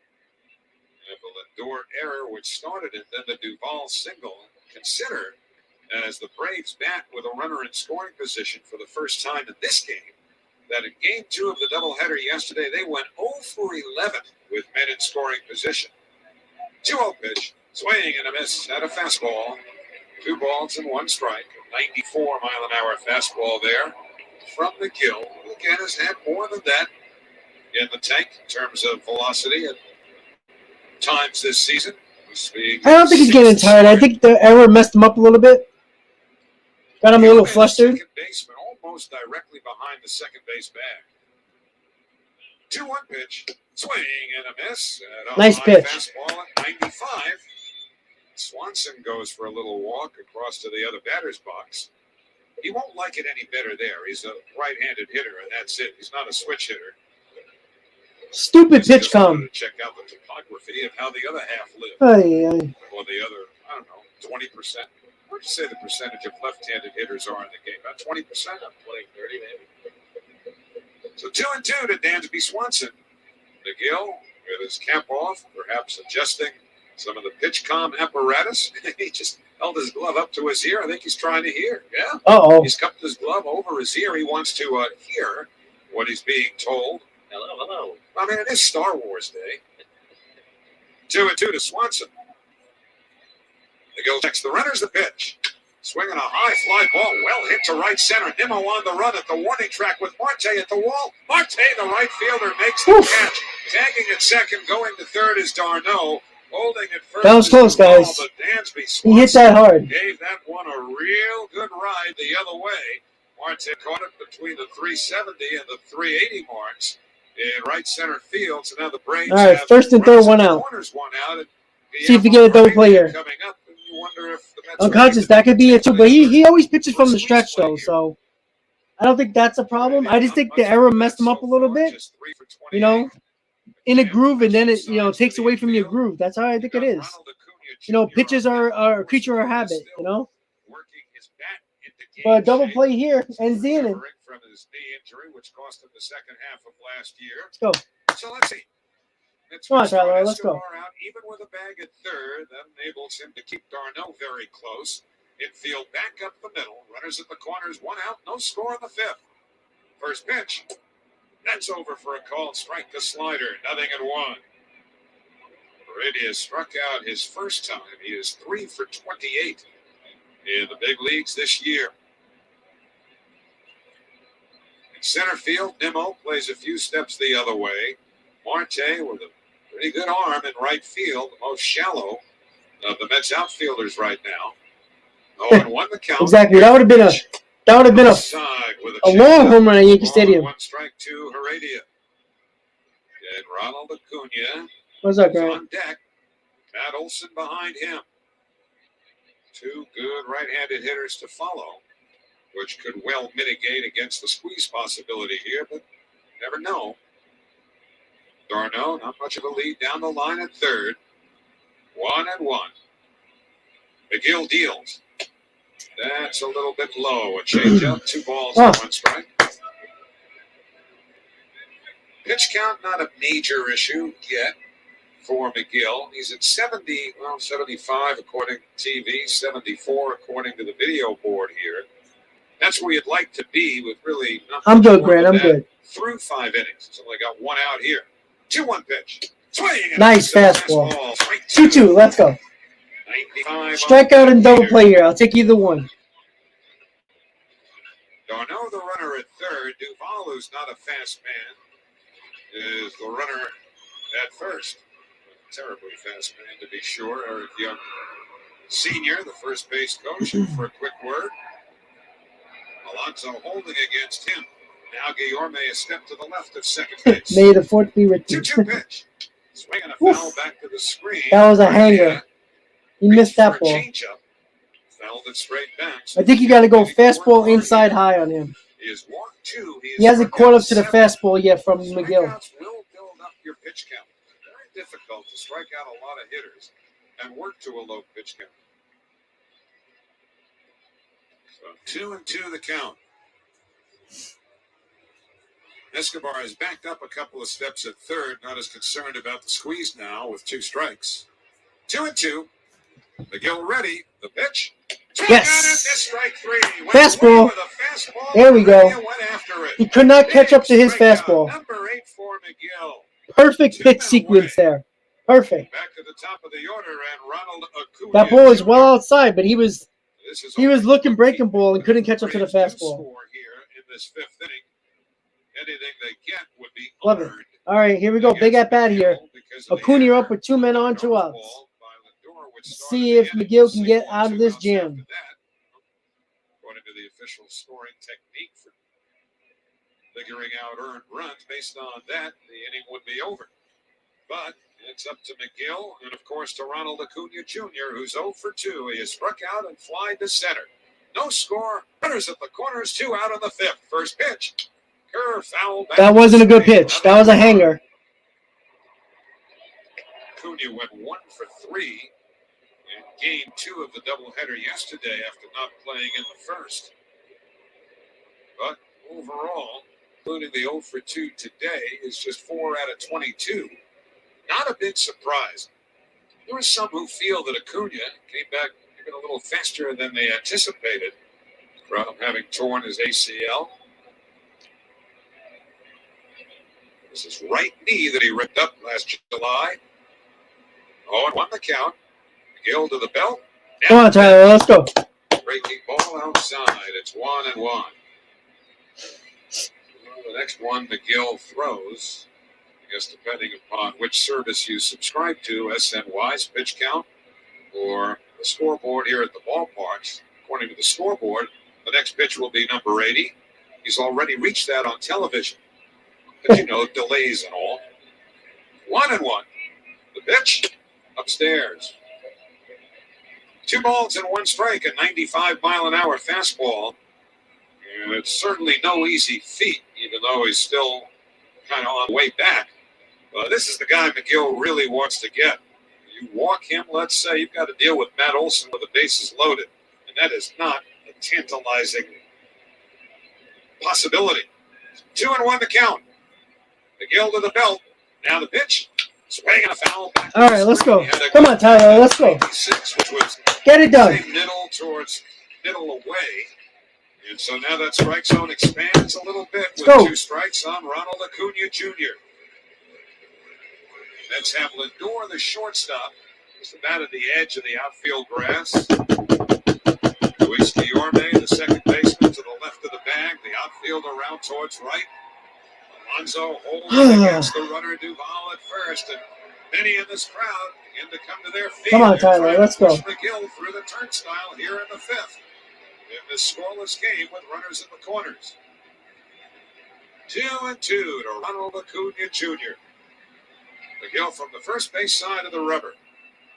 and the Lindor error which started it, then the Duvall single, consider as the Braves bat with a runner in scoring position for the first time in this game, that in game 2 of the doubleheader yesterday, they went 0 for 11 with men in scoring position. 2-0 pitch, swing and a miss at a fastball. 2 balls and 1 strike. 94-mile-an-hour fastball there from Megill, who again has had more than that in the tank in terms of velocity at times this season. I don't think he's getting tired. I think the error messed him up a little bit. Got him a little flustered. Second baseman almost directly behind the second base bag. 2-1 pitch, swing and a miss. Nice pitch. Fastball at 95. Swanson goes for a little walk across to the other batter's box. He won't like it any better there. He's a right-handed hitter, and that's it. He's not a switch hitter. Stupid pitch com. To check out the topography of how the other half lives. Or the other, I don't know, 20%. What would you say the percentage of left-handed hitters are in the game? About 20%? 20, 30 maybe. So 2-2 to Dansby Swanson. Megill with his cap off, perhaps adjusting some of the pitch comm apparatus. He just held his glove up to his ear. I think he's trying to hear. Yeah. Uh-oh. He's cupped his glove over his ear. He wants to hear what he's being told. Hello. I mean, it is Star Wars Day. 2-2 to Swanson. Megill checks the runners the pitch. Swinging a high fly ball, well hit to right center. Nimmo on the run at the warning track with Marte at the wall. Marte, the right fielder, makes the catch. Tagging at second, going to third is d'Arnaud. Holding at first. That was close, guys. He hit that hard. Gave that one a real good ride the other way. Marte caught it between the 370 and the 380 marks. in right center field. So now the Braves All right, have first and third, runners in one the out. corners, one out. And See if you get a double play here. coming up, and you wonder if the Mets Unconscious, that could be it too. But he always pitches from the stretch, though, so I don't think that's a problem. I just think the error messed him up a little bit, you know, in a groove, and then it, you know, takes away from your groove. That's how I think it is. You know, pitches are a creature of habit, you know. But a double play here ends the inning. From his knee injury, which cost him the second half of last year. Let's go. So let's see. Come on, Tyler, let's go. Out, even with a bag at third, that enables him to keep Darno very close. Infield back up the middle. Runners at the corners, one out, no score in the fifth. First pitch. That's over for a called strike to Slider. 0-1. Heredia struck out his first time. He is 3 for 28 in the big leagues this year. In center field, Nimmo plays a few steps the other way. Marte with a pretty good arm in right field, the most shallow of the Mets outfielders right now. 0-1 the count. Exactly. That would have been a long home run at Yankee Stadium. 1 strike to Heredia. And Ronald Acuna What's up, is Grant? on deck. Matt Olson behind him. Two good right-handed hitters to follow, which could well mitigate against the squeeze possibility here, but never know. Darno, not much of a lead down the line at third. 1-1. Megill deals. That's a little bit low. A changeup, 2 balls and 1 strike. Pitch count, not a major issue yet for Megill. He's at 75 according to TV, 74 according to the video board here. That's where you'd like to be with really nothing. I'm good, Grant. I'm good. Through 5 innings. He's only got 1 out here. 2-1 pitch. Swing. Nice fastball. 2-2. Let's go. Strikeout and double play here. I'll take either one. Darno, the runner at third. Duvall, who's not a fast man, is the runner at first. Terribly fast man, to be sure. Eric Young, senior, the first base coach, for a quick word. Alonso holding against him. Now Guillorme a step to the left of second base. May the fourth be with you. 2-2 pitch. Swinging a foul back to the screen. That was a hanger. He missed that ball. Fouled it straight back. I think you got to go fastball inside high on him. He hasn't caught up to the fastball yet from Megill. Strikeouts will build up your pitch count. Very difficult to strike out a lot of hitters and work to a low pitch count. So 2-2 the count. Escobar has backed up a couple of steps at third, not as concerned about the squeeze now with 2 strikes. 2-2. Megill ready. The pitch. Yes. Strike 3. Fastball. There we go. He could not catch up to his fastball. Number 8 for Megill. Perfect pitch sequence there. Perfect. Back to the top of the order and Ronald Acuna. That ball is well outside, but he was looking breaking ball and couldn't catch up to the fastball. Here in this 5th inning. Anything they get would be Love it. All right, here we go. Big at bat here. Acuna up with 2 men on, 2 outs. See if Megill can get out of this jam. According to the official scoring technique for figuring out earned runs, based on that, the inning would be over. But it's up to Megill and, of course, to Ronald Acuna Jr., who's 0 for 2. He has struck out and flied to center. No score. Runners at the corners, 2 out on the 5th. First pitch. Curve foul back. That wasn't a good pitch. That was a hanger. Acuna went 1 for 3 in game 2 of the doubleheader yesterday after not playing in the first. But overall, including the 0 for 2 today, is just 4 out of 22. Not a big surprise. There are some who feel that Acuna came back even a little faster than they anticipated from having torn his ACL. This is right knee that he ripped up last July. 0-1 the count. Megill to the belt. Come on, Tyler. Let's go. Breaking ball outside. It's 1-1. Well, the next one Megill throws, I guess depending upon which service you subscribe to, SNY's pitch count or the scoreboard here at the ballparks. According to the scoreboard, the next pitch will be number 80. He's already reached that on television. but delays and all. 1-1. The pitch upstairs. 2 balls and 1 strike, a 95-mile-an-hour fastball. And it's certainly no easy feat, even though he's still kind of on the way back. This is the guy Megill really wants to get. You walk him, let's say, you've got to deal with Matt Olson with the bases loaded. And that is not a tantalizing possibility. 2-1 the count. Megill to the belt. Now the pitch. Swing and a foul. All right, let's go. Come on, Tyler, let's go. Which was get it done. Middle towards middle away. And so now that strike zone expands a little bit with 2 strikes on Ronald Acuna Jr. Mets have Lindor, the shortstop. He's about at the edge of the outfield grass. Luis Guillorme, the second baseman, to the left of the bag. The outfield around towards right. Alonso holding against the runner Duvall at first. And many in this crowd begin to come to their feet. Come on, Tyler, let's go. Megill through the turnstile here in the 5th. In this scoreless game with runners in the corners. 2-2 to Ronald Acuna Jr. Megill from the first base side of the rubber.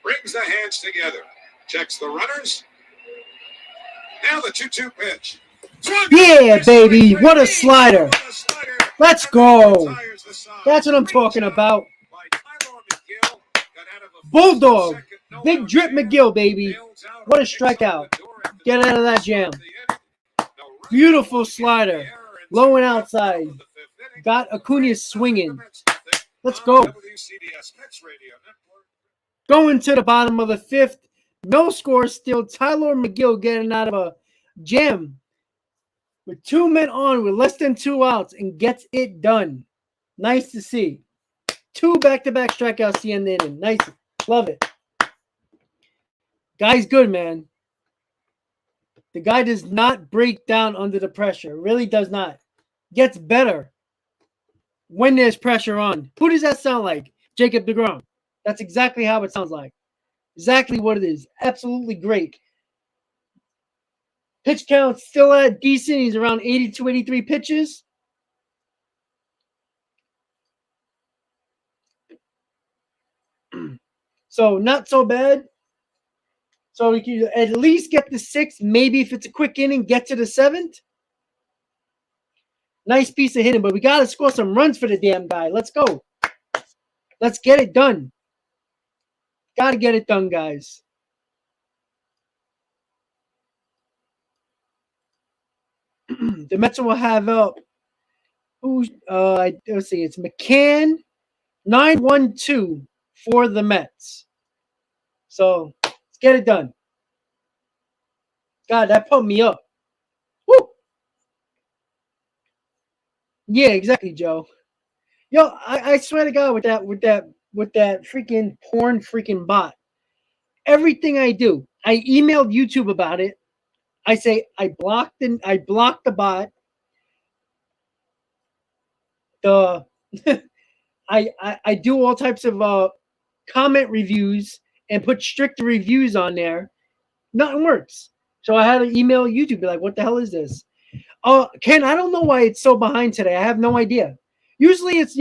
Brings the hands together. Checks the runners. Now the 2-2 pitch. Yeah, baby. What a slider. Let's go. That's what I'm talking about. Bulldog. Big drip Megill, baby. What a strikeout. Get out of that jam. Beautiful slider. Low and outside. Got Acuna swinging. Let's go. Going to the bottom of the 5th. No score still. Tyler Megill getting out of a jam with 2 men on with less than 2 outs and gets it done. Nice to see. 2 back-to-back strikeouts the end of the inning. Nice. Love it. Guy's good, man. The guy does not break down under the pressure. Really does not. Gets better when there's pressure on. Who does that sound like? Jacob deGrom. That's exactly how it sounds like. Exactly what it is. Absolutely great. Pitch count still at decent. He's around 82, 83 pitches. So not so bad. So we can at least get the 6th. Maybe if it's a quick inning, get to the 7th. Nice piece of hitting, but we got to score some runs for the damn guy. Let's go. Let's get it done. Got to get it done, guys. The Mets will have let's see, it's McCann 9-1-2 for the Mets. So let's get it done. God, that pumped me up. Woo! Yeah, exactly, Joe. Yo, I swear to God, with that freaking porn freaking bot, everything I do, I emailed YouTube about it. I say I blocked the bot. I do all types of comment reviews and put strict reviews on there. Nothing works. So I had to email YouTube, be like, what the hell is this? Ken, I don't know why it's so behind today. I have no idea. Usually it's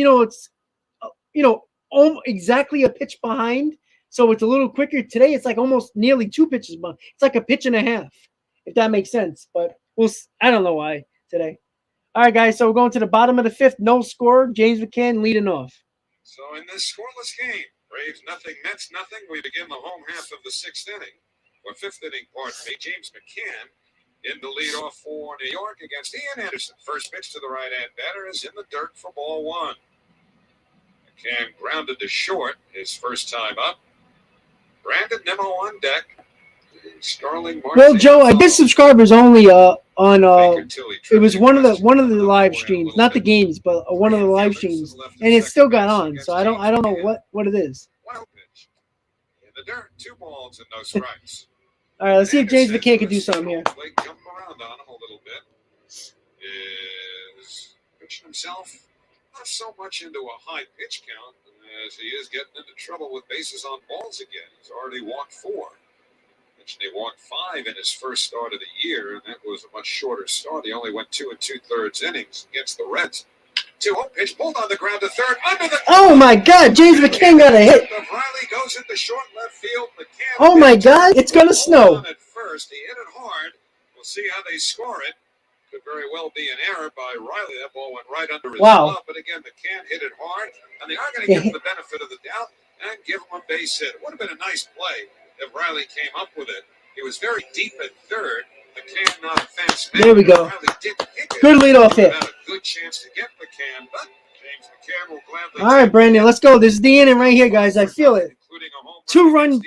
exactly a pitch behind. So it's a little quicker. Today it's like almost nearly 2 pitches behind. It's like a pitch and a half, if that makes sense. But I don't know why today. All right, guys. So we're going to the bottom of the 5th. No score. James McCann leading off. So in this scoreless game, Braves nothing, Mets nothing. We begin the home half of the 6th inning. Or 5th inning, pardon me. James McCann in the leadoff for New York against Ian Anderson. First pitch to the right-hand batter is in the dirt for ball 1. McCann grounded to short his first time up. Brandon Nimmo on deck. Starling Marte. Well, Joe, I did subscribers only on it was one of the live streams, not the games, but one of the live streams, and it still got on. So I don't know what it is. Wild pitch. In the dirt, 2 balls and no strikes. All right, let's see if James McCann can do something here. Jumping around on him a little bit. Is pitching himself not so much into a high pitch count as he is getting into trouble with bases on balls again. He's already walked 4. He walked 5 in his first start of the year, and that was a much shorter start. He only went 2 2/3 innings against the Reds. 2-0 pitch pulled on the ground to third. Under the Oh my God, James McCann got a hit. Riley goes into short left field. McCann Oh my God, it's gonna snow. on at first. He hit it hard. We'll see how they score it. Could very well be an error by Riley. That ball went right under his glove. But again, McCann hit it hard, and they are going to give him the benefit of the doubt and give him a base hit. It would have been a nice play if Riley came up with it. He was very deep at third. McCann not a fast man. There we go. Riley didn't hit it. Good leadoff hit. Had a good chance to get McCann, but James McCann will gladly. All right, Brandon, let's go. This is the inning right here, guys. I feel it. Two-run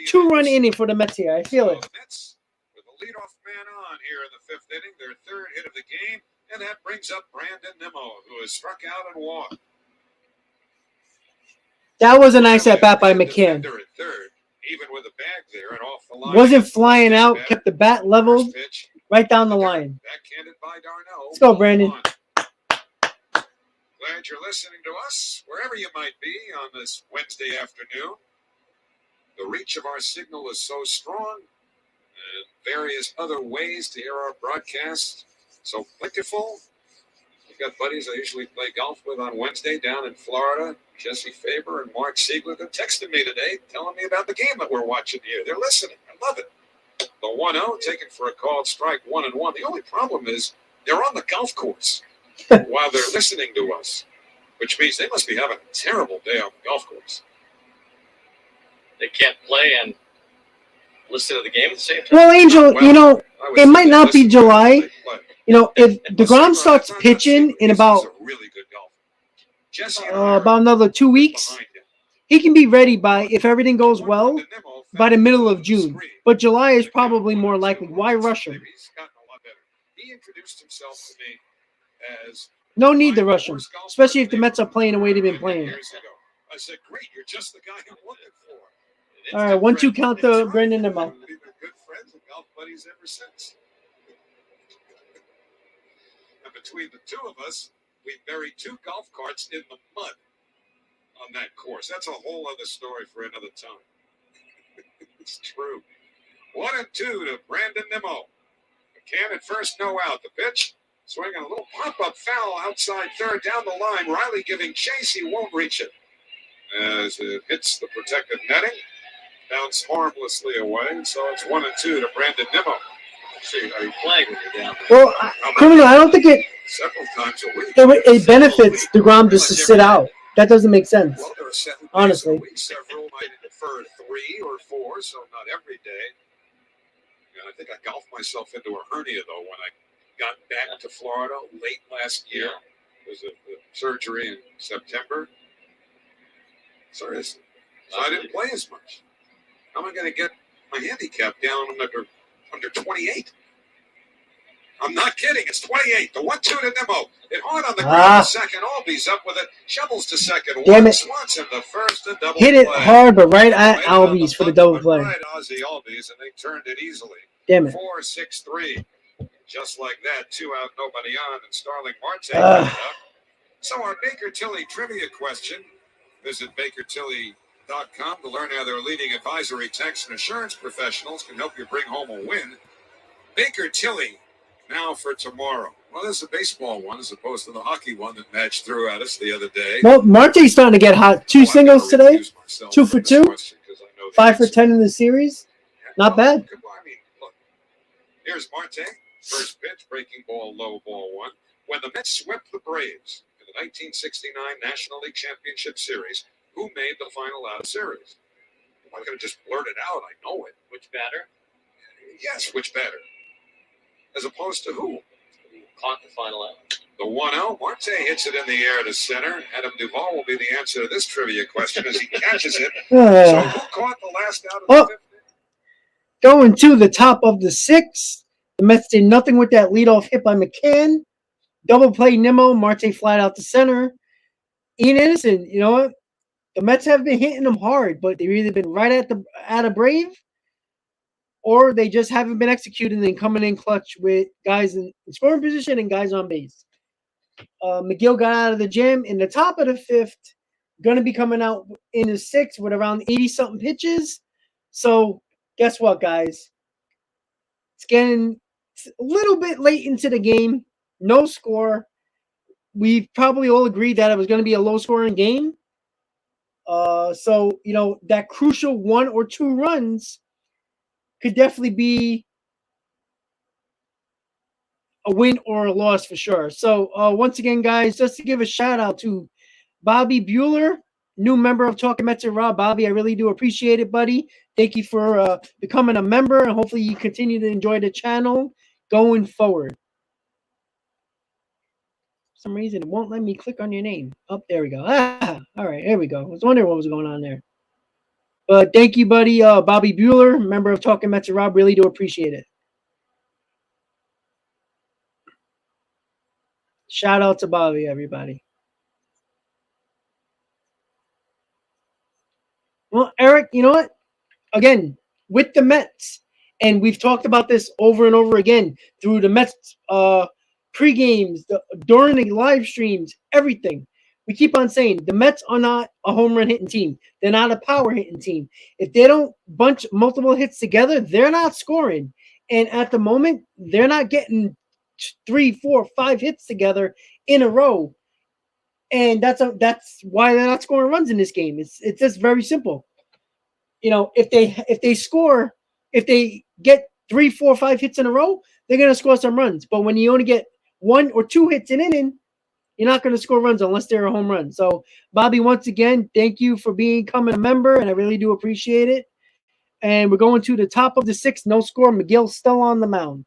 inning for the Mets here. I feel it. The Mets with the leadoff man on here in the fifth inning, their third hit of the game, and that brings up Brandon Nimmo, who has struck out and walked. That was a nice at bat by McCann. At third, even with a bag there and off the line. Wasn't flying out, kept the bat leveled right down the line. Backhanded by Darno. Let's go, Brandon. Glad you're listening to us, wherever you might be on this Wednesday afternoon. The reach of our signal is so strong, and various other ways to hear our broadcast so plentiful. We've got buddies I usually play golf with on Wednesday down in Florida. Jesse Faber and Mark Siegler. They're texting me today, telling me about the game that we're watching here. They're listening. I love it. The 1-0, taken for a called strike, 1-1. The only problem is they're on the golf course while they're listening to us, which means they must be having a terrible day on the golf course. They can't play and listen to the game at the same time. Well, Angel, it might not be July. If DeGrom starts pitching in about another 2 weeks, he can be ready if everything goes well, by the middle of June. But July is probably more likely. Why rush him? He introduced himself to me as no need to rush him, especially if the Mets are playing the way they've been playing. I said, great, you're just the guy I'm looking for. All right, 1-2 count to Brandon Nimmo. We've been good friends and golf buddies ever since. And between the two of us, we buried 2 golf carts in the mud on that course. That's a whole other story for another time. It's true. 1-2 to Brandon Nimmo. McCann at first, no out. The pitch, swinging a little pop-up foul outside third down the line. Riley giving chase. He won't reach it. As it hits the protected netting, bounce harmlessly away. So it's 1-2 to Brandon Nimmo. See, are you playing when you're down? Well, Criminal, I don't think several times a week. It benefits DeGrom just to sit out. That doesn't make sense. Well, there are 7 days honestly. a week. Several might infer 3 or 4, so not every day. And I think I golfed myself into a hernia, though, when I got back to Florida late last year. It was a surgery in September. Seriously. So I didn't play as much. How am I going to get my handicap down under 28? I'm not kidding. It's 28. The 1-2 to Nimmo. It hard on the ground to second. Albies up with it. Shovels to second. Damn it. Swanson the first. A double Hit it play. hard, but right at Albies for the double play. Right, Ozzy Albies, and they turned it easily. Damn it. 4-6-3. Just like that, 2 out, nobody on, and Starling Marte. So our Baker Tilly trivia question. Visit BakerTilly.com to learn how their leading advisory, tax, and assurance professionals can help you bring home a win. Baker Tilly, now for tomorrow. Well, this is a baseball one as opposed to the hockey one that Madge threw at us the other day. Well, Marte's starting to get hot. 2 singles today. 2 for 2. 5 for 10 in the series. Not bad. I mean, look. Here's Marte. First pitch, breaking ball, low, ball 1. When the Mets swept the Braves in the 1969 National League Championship Series, who made the final out of series? I'm not going to just blurt it out. I know it. Which batter? Yes, which batter? As opposed to who? Caught the final out. The 1-0. Marte hits it in the air to center. Adam Duvall will be the answer to this trivia question as he catches it. So who caught the last out of the 5th inning? Going to the top of the 6th. The Mets did nothing with that leadoff hit by McCann. Double play Nimmo. Marte flat out to center. Ian Anderson, you know what? The Mets have been hitting them hard, but they've either been right at a Brave, or they just haven't been executing and coming in clutch with guys in scoring position and guys on base. Megill got out of the gym in the top of the 5th, going to be coming out in the 6th with around 80-something pitches. So guess what, guys? It's getting a little bit late into the game. No score. we probably all agreed that it was going to be a low-scoring game. So, that crucial 1 or 2 runs could definitely be a win or a loss for sure. So, once again, guys, just to give a shout-out to Bobby Bueller, new member of Talking Mets and Rob. Bobby, I really do appreciate it, buddy. Thank you for becoming a member, and hopefully you continue to enjoy the channel going forward. For some reason, it won't let me click on your name. Oh, there we go. All right, there we go. I was wondering what was going on there. But thank you, buddy. Bobby Bueller, member of Talking Mets and Rob. Really do appreciate it. Shout out to Bobby, everybody. Well, Eric, you know what? Again, with the Mets, and we've talked about this over and over again through the Mets pre-games, during the live streams, everything. We keep on saying the Mets are not a home run hitting team. They're not a power hitting team. If they don't bunch multiple hits together, they're not scoring. And at the moment, they're not getting 3, 4, 5 hits together in a row. And that's why they're not scoring runs in this game. It's just very simple. If they get 3, 4, 5 hits in a row, they're gonna score some runs. But when you only get 1 or 2 hits in an inning, you're not gonna score runs unless they're a home run. So, Bobby, once again, thank you for becoming a member, and I really do appreciate it. And we're going to the top of the 6th, no score. Megill still on the mound.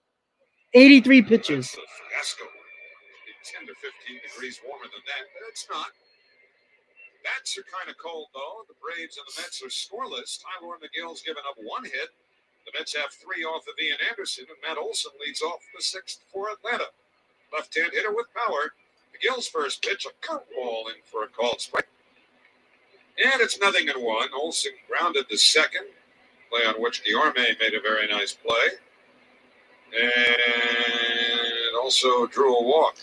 83 pitches. 10 to 15 degrees warmer than that, but it's not. Bats are kind of cold, though. The Braves and the Mets are scoreless. Tyler Megill's given up 1 hit. The Mets have 3 off of Ian Anderson, and Matt Olson leads off the 6th for Atlanta. Left-hand hitter with power. Megill's first pitch, a curveball in for a called strike. And it's 0-1. Olson grounded the second, play on which Guillorme made a very nice play. And also drew a walk.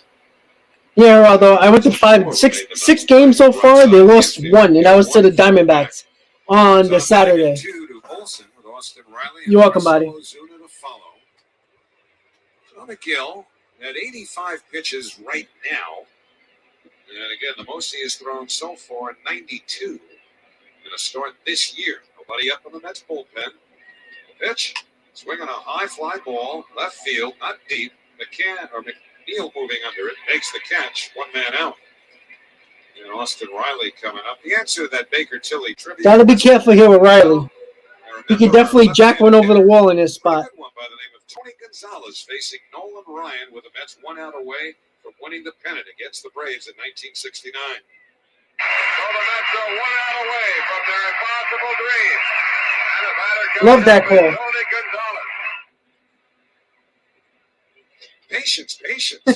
Yeah, although I went to 6 games so far, they lost 1, and that was to the Diamondbacks on the Saturday. You're welcome, buddy. Megill at 85 pitches right now. And again, the most he has thrown so far, 92 in a start this year. Nobody up on the Mets bullpen. Pitch, swinging a high fly ball, left field, not deep. Megill moving under it, makes the catch, 1 man out. And Austin Riley coming up. The answer to that Baker Tilly trivia. Gotta be careful here with Riley. He can definitely jack one over the wall in this spot. One by the name of Tony Gonzalez facing Nolan Ryan with the Mets 1 out away from winning the pennant against the Braves in 1969. So the Mets are 1 out away from their impossible dreams. And a batter comes Love that call. Tony Gonzalez. Patience.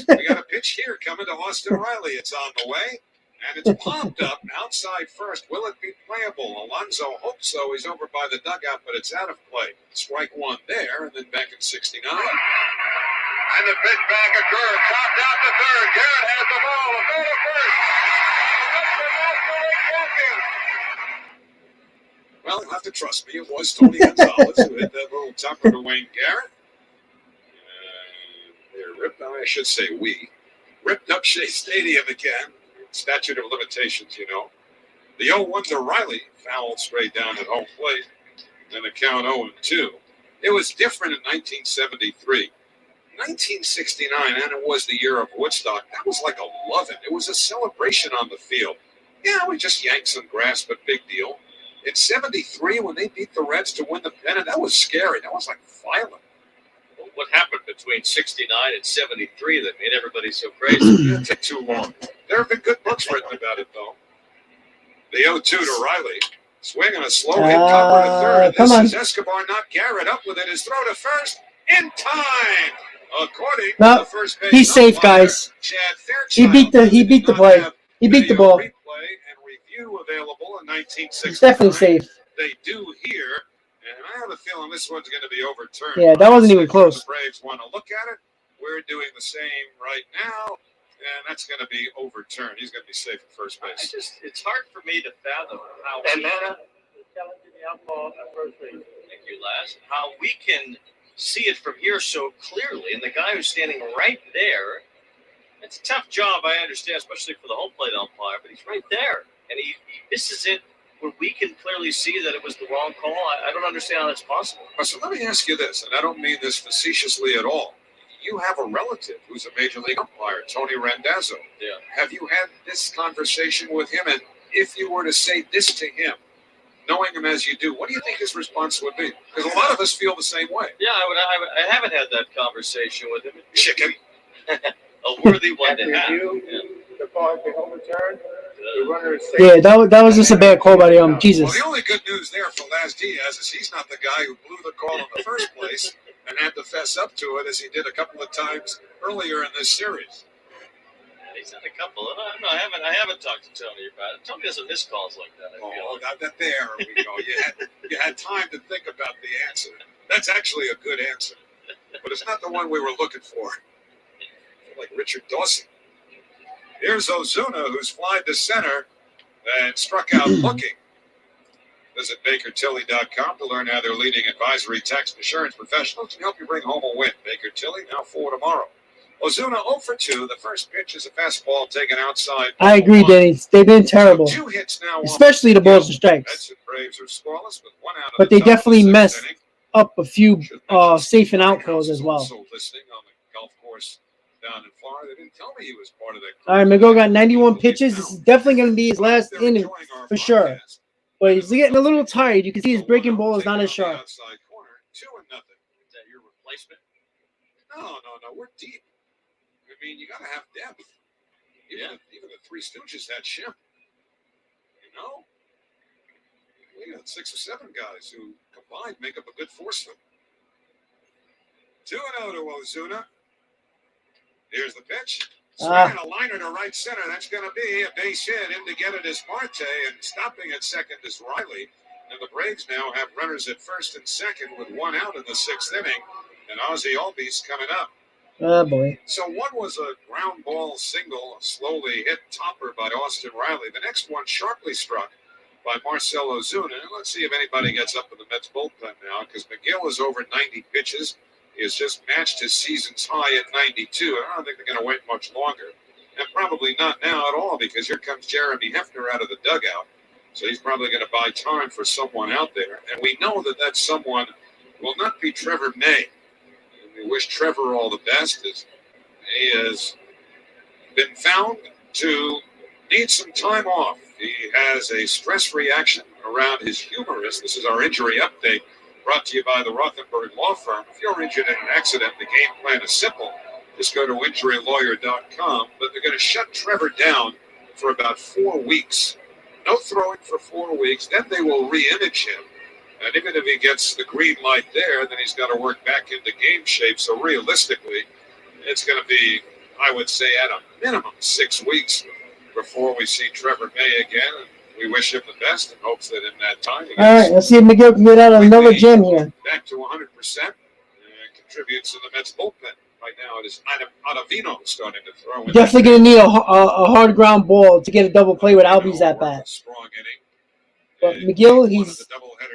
We got a pitch here coming to Austin Riley. It's on the way, and it's popped up outside first. Will it be playable? Alonso hopes so. He's over by the dugout, but it's out of play. Strike 1 there, and then back in 69. And the pitch back occurs. Chopped out to third. Garrett has the ball. A throw to first. Well, you'll have to trust me. It was Tony Gonzalez who hit that little topper to Wayne Garrett. I should say ripped up Shea Stadium again. Statute of limitations, The 0-1 to Riley, fouled straight down at home plate. Then the count 0-2. It was different in 1973. 1969, and it was the year of Woodstock. That was like a lovin'. It was a celebration on the field. Yeah, we just yanked some grass, but big deal. In 73, when they beat the Reds to win the pennant, that was scary. That was like violent. What happened between 69 and 73 that made everybody so crazy? It took too long. There have been good books written about it, though. The 0-2 to Riley. Swing on a slow hit, cover to third. And this is Escobar, not Garrett, up with it. His throw to first in time. According to the first base he's safe, guys. He beat the play. He beat the ball. Replay and review available in 1969. It's definitely safe. They do here. And I have a feeling this one's going to be overturned. Yeah, that wasn't even close. The Braves want to look at it. We're doing the same right now, and that's going to be overturned. He's going to be safe at first base. It's hard for me to fathom how Atlanta is challenging the outlaw at first base. Thank you, Laz. How we can see it from here so clearly, and the guy who's standing right there It's a tough job, I understand, especially for the home plate umpire, but he's right there. And he misses it when we can clearly see that it was the wrong call. I don't understand how that's possible. So let me ask you this, and I don't mean this facetiously at all. You have a relative who's a major league umpire, Tony Randazzo. Yeah. Have you had this conversation with him? And if you were to say this to him, knowing him as you do, what do you think his response would be? Because a lot of us feel the same way. Yeah, I haven't had that conversation with him. Chicken. A worthy one to have. The call has been overturned. The runner is safe. Yeah, that was just a bad call by the Jesus. Well, the only good news there for Laz Diaz is he's not the guy who blew the call in the first place and had to fess up to it as he did a couple of times earlier in this series. He's had a couple. No, I haven't talked to Tony about it. Tony doesn't miss calls like that. I feel like. There we go. You had time to think about the answer. That's actually a good answer, but it's not the one we were looking for. Like Richard Dawson. Here's Ozuna, who's flied to center and struck out looking. Visit BakerTilly.com to learn how their leading advisory tax insurance professionals can help you bring home a win. Baker Tilly, now 4 tomorrow. Ozuna 0 for 2. The first pitch is a fastball taken outside. I agree, Danny. They've been terrible, So 2 hits now, especially the balls and strikes. Mets and Braves are scoreless with 1 out of But the they top of the definitely 6th messed inning. up a few Should mention safe and out Steve calls as well. also listening on the golf course down in Florida. They didn't tell me he was part of that. All right, Megill got 91 pitches. This is definitely going to be his last inning for sure. But he's getting a little tired. You can see his breaking ball is not as sharp. Outside corner, 2-0. Is that your replacement? No. We're deep. I mean, you got to have depth. Even the Three Stooges had Shim. You know? We got 6 or 7 guys who combined make up a good foursome. 2-0 to Ozuna. Here's the pitch. Swinging a liner to right center. That's going to be a base hit. In to get it is Marte, and stopping at second is Riley. And the Braves now have runners at first and second with 1 out in the 6th inning. And Ozzie Albies coming up. Oh, boy. So one was a ground ball single, a slowly hit topper by Austin Riley. The next one sharply struck by Marcell Ozuna. And let's see if anybody gets up in the Mets bullpen now, because Megill is over 90 pitches. He has just matched his season's high at 92. I don't think they're going to wait much longer. And probably not now at all, because here comes Jeremy Hefner out of the dugout. So he's probably going to buy time for someone out there. And we know that that someone will not be Trevor May. And we wish Trevor all the best, as he has been found to need some time off. He has a stress reaction around his humerus. This is our injury update, brought to you by the Rothenberg Law Firm. If you're injured in an accident, the game plan is simple. Just go to injurylawyer.com. But they're going to shut Trevor down for about 4 weeks. No throwing for 4 weeks. Then they will re-image him. And even if he gets the green light there, then he's got to work back into game shape. So realistically, it's going to be, I would say, at a minimum 6 weeks before we see Trevor May again. And we wish him the best in hopes that in that time he All right, let's see if Megill can get out of another gem here. back to 100% and contributes to the Mets bullpen. Right now, it is Ottavino starting to throw. Definitely going to need a hard ground ball to get a double play with Albies at bat. Strong inning. But Megill,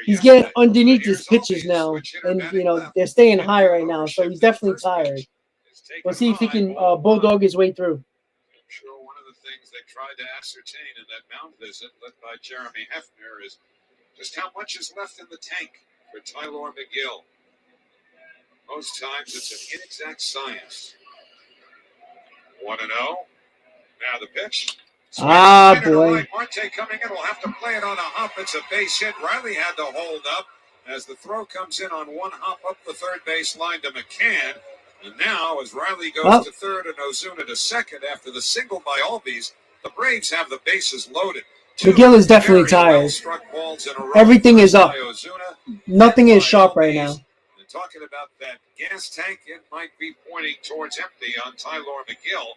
he's getting underneath his pitches now, and they're staying high right now, so he's definitely tired. We'll see if he can bulldog his way through. I'm sure one of the things they tried to ascertain in that mound visit, led by Jeremy Hefner, is just how much is left in the tank for Tylor Megill. Most times it's an inexact science. 1-0. Now the pitch. Boy. Right. Marte coming in will have to play it on a hop. It's a base hit. Riley had to hold up as the throw comes in on one hop up the third base line to McCann. And now as Riley goes to third and Ozuna to second after the single by Albies, the Braves have the bases loaded. Megill is definitely tired. Everything is up. Nothing is sharp right now. And talking about that gas tank, it might be pointing towards empty on Tylor Megill.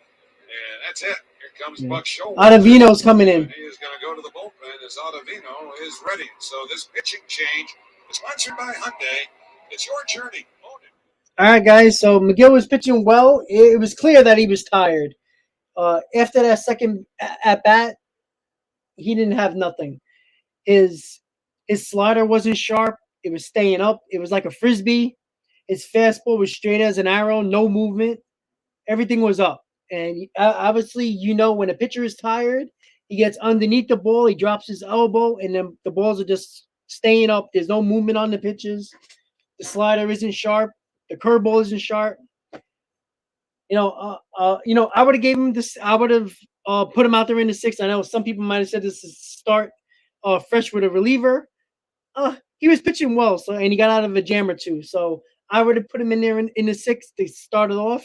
And that's it. Here comes Buck Shoulder. Ottavino's coming in. He is going to go to the bullpen as Ottavino is ready. So this pitching change is sponsored by Hyundai. It's your journey. Own it. All right, guys. So Megill was pitching well. It was clear that he was tired. After that second at bat, he didn't have nothing. His slider wasn't sharp. It was staying up. It was like a frisbee. His fastball was straight as an arrow, no movement. Everything was up. And obviously, when a pitcher is tired, he gets underneath the ball, he drops his elbow, and then the balls are just staying up. There's no movement on the pitches. The slider isn't sharp. The curveball isn't sharp. I would have gave him this. I would have put him out there in the sixth. I know some people might have said this is start fresh with a reliever. He was pitching well, and he got out of a jam or two. So I would have put him in there in the sixth to start it off.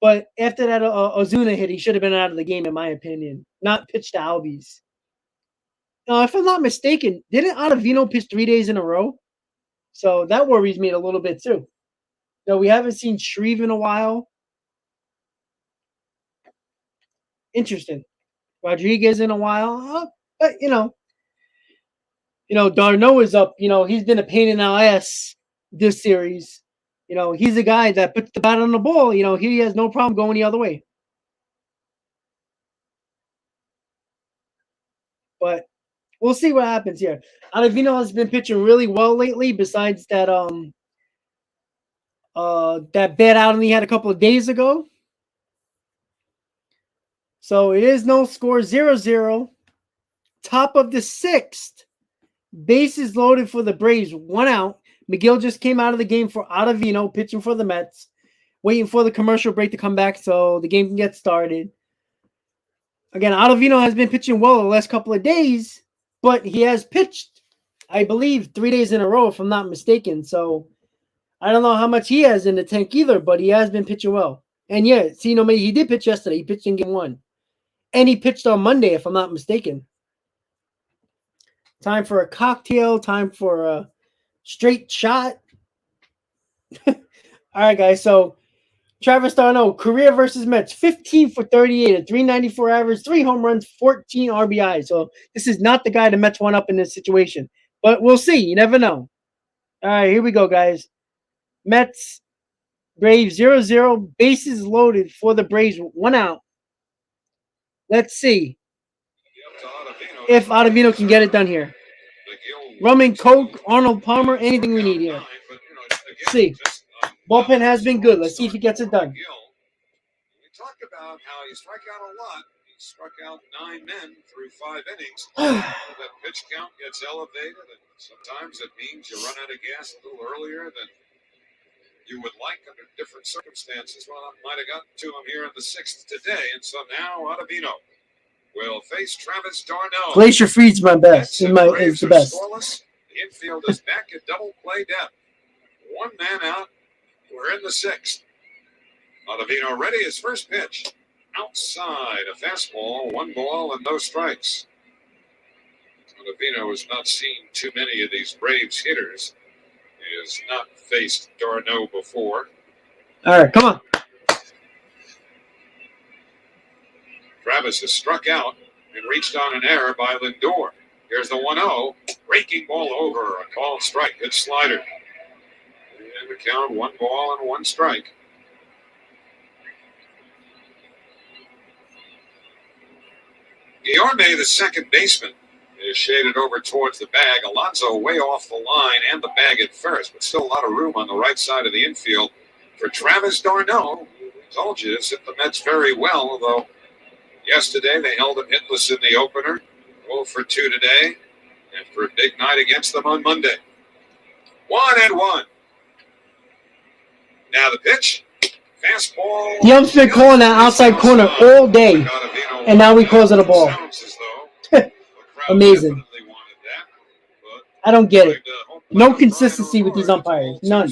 But after that Ozuna hit, he should have been out of the game, in my opinion. Not pitched to Albies. If I'm not mistaken, didn't Ottavino pitch 3 days in a row? So that worries me a little bit too. We haven't seen Shreve in a while. Interesting. Rodriguez in a while. But, d'Arnaud is up. He's been a pain in our ass this series. He's a guy that puts the bat on the ball. He has no problem going the other way. But we'll see what happens here. Ottavino has been pitching really well lately, besides that that bad outing he had a couple of days ago. So it is no score, 0-0. Top of the sixth. Bases loaded for the Braves. 1 out. Megill just came out of the game for Ottavino, pitching for the Mets. Waiting for the commercial break to come back so the game can get started. Again, Ottavino has been pitching well the last couple of days, but he has pitched, I believe, 3 days in a row, if I'm not mistaken. So I don't know how much he has in the tank either, but he has been pitching well. And yeah, he did pitch yesterday. He pitched in game 1. And he pitched on Monday, if I'm not mistaken. Time for a cocktail. Time for a straight shot. All right, guys. So Travis d'Arnaud, career versus Mets, 15 for 38, a 394 average, 3 home runs, 14 RBI. So this is not the guy the Mets want up in this situation. But we'll see. You never know. All right, here we go, guys. Mets, Braves, 0-0. Bases loaded for the Braves. 1 out. Let's see if Ottavino can get it done here. Rum and Coke, Arnold Palmer, anything we need here. Let's see. Bullpen has been good. Let's see if he gets it done. We talked about how you strike out a lot. He struck out 9 men through 5 innings. That pitch count gets elevated, and sometimes it means you run out of gas a little earlier than you would like under different circumstances. Well, I might have gotten to him here in the 6th today, and so now Ottavino will face Travis d'Arnaud. Glacier Freed's my best. Is the best. Scoreless. The infield is back at double play depth. 1 man out. We're in the 6th. Ottavino ready. His first pitch. Outside, a fastball, 1 ball and no strikes. Ottavino has not seen too many of these Braves hitters. He has not faced d'Arnaud before. All right, come on. Travis has struck out and reached on an error by Lindor. Here's the 1-0. Breaking ball over. A called strike. Good slider. And the count, 1 ball and 1 strike. Guillorme, the second baseman, is shaded over towards the bag. Alonso way off the line and the bag at first, but still a lot of room on the right side of the infield for Travis d'Arnaud. I told you, it's hit the Mets very well, although yesterday they held him hitless in the opener. 0 for 2 today, and for a big night against them on Monday. 1-1. Now the pitch. Fastball. The ump's been calling that outside corner all day, and now we calls it a ball. Amazing. I don't get it. No consistency with these umpires. None.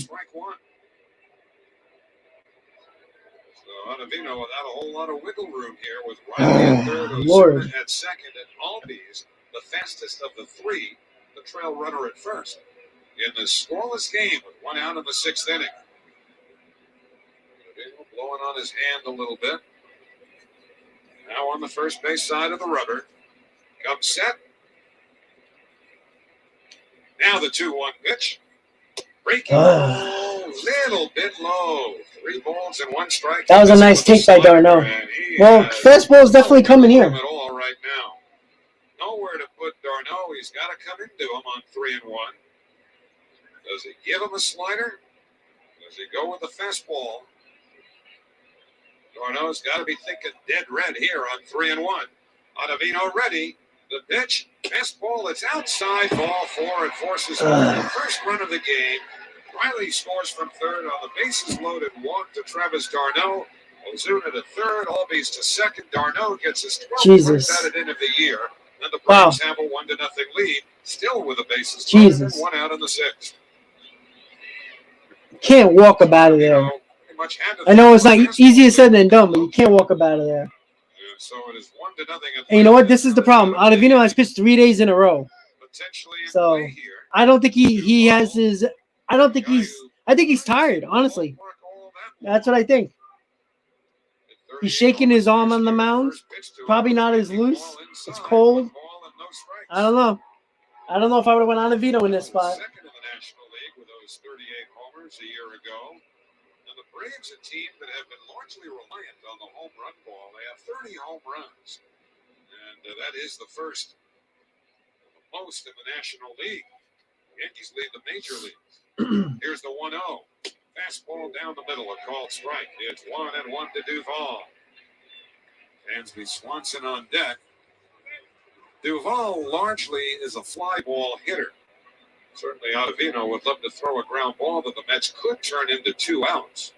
Ottavino without a whole lot of wiggle room here with Riley at third, Lord. at second, and Albies, the fastest of the 3, the trail runner at first. In the scoreless game with 1 out in the 6th inning. Ottavino blowing on his hand a little bit. Now on the first base side of the rubber. Comes set. Now the 2-1 pitch. Breaking ball, little bit low. 3 balls and 1 strike. That was a nice take by d'Arnaud. Well, fastball is definitely coming here. All right now. Nowhere to put d'Arnaud. He's got to come into him on 3-1. Does he give him a slider? Does he go with the fastball? Darno's got to be thinking dead red here on 3-1. Ottavino ready. The pitch. Fastball. It's outside. Ball 4. It forces the first run of the game. Riley scores from third on the bases loaded walk to Travis d'Arnaud. Ozuna to third. Albies to second. d'Arnaud gets his 12th run batted in of the year. And the Braves have a 1-0 lead. Still with the bases loaded and 1 out in the 6th. Can't walk him out of there. I know it's not easier said than done, but you can't walk him out of there. So it is 1-0. And you know what? This is the problem. Ottavino has pitched 3 days in a row. So I don't think he has his. I don't think he's. I think he's tired. Honestly, that's what I think. He's shaking his arm on the mound. Probably not as loose. It's cold. I don't know. I don't know if I would have went Ottavino in this spot. Second in the National League with those 38 homers a year ago. And the Braves, a team that have been largely reliant on the home run ball. They have 30 home runs. And that is the first most in the National League. Yankees lead the major leagues. Here's the 1-0. Fastball down the middle, a called strike. It's 1-1 to Duvall. Dansby Swanson on deck. Duvall largely is a fly ball hitter. Certainly Ottavino would love to throw a ground ball that the Mets could turn into 2 outs.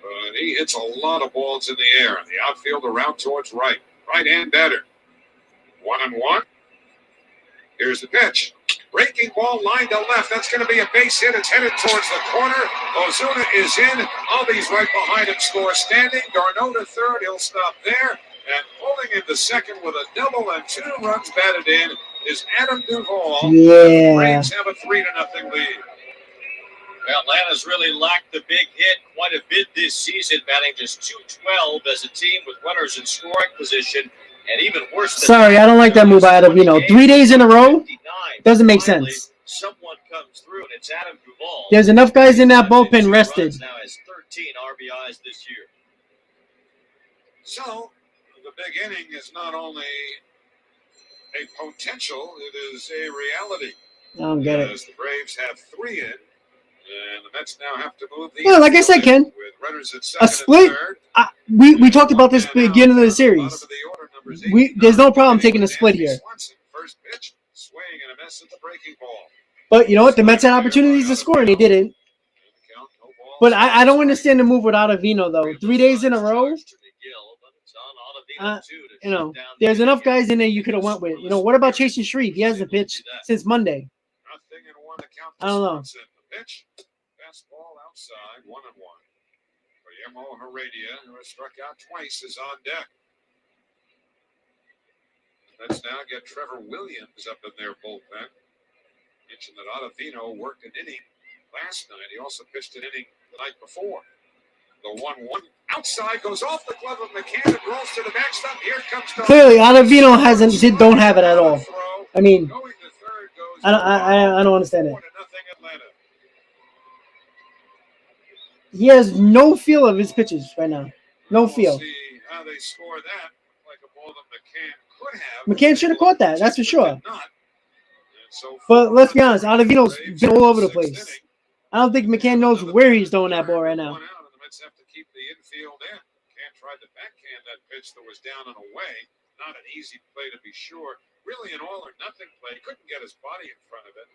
But he hits a lot of balls in the air. The outfield around towards right. Right-hand batter. 1-1. Here's the pitch. Breaking ball, line to left. That's going to be a base hit. It's headed towards the corner. Ozuna is in. Albies right behind him, score standing. d'Arnaud to third. He'll stop there. And pulling into second with a double and 2 runs batted in is Adam Duvall. Yeah. The Braves have a 3-0 lead. Atlanta's really lacked the big hit quite a bit this season, batting just .212 as a team with runners in scoring position. And even worse than Sorry, I don't like that move by Ottavino. 3 days in a row doesn't make sense. Someone comes through, and it's Adam Duvall. There's enough guys in that bullpen rested. Now has 13 RBIs this year. So, the big inning is not only a potential, it is a reality. I don't get it. As the Braves have 3 in, and the Mets now have to move the Well, like I said, Ken, with runners at second a split. and third. We talked about this at the beginning of the series. There's no problem taking a split here. First pitch, swing and a miss at the breaking ball. But you know what? The Mets had opportunities to score, and they didn't. But I don't understand the move with Ottavino, though. 3 days in a row. You know, there's enough guys in there you could have went with. You know, what about Chasing Shreve? He hasn't pitched since Monday. I don't know. Pitch, fastball outside, 1-1. Guillermo Heredia, who has struck out twice, is on deck. Let's now get Trevor Williams up in their bullpen. Mentioned that Ottavino worked an inning last night. He also pitched an inning the night before. The 1-1 outside goes off the glove of McCann. It rolls to the backstop. Here comes clearly Ottavino don't have it at all. I mean, I don't understand it. He has no feel of his pitches right now. No feel. See how they score that. Like a ball that McCann could have. McCann should have caught that. That's for sure. But let's be honest, Ottavino's been all over the place. I don't think McCann knows where he's throwing that ball right now. The Mets have to keep the infield in. McCann tried to backhand that pitch that was down and away. Not an easy play to be sure. Really an all or nothing play. He couldn't get his body in front of it.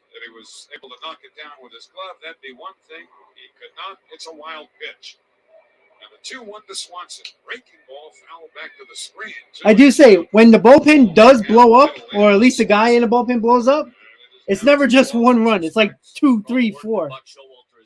That he was able to knock it down with his glove, that'd be one thing. He could not. It's a wild pitch. And the 2-1 to Swanson. Breaking ball, foul back to the screen. I do say, when the bullpen does blow up, or at least the guy in the bullpen blows up, it's never just 1 run. It's like 2, 3, 4.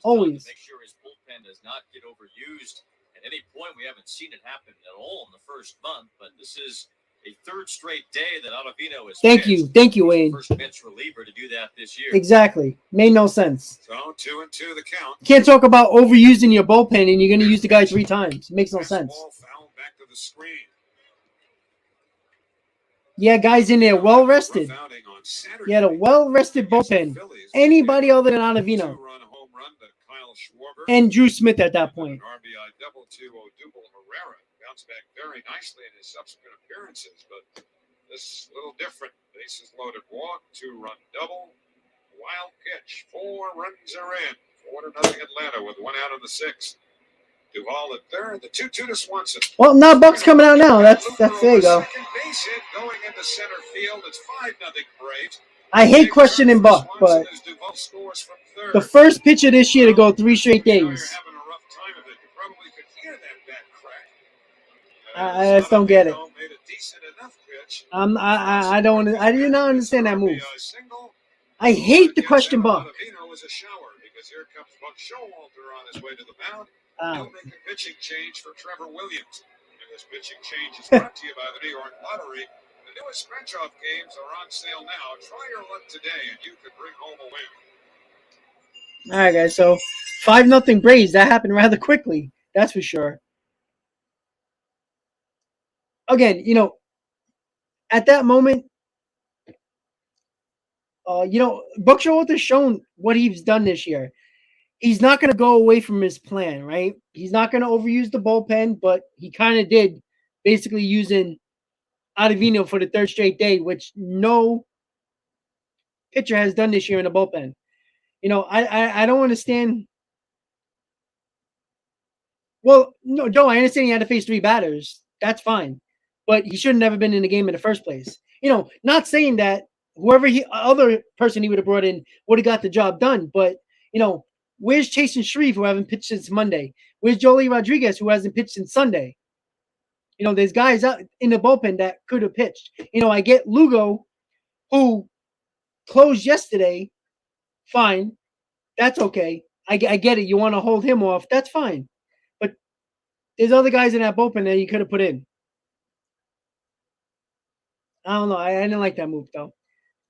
Always. Make sure his bullpen does not get overused. At any point, we haven't seen it happen at all in the first month, but this is a 3rd straight day that Ottavino is. Thank you, Wayne. First bench reliever to do that this year. Exactly. Made no sense. So 2-2 the count. You can't talk about overusing your bullpen and you're going to use the guy 3 times. It makes no sense. Foul back to the screen. Yeah, guys in there well rested. You had a well rested bullpen. Anybody other than Ottavino. And Drew Smith at that point. RBI double to Odubel Herrera. Bounced back very nicely in his subsequent appearances, but this little different. Bases loaded walk, 2-run double, wild pitch. 4 runs are in. 4-0 Atlanta with 1 out in the 6th. Duvall at third. The 2-2 to Swanson. Well, now Buck's coming out now. That's there you go. Second base hit going into center field. It's 5-0 Braves. I hate questioning Buck, but the first pitcher this year to go 3 straight days. I just don't get it. I do not understand that move. I hate the question Buck. Here comes Buck Showalter on his way to the mound. He'll make a pitching change for Trevor Williams. And this pitching change is brought to you by the New York Lottery. The newest scratch-off games are on sale now. Try your luck today, and you could bring home a win. All right, guys. So 5-0 Braves. That happened rather quickly. That's for sure. Again, at that moment, Buck Showalter's shown what he's done this year. He's not going to go away from his plan, right? He's not going to overuse the bullpen, but he kind of did, basically using Ottavino for the 3rd straight day, which no pitcher has done this year in the bullpen. I don't understand. Well, no, Joe, I understand he had to face 3 batters. That's fine. But he should have never been in the game in the first place. Not saying that whoever other person he would have brought in would have got the job done. But, where's Chase and Shreve, who haven't pitched since Monday? Where's Joely Rodriguez, who hasn't pitched since Sunday? There's guys out in the bullpen that could have pitched. I get Lugo, who closed yesterday. Fine. That's okay. I get it. You want to hold him off. That's fine. But there's other guys in that bullpen that you could have put in. I don't know. I didn't like that move, though.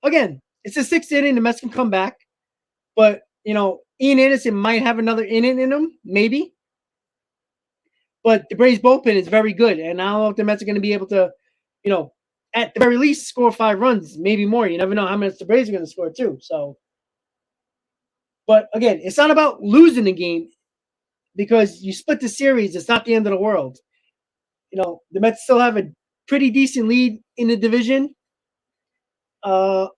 Again, it's the 6th inning. The Mets can come back. But, Ian Anderson might have another inning in him, maybe. But the Braves bullpen is very good. And I don't know if the Mets are going to be able to, at the very least, score 5 runs, maybe more. You never know how much the Braves are going to score, too. So, but, again, it's not about losing the game because you split the series. It's not the end of the world. The Mets still have a pretty decent lead in the division. Cohen,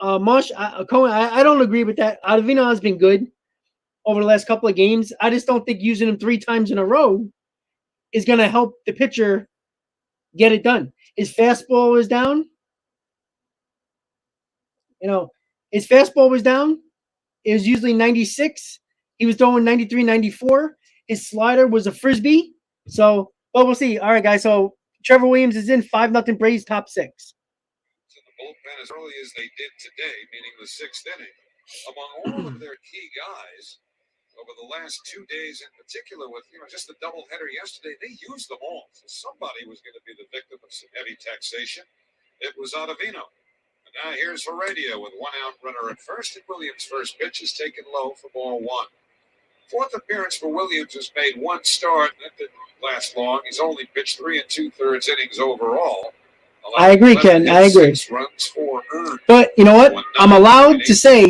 I don't agree with that. Ottavino has been good over the last couple of games. I just don't think using him 3 times in a row is going to help the pitcher get it done. His fastball was down. His fastball was down. It was usually 96. He was throwing 93, 94. His slider was a frisbee. So, but we'll see. All right, guys. So Trevor Williams is in 5-0 Braves top 6. To the bullpen as early as they did today, meaning the 6th inning. Among all of their key guys, over the last 2 days in particular, with just the doubleheader yesterday, they used them all. So somebody was going to be the victim of some heavy taxation. It was Ottavino. And now here's Heredia with 1 out runner at first, and Williams' first pitch is taken low for ball 1. 4th appearance for Williams has made 1 start. That didn't last long. He's only pitched 3 2/3 innings overall. I agree, Ken. I agree. Runs, 4 earned. But you know what? I'm allowed to say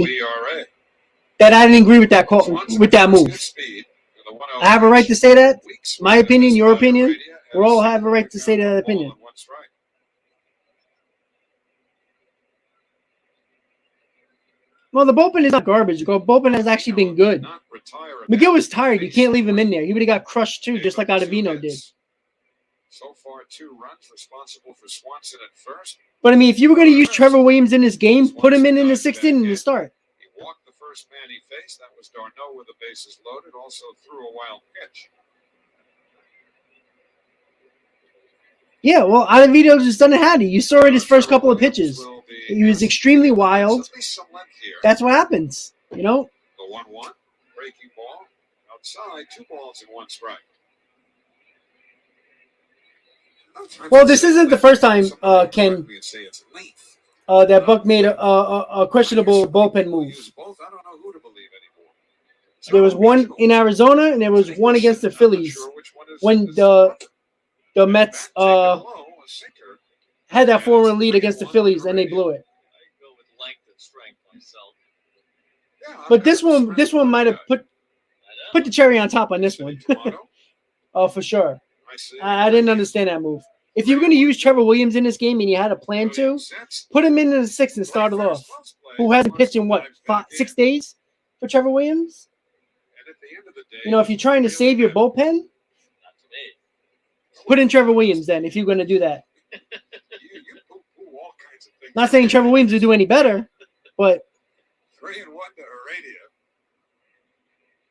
that I didn't agree with that call, with that move. I have a right to say that. My opinion, your opinion. We all have a right to say that opinion. Well, the bullpen is not garbage. The bullpen has actually been good. Megill was tired. You can't leave him in there. He would have got crushed too, just like Ottavino did. So far, 2 runs responsible for Swanson at first. But I mean, if you were going to use Trevor Williams in this game, put him in the 6th inning to start. He walked the first man he faced. That was Darno with the bases loaded. Also threw a wild pitch. Yeah, well, Ottavino just doesn't have it. You saw it his first couple of pitches. He was extremely wild. That's what happens, The 1-1, breaking ball, outside, 2 balls and 1 strike. Well, this isn't the first time, Ken, that Buck made a questionable bullpen move. There was one in Arizona, and there was one against the Phillies when the Mets had that 4-run lead against the Phillies, and they blew it. But this one might have put the cherry on top on this one. Oh, for sure. I didn't understand that move. If you were going to use Trevor Williams in this game and you had a plan to, put him in the 6th and start it off. Who hasn't pitched in, 6 days for Trevor Williams? end of the day, You know, if you're trying to save your bullpen, Not to me. put in Trevor Williams then if you're going to do that. you poo-poo all kinds of things. Not saying Trevor Williams will do any better, but 3-1 to Heredia.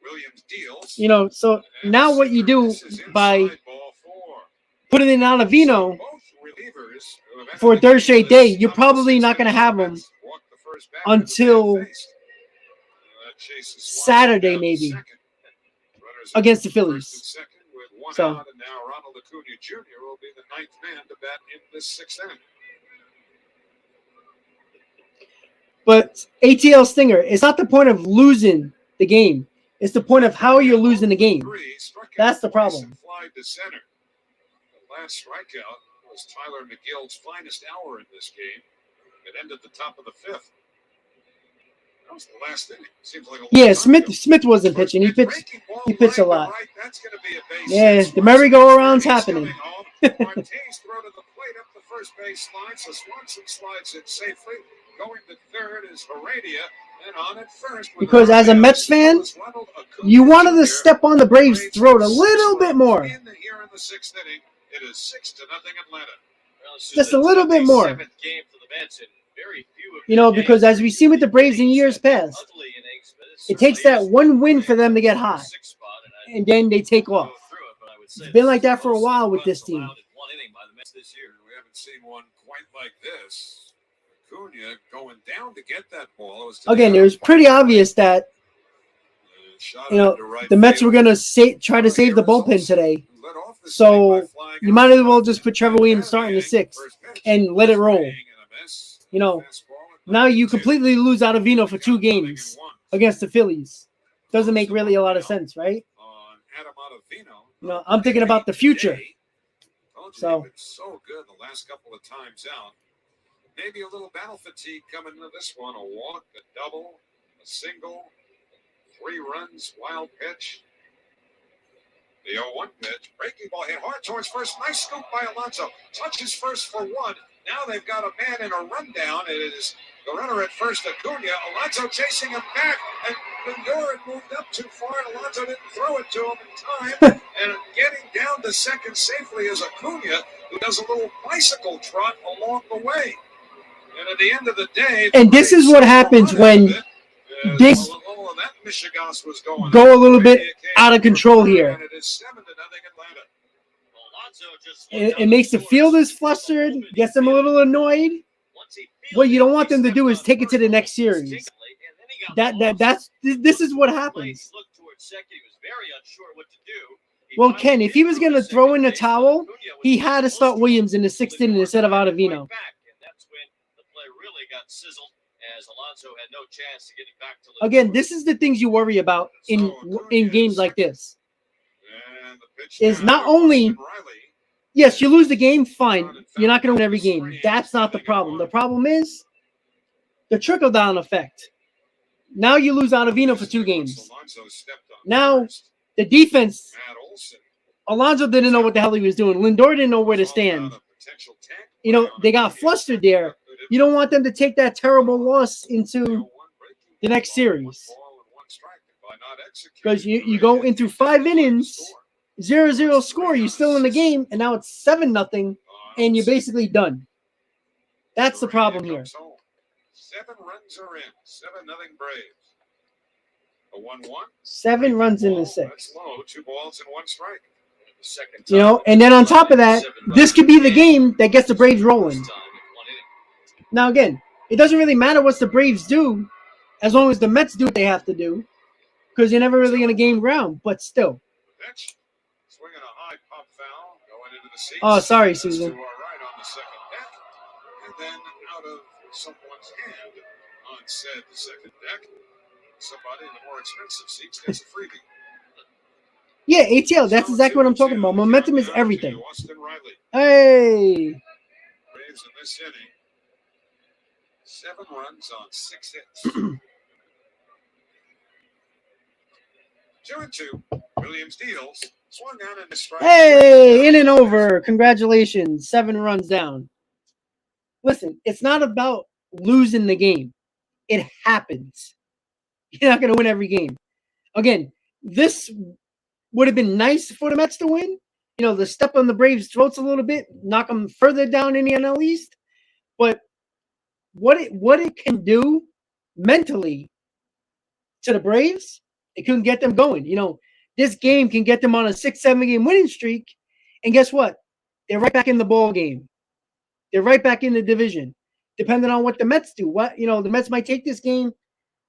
Williams deals. you know, so now what you do by putting in Ottavino for a third straight day, you're probably not going to have him until Saturday maybe against the Phillies. So now Ronald Acuna Jr. will be the 9th man to bat in this 6th inning. but ATL Stinger, it's not the point of losing the game. It's the point of how you're losing the game. That's the problem. Fly to center. The last strikeout was Tyler Megill's finest hour in this game. It ended the top of the 5th. That was the last inning. Seems like a Yeah, Smith wasn't pitching. He pitched a lot. Yeah, the merry-go-round's happening. Martinez throw to the plate up the first base line, so Swanson slides it safely. Going to third is Heredia, and on at first. Because as a Mets fan, you wanted to step on the Braves' throat a little bit more. Here in the 6th inning, it is 6-0 Atlanta. Just a little bit more. Game for the Mets and very few of You know, because as we've seen with the Braves in years past, it takes that one win for them to get hot, and then they take off. It's been like that for a while with this team. We haven't seen one quite like this. Acuna going down to get that ball. Again, it was pretty obvious that the Mets were going to try to save the bullpen today. So you might as well just put Trevor Williams starting the 6th and let it roll. You know, now you completely lose Ottavino for 2 games against the Phillies. Doesn't make really a lot of sense, right? You know, I'm thinking about the future. So good the last couple of times out. Maybe a little battle fatigue coming into this one. A walk, a double, a single, 3 runs, wild pitch. The 0-1 pitch. Breaking ball hit hard towards first. Nice scoop by Alonso. Touches first for 1. Now they've got a man in a rundown. It is the runner at first, Acuna. Alonso chasing him back. And Lindor had moved up too far. And Alonso didn't throw it to him in time. And getting down to second safely is Acuna, who does a little bicycle trot along the way. And at the end of the day, and this is what happens when this go a little bit out of control here. It makes the fielders flustered, gets them a little annoyed. What you don't want them to do is take it to the next series. This is what happens. Well, Ken, if he was going to throw in the towel, he had to start Williams in the 6th inning instead of Ottavino. Again, this is the things you worry about in games like this. Is not only, yes, you lose the game, fine. You're not going to win every game. That's not the problem. The problem is the trickle-down effect. Now you lose Ottavino for 2 games. Now the defense, Alonso didn't know what the hell he was doing. Lindor didn't know where to stand. You know, they got flustered there. You don't want them to take that terrible loss into the next series. Because you go into 5 innings, 0-0 score, you're still in the game, and now it's 7-0, and you're basically done. That's the problem here. 7 runs are in. 7-0 Braves. A 1-1. 7 runs in the 6th. That's low. 2 balls and 1 strike. You know, and then on top of that, this could be the game that gets the Braves rolling. Now, again, it doesn't really matter what the Braves do as long as the Mets do what they have to do because you're never really going to gain ground, but still. Swinging a high pop foul, going into the seats. Oh, sorry, Susan. To our right on the second deck, and then out of someone's hand on said second deck, somebody in the more expensive seats gets a freebie. Yeah, ATL, that's exactly what I'm talking about. Momentum is everything. Hey. Braves in this inning. 7 runs on 6 hits. 2-2. Williams deals. Swung out in the strike. Hey, in and over. Congratulations. 7 runs down. Listen, it's not about losing the game. It happens. You're not going to win every game. Again, this would have been nice for the Mets to win. You know, to step on the Braves' throats a little bit, knock them further down in the NL East. But what it can do mentally to the Braves, it can get them going. You know, this game can get them on a 6-7 game winning streak, and guess what? They're right back in the ball game. They're right back in the division, depending on what the Mets do. The Mets might take this game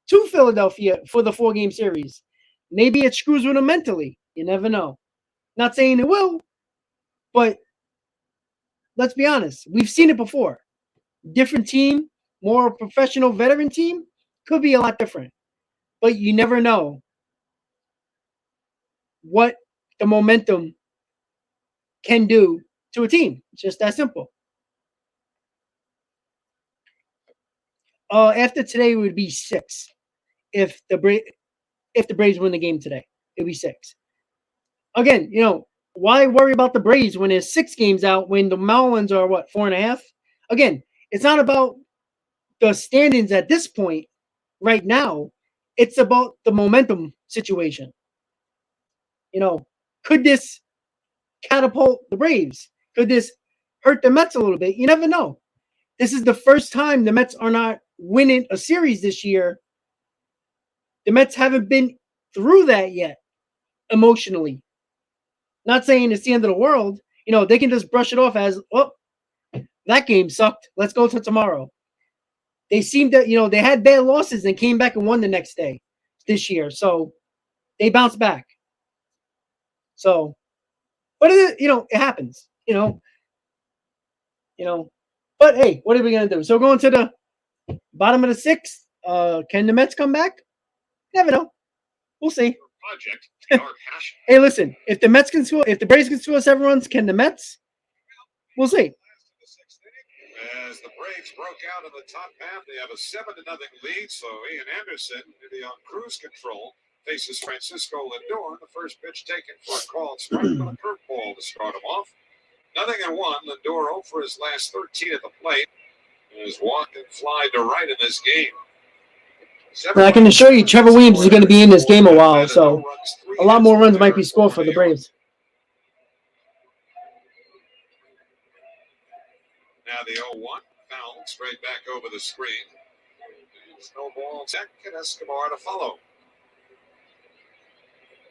to Philadelphia for the 4-game series. Maybe it screws with them mentally. You never know. Not saying it will, but let's be honest. We've seen it before. Different team, more professional veteran team, could be a lot different. But you never know what the momentum can do to a team. It's just that simple. After today, it would be 6. If the Braves win the game today, it would be 6. Again, why worry about the Braves when there's 6 games out when the Marlins are, 4.5? Again, it's not about the standings at this point right now. It's about the momentum situation. Could this catapult the Braves? Could this hurt the Mets a little bit? You never know. This is the first time the Mets are not winning a series this year. The Mets haven't been through that yet emotionally. Not saying it's the end of the world. They can just brush it off as, that game sucked. Let's go to tomorrow. They seemed to, they had bad losses and came back and won the next day this year. So they bounced back. So, but it happens, But hey, what are we going to do? So going to the bottom of the 6th, can the Mets come back? Never know. We'll see. Hey, listen, if the Braves can score 7 runs, can the Mets? We'll see. As the Braves broke out in the top half, they have a 7-0 lead. So Ian Anderson, maybe on cruise control, faces Francisco Lindor. The first pitch taken for a called strike with a curveball to start him off. 0-1. Lindor 0 for his last 13 at the plate. And has walked and fly to right in this game. I can assure you, Trevor Williams is going to be in this game a while, so a lot more runs might be scored for the Braves. Now the 0-1, foul straight back over the screen. Snowball, Zach and Escobar to follow.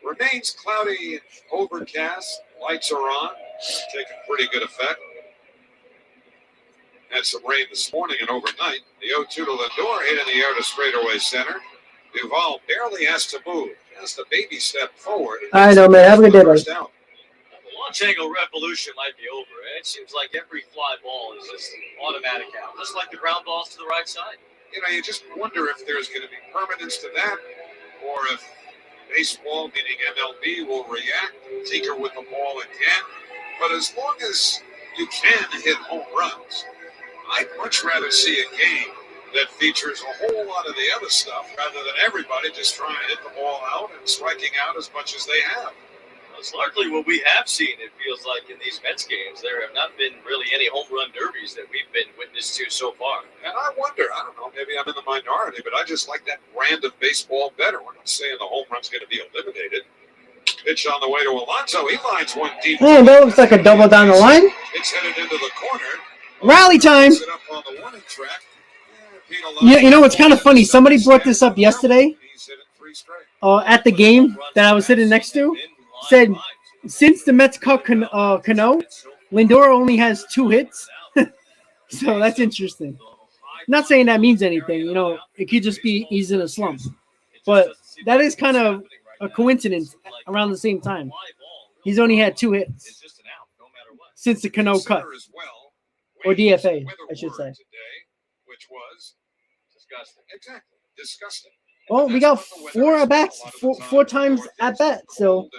Remains cloudy and overcast. Lights are on, taking pretty good effect. Had some rain this morning and overnight. The 0-2 to Lindor, hit in the air to straightaway center. Duvall barely has to move. Has to baby step forward. I know, man. Have a good day, buddy. The launch angle revolution might be over. It seems like every fly ball is just automatic out, just like the ground balls to the right side. You just wonder if there's going to be permanence to that, or if baseball, meaning MLB, will react, tinker with the ball again. But as long as you can hit home runs, I'd much rather see a game that features a whole lot of the other stuff rather than everybody just trying to hit the ball out and striking out as much as they have. It's largely what we have seen, it feels like, in these Mets games. There have not been really any home run derbies that we've been witness to so far. And I wonder, I don't know, maybe I'm in the minority, but I just like that brand of baseball better. We're not saying the home run's going to be eliminated. Pitch on the way to Alonso. He lines one deep. Man, that looks like a double down the line. It's headed into the corner. Rally time. What's kind of funny? Somebody brought this up yesterday at the game that I was sitting next to. Said, since the Mets cut Cano, Lindor only has 2 hits. So that's interesting. Not saying that means anything. It could just be he's in a slump. But that is kind of a coincidence around the same time. He's only had 2 hits since the Cano cut. Or DFA, I should say. Which was disgusting. Exactly. Disgusting. Well, we got 4 at-bats, four times at-bat. So,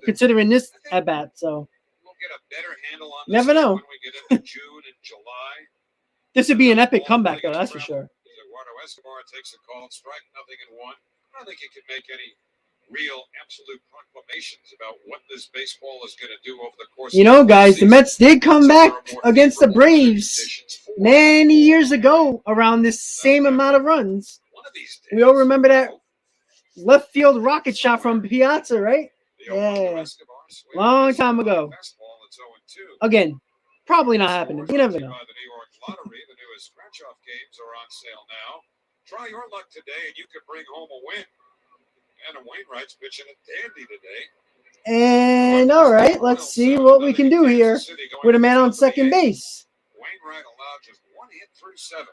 considering this at-bat. So, we'll get a better handle on this never know. When we get into June and July. This would be an epic comeback, though, that's for sure. Eduardo Escobar takes a called strike, 0-1. I don't think he can make any real absolute proclamations about what this baseball is going to do over the course of guys, the Mets did come back against the Braves many years ago around this same amount of runs. We all remember that left field rocket shot from Piazza, right? Yeah, long time ago. Again, probably not happening. You never know. By the New York Lottery, the newest scratch-off games are on sale now. Try your luck today, and you can bring home a win. Adam Wainwright's pitching a dandy today. And all right, let's see what we can do here with a man on second base. Wainwright allowed just 1 hit through 7.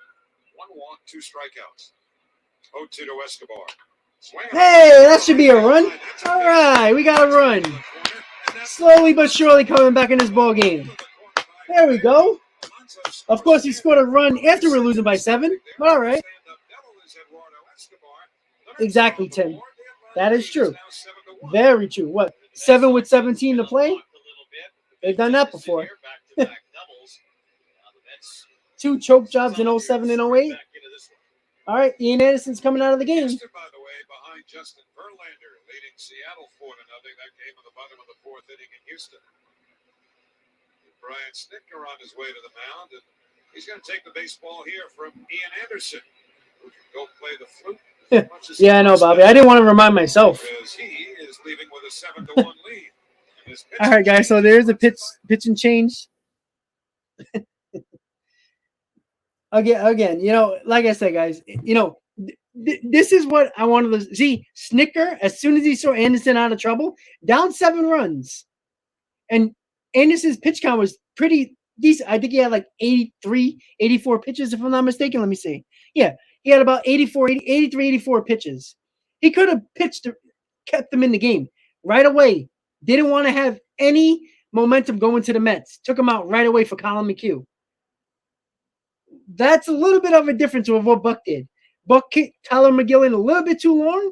1 walk, 2 strikeouts. 0-2 to Escobar. Hey, that should be a run. All right, we got a run. Slowly but surely coming back in this ball game. There we go. Of course, he scored a run after we're losing by 7. But all right. Exactly, Tim. That is true. Very true. What, 7 with 17 to play? They've done that before. 2 choke jobs in 07 and 08. All right, Ian Anderson's coming out of the game. By the way, behind Justin Verlander, leading Seattle 4-0. That game in the bottom of the 4th inning in Houston. Brian Snitker on his way to the mound, and he's going to take the baseball here from Ian Anderson, who can go play the flute. Yeah, I know, Bobby. I didn't want to remind myself. Because he is leaving with a 7-1 lead. All right, guys. So there's a pitch and change. Again, like I said, guys, this is what I wanted to see. Snitker, as soon as he saw Anderson out of trouble, down 7 runs, and Anderson's pitch count was pretty decent. I think he had like 83, 84 pitches, if I'm not mistaken. Let me see. Yeah, he had about 83, 84 pitches. He could have kept them in the game right away. Didn't want to have any momentum going to the Mets. Took him out right away for Colin McHugh. That's a little bit of a difference of what Buck did. Buck kicked Tyler Megill in a little bit too long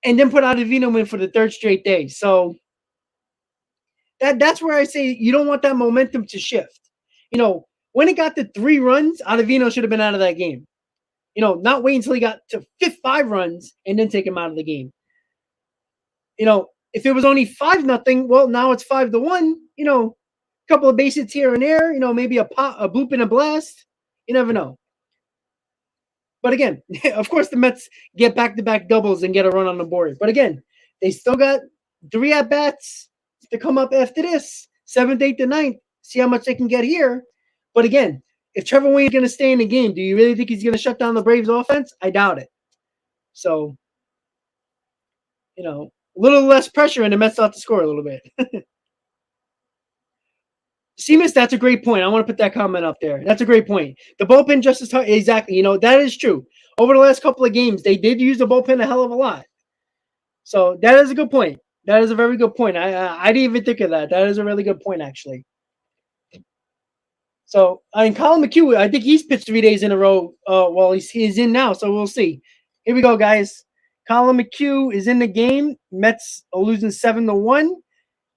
and then put Ottavino in for the 3rd straight day. So that's where I say you don't want that momentum to shift. When it got to 3 runs, Ottavino should have been out of that game. Not wait until he got to 5 runs and then take him out of the game. If it was only 5-0, well, now it's 5-1. A couple of base hits here and there. Maybe a bloop and a blast. You never know. But again, of course, the Mets get back-to-back doubles and get a run on the board. But again, they still got 3 at-bats to come up after this. 7th, 8th, and 9th. See how much they can get here. But again, if Trevor Wayne's going to stay in the game, do you really think he's going to shut down the Braves offense? I doubt it. So, a little less pressure and the Mets ought to score a little bit. Seamus, that's a great point. I want to put that comment up there. That's a great point. The bullpen just as tough. Exactly. That is true. Over the last couple of games, they did use the bullpen a hell of a lot. So that is a good point. That is a very good point. I didn't even think of that. That is a really good point, actually. So, Colin McHugh, I think he's pitched 3 days in a row. He's in now, so we'll see. Here we go, guys. Colin McHugh is in the game. Mets are losing 7-1.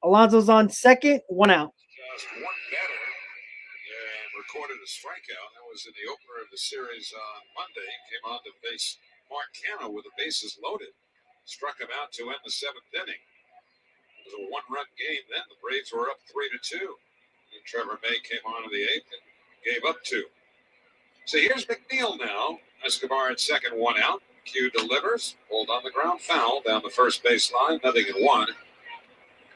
Alonso's on second, 1 out. Just 1 batter and recorded a strikeout. That was in the opener of the series on Monday. He came on to face Mark Canha with the bases loaded. Struck him out to end the 7th inning. It was a 1-run game then. The Braves were up 3-2. And Trevor May came on in the 8th and gave up 2. So here's McNeil now. Escobar at second, 1 out. McHugh delivers. Pulled on the ground, foul down the first baseline. 0-1.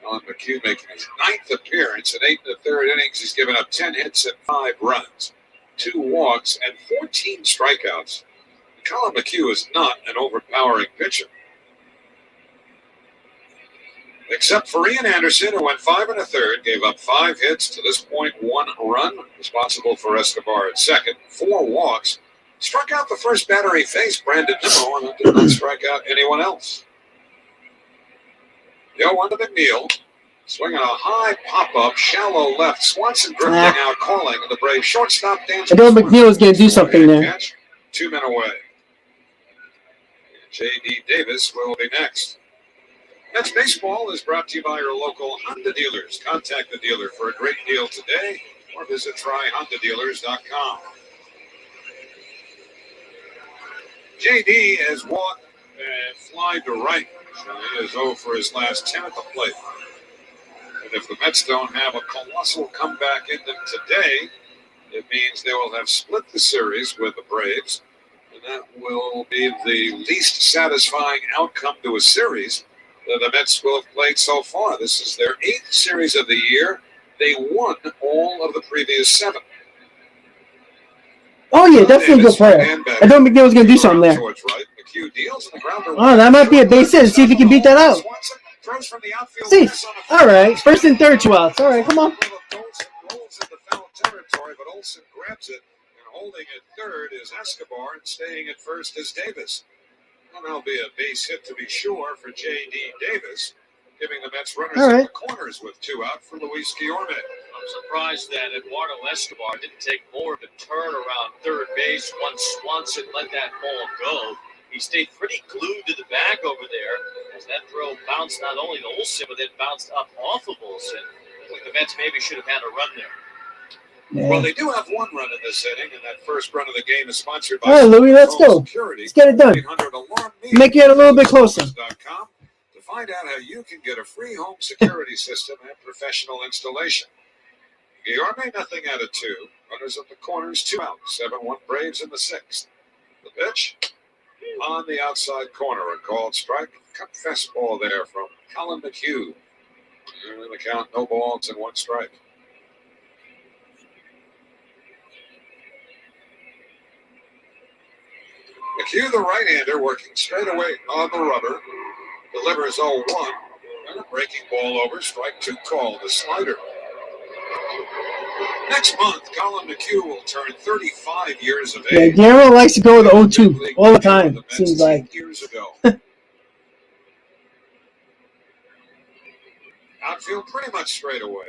Colin McHugh making his 9th appearance in 8 1/3 innings. He's given up 10 hits and 5 runs, 2 walks, and 14 strikeouts. Colin McHugh is not an overpowering pitcher. Except for Ian Anderson, who went 5 1/3, gave up 5 hits to this point, 1 run, responsible for Escobar at second, 4 walks, struck out the first batter he faced, Brandon Nimmo, and did not strike out anyone else. The 0-1 to McNeil, swinging a high pop-up, shallow left, Swanson drifting out, calling, and the Braves shortstop dancing. I know McNeil is going to do something there. Catch, 2 men away. J.D. Davis will be next. Mets Baseball is brought to you by your local Honda dealers. Contact the dealer for a great deal today or visit tryhondadealers.com. JD has walked and flied to right. So he is 0 for his last 10 at the plate. And if the Mets don't have a colossal comeback in them today, it means they will have split the series with the Braves. And That will be the least satisfying outcome to a series that the Mets will have played so far. This is their 8th series of the year. They won all of the previous 7. Oh, yeah, definitely go for it. I thought McNeil was going to do something there. Oh, that might be a base hit. See if he can beat that out. See. All right. First and third, 2 outs. All right, come on. But Olsen grabs it, and holding at third is Escobar, and staying at first is Davis. Well, that'll be a base hit to be sure for J.D. Davis, giving the Mets runners in the corners with 2 out for Luis Guillorme. I'm surprised that Eduardo Escobar didn't take more of a turn around third base once Swanson let that ball go. He stayed pretty glued to the bag over there as that throw bounced not only to Olsen, but then bounced up off of Olsen. I think the Mets maybe should have had a run there. Yeah. Well, they do have 1 run in this inning, and that first run of the game is sponsored by. All right, Louis, let's go. Let's get it done. Make it a little bit closer. To find out how you can get a free home security system and professional installation. Guillorme, nothing out of 2. Runners at the corners, 2 out. 7-1 Braves in the 6th. The pitch on the outside corner, a called strike. Cut fastball there from Colin McHugh. And in the count, no balls and 1 strike. McHugh, the right-hander, working straight away on the rubber. Delivers 0-1. And a breaking ball over. Strike 2 called. The slider. Next month, Colin McHugh will turn 35 years of age. Yeah, Guerrero likes to go with the 0-2 all the time, seems like. Years ago. Outfield pretty much straight away.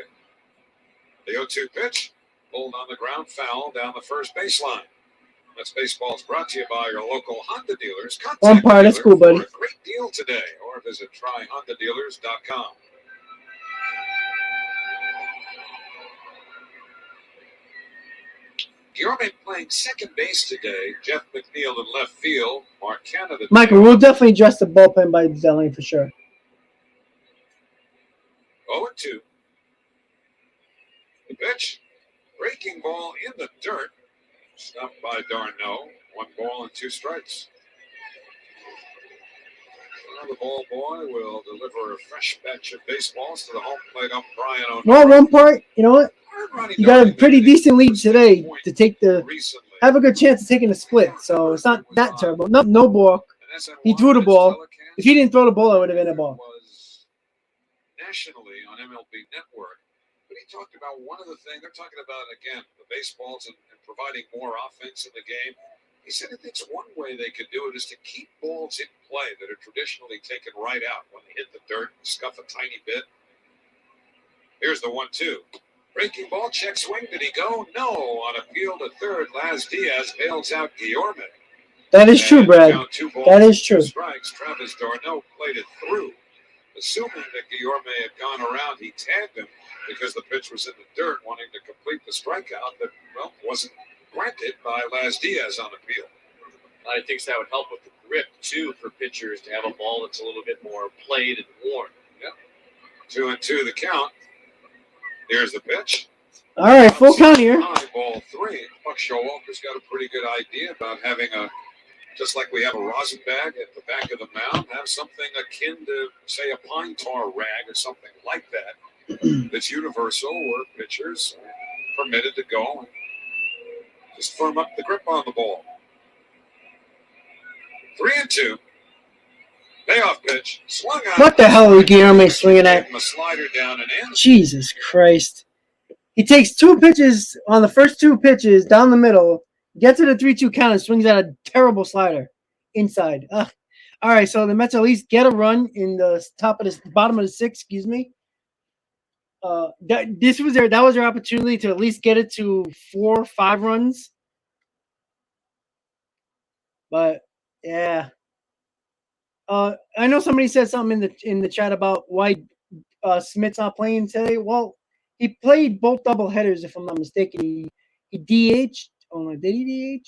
The 0-2 pitch. Pulled on the ground, foul down the first baseline. Mets Baseball is brought to you by your local Honda dealers. One part, that's cool, buddy. For a great deal today, or visit tryhondadealers.com. Guillorme playing second base today. Jeff McNeil in left field. Mark Canada. Michael, we'll definitely address the bullpen by design for sure. 0-2. The pitch. Breaking ball in the dirt. Stopped by Darno. 1 ball and 2 strikes. Well, the ball boy will deliver a fresh batch of baseballs to the home plate ump Brian O'Neill. Well, one part, you know what? You got a pretty decent lead today to take have a good chance of taking a split. So it's not that terrible. No balk. He threw the ball. If he didn't throw the ball, it would have been a ball. Nationally on MLB Network. But he talked about one of the things they're talking about, again, the baseballs and providing more offense in the game. He said he thinks one way they could do it is to keep balls in play that are traditionally taken right out when they hit the dirt and scuff a tiny bit. Here's the 1-2. Breaking ball, check swing. Did he go? No. On appeal to third, Laz Diaz bails out Guillorme. That is true, Brad. That is true. Strikes. Travis d'Arnaud played it through. Assuming that Guillorme had gone around, he tagged him because the pitch was in the dirt, wanting to complete the strikeout that, well, wasn't granted by Laz Diaz on appeal. I think that would help with the grip, too, for pitchers to have a ball that's a little bit more played and worn. Yep. 2-2 the count. Here's the pitch. All right, full count here. Ball 3. Buck Showalter's got a pretty good idea about having just like we have a rosin bag at the back of the mound, have something akin to, say, a pine tar rag or something like that that's universal where pitchers are permitted to go and just firm up the grip on the ball. 3-2. Payoff pitch. Swung out. What the hell are Guillorme swinging at? A slider down and in. Jesus Christ. He takes 2 pitches on the first 2 pitches down the middle, gets to the 3-2 count, and swings at a terrible slider inside. All right, so the Mets at least get a run in the bottom of the 6th, excuse me. That was their opportunity to at least get it to 4 or 5 runs. But yeah. I know somebody said something in the chat about why Smith's not playing today. Well, he played both double headers, if I'm not mistaken. He DH'd. Oh no, did he DH?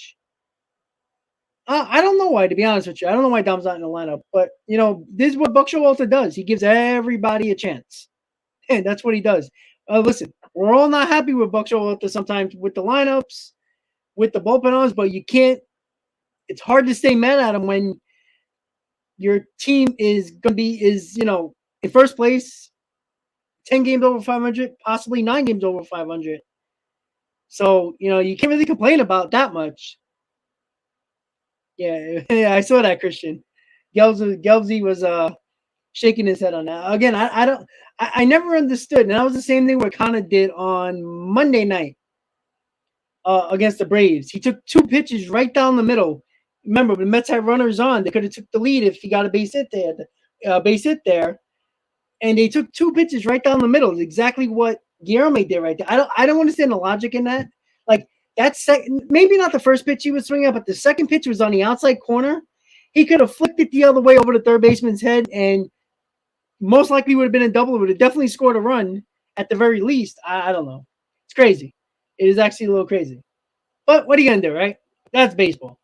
I don't know why, to be honest with you. I don't know why Dom's not in the lineup. But you know, this is what Buck Showalter does. He gives everybody a chance, and that's what he does. Listen, we're all not happy with Buck Showalter sometimes with the lineups, with the bullpen arms, but you can't. it's hard to stay mad at him when your team is going to be in first place, 10 games over 500, possibly 9 games over 500. So, you can't really complain about that much. Yeah, I saw that, Christian. Gelbsy was shaking his head on that. Again, I never understood, and that was the same thing what Connor did on Monday night against the Braves. He took 2 pitches right down the middle. Remember, the Mets had runners on. They could have took the lead if he got a base hit there, and they took 2 pitches right down the middle. Exactly what Guillermo did right there. I don't understand the logic in that. Like maybe not the first pitch he was swinging at, but the second pitch was on the outside corner. He could have flicked it the other way over the third baseman's head, and most likely would have been a double. Would have definitely scored a run at the very least. I don't know. It's crazy. It is actually a little crazy. But what are you going to do, right? That's baseball.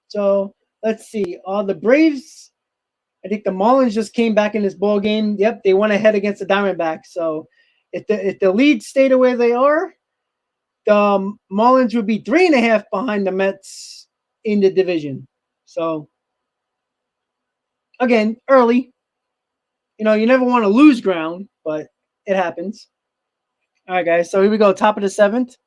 So let's see. The Braves, I think the Marlins just came back in this ball game. Yep, they went ahead against the Diamondbacks. So if the lead stayed the way they are, the Marlins would be 3.5 behind the Mets in the division. So again, early. You never want to lose ground, but it happens. All right, guys. So here we go. Top of the 7th.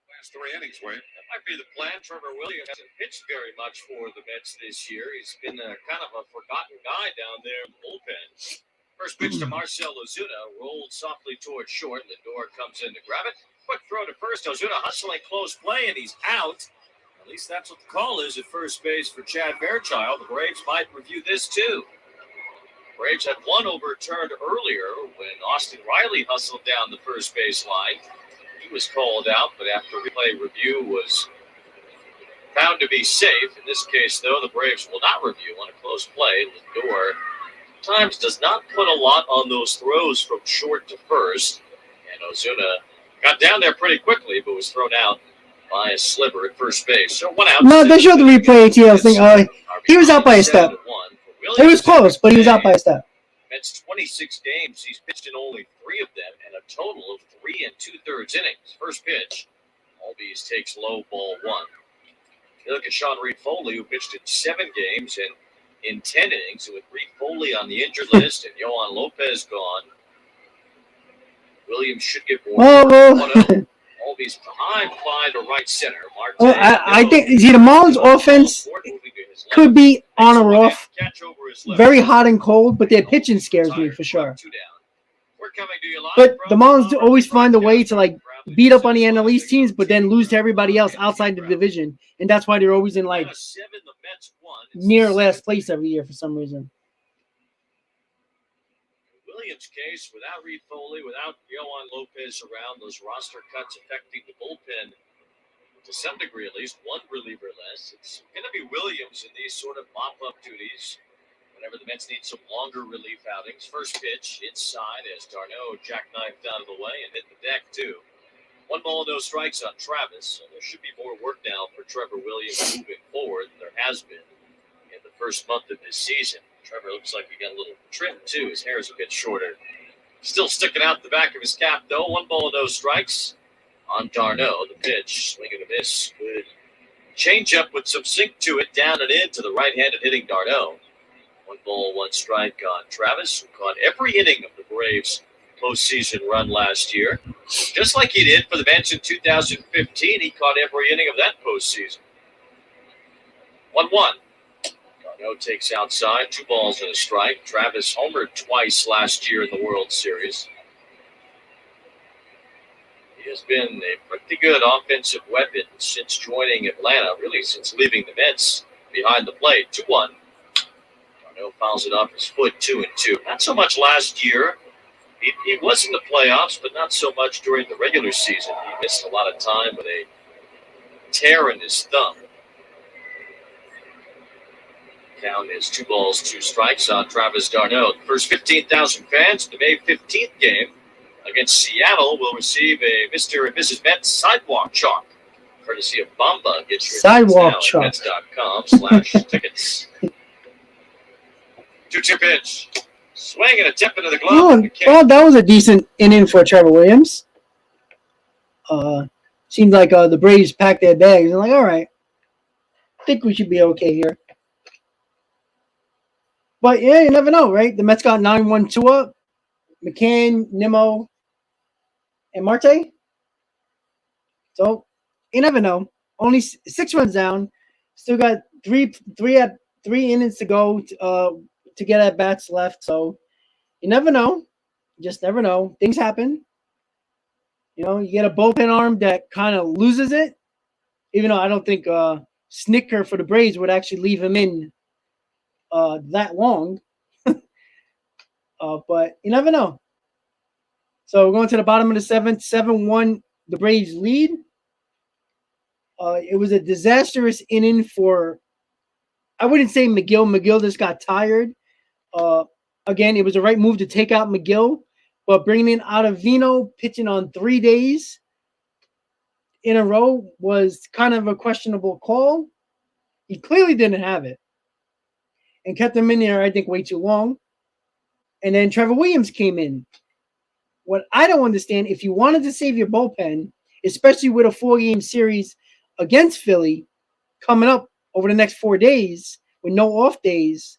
Last 3 innings, Wayne. That might be the plan. Trevor Williams hasn't pitched very much for the Mets this year. He's been kind of a forgotten guy down there in the bullpen. First pitch to Marcell Ozuna, rolled softly towards short. Lindor comes in to grab it. Quick throw to first. Ozuna hustling close play, and he's out. At least that's what the call is at first base for Chad Fairchild. The Braves might review this too. Braves had one overturned earlier when Austin Riley hustled down the first base line. He was called out, but after replay review was found to be safe. In this case, though, the Braves will not review on a close play. Lindor times does not put a lot on those throws from short to first. And Ozuna got down there pretty quickly, but was thrown out by a sliver at first base. So 1 out. No, they showed the replay ATL thing. He was out by a step. It was close, but he was out by a step. Mets 26 games. He's pitched in only 3 of them, and a total of 3 2/3 innings. First pitch, Albies takes low, ball 1. You look at Sean Reed-Foley, who pitched in 7 games and in 10 innings, with Reed-Foley on the injured list and Yohan Lopez gone. Williams should get more. Albies behind by the right center. I think the Marlins offense could be on or off. Very hot and cold, but their pitching scares me for sure. But the Marlins always find a way to beat up on the NL East teams, but then lose to everybody else outside the division, and that's why they're always in near last place every year for some reason. Williams' case, without Reed-Foley, without Yohan Lopez around, those roster cuts affecting the bullpen to some degree, at least one reliever less. It's going to be Williams in these sort of mop-up duties whenever the Mets need some longer relief outings. First pitch inside as Darno jackknifed out of the way and hit the deck too. 1 ball, no strikes on Travis. So there should be more work now for Trevor Williams moving forward than there has been in the first month of this season. Trevor looks like he got a little trim, too. His hair is a bit shorter. Still sticking out the back of his cap, though. 1 ball, no strikes on Darno. The pitch, swing and a miss. Good change up with some sink to it, down and in to the right-handed hitting Darno. 1 ball, 1 strike on Travis, who caught every inning of the Braves' postseason run last year. Just like he did for the Mets in 2015, he caught every inning of that postseason. 1-1. No takes outside, 2 balls and a strike. Travis homered twice last year in the World Series. He has been a pretty good offensive weapon since joining Atlanta, really since leaving the Mets behind the plate. 2-1. Darno fouls it off his foot, 2-2. Not so much last year. He was in the playoffs, but not so much during the regular season. He missed a lot of time with a tear in his thumb. Count is 2 balls, 2 strikes on Travis Darno. The first 15,000 fans at the May 15th game against Seattle will receive a Mr. and Mrs. Mets sidewalk chalk, courtesy of Bamba. Get your sidewalk chalk. Mets.com/tickets. 2-2 pitch. Swing and a tip into the glove. Well, that was a decent inning for Trevor Williams. seemed like the Braves packed their bags and like, all right, I think we should be okay here. But yeah, you never know, right? The Mets got 9-1 Tua, McCann, Nimmo, and Marte. So you never know. Only 6 runs down. Still got three innings to go to get at bats left. So you never know. Just never know. Things happen. You know, you get a bullpen arm that kind of loses it. Even though I don't think Snicker for the Braves would actually leave him in that long. But you never know. So we're going to the bottom of the 7th. 7-1, the Braves lead. It was a disastrous inning for, I wouldn't say Megill. Megill just got tired. Again, it was the right move to take out Megill. But bringing in Ottavino, pitching on 3 days in a row was kind of a questionable call. He clearly didn't have it. And kept him in there, I think, way too long. And then Trevor Williams came in. What I don't understand, if you wanted to save your bullpen, especially with a 4-game series against Philly coming up over the next 4 days with no off days,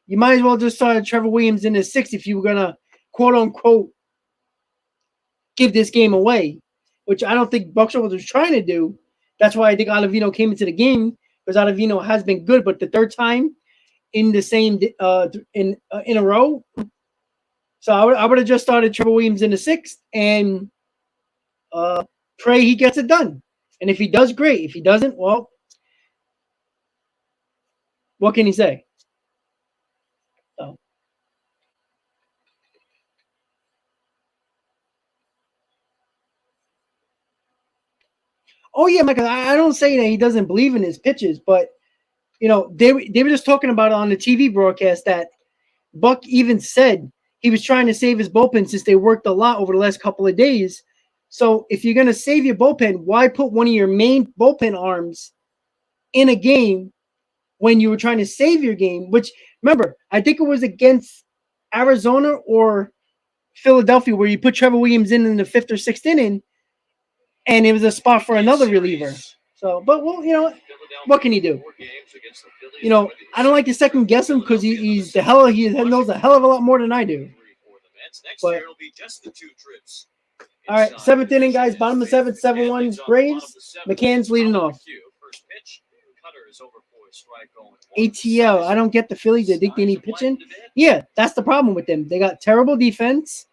you might as well just start Trevor Williams in the 6th if you were going to, quote-unquote, give this game away, which I don't think Buckshot was trying to do. That's why I think Ottavino came into the game, because Ottavino has been good, but the third time in the same in a row. So I would have just started Trevor Williams in the 6th and pray he gets it done. And if he does, great. If he doesn't, well, what can he say? So. Oh yeah, Michael. I don't say that he doesn't believe in his pitches, but you know they were just talking about it on the TV broadcast that Buck even said he was trying to save his bullpen since they worked a lot over the last couple of days. So if you're going to save your bullpen, why put one of your main bullpen arms in a game when you were trying to save your game? Which, remember, I think it was against Arizona or Philadelphia where you put Trevor Williams in the 5th or 6th inning, and it was a spot for another reliever. So, but, well, you know, what can he do? You know, I don't like to second guess him because he knows a hell of a lot more than I do. But, all right, 7th inning, guys. Bottom of the 7th, 7-1 Braves. McCann's leading off. ATL. I don't get the Phillies. They think they need pitching. Yeah, that's the problem with them. They got terrible defense,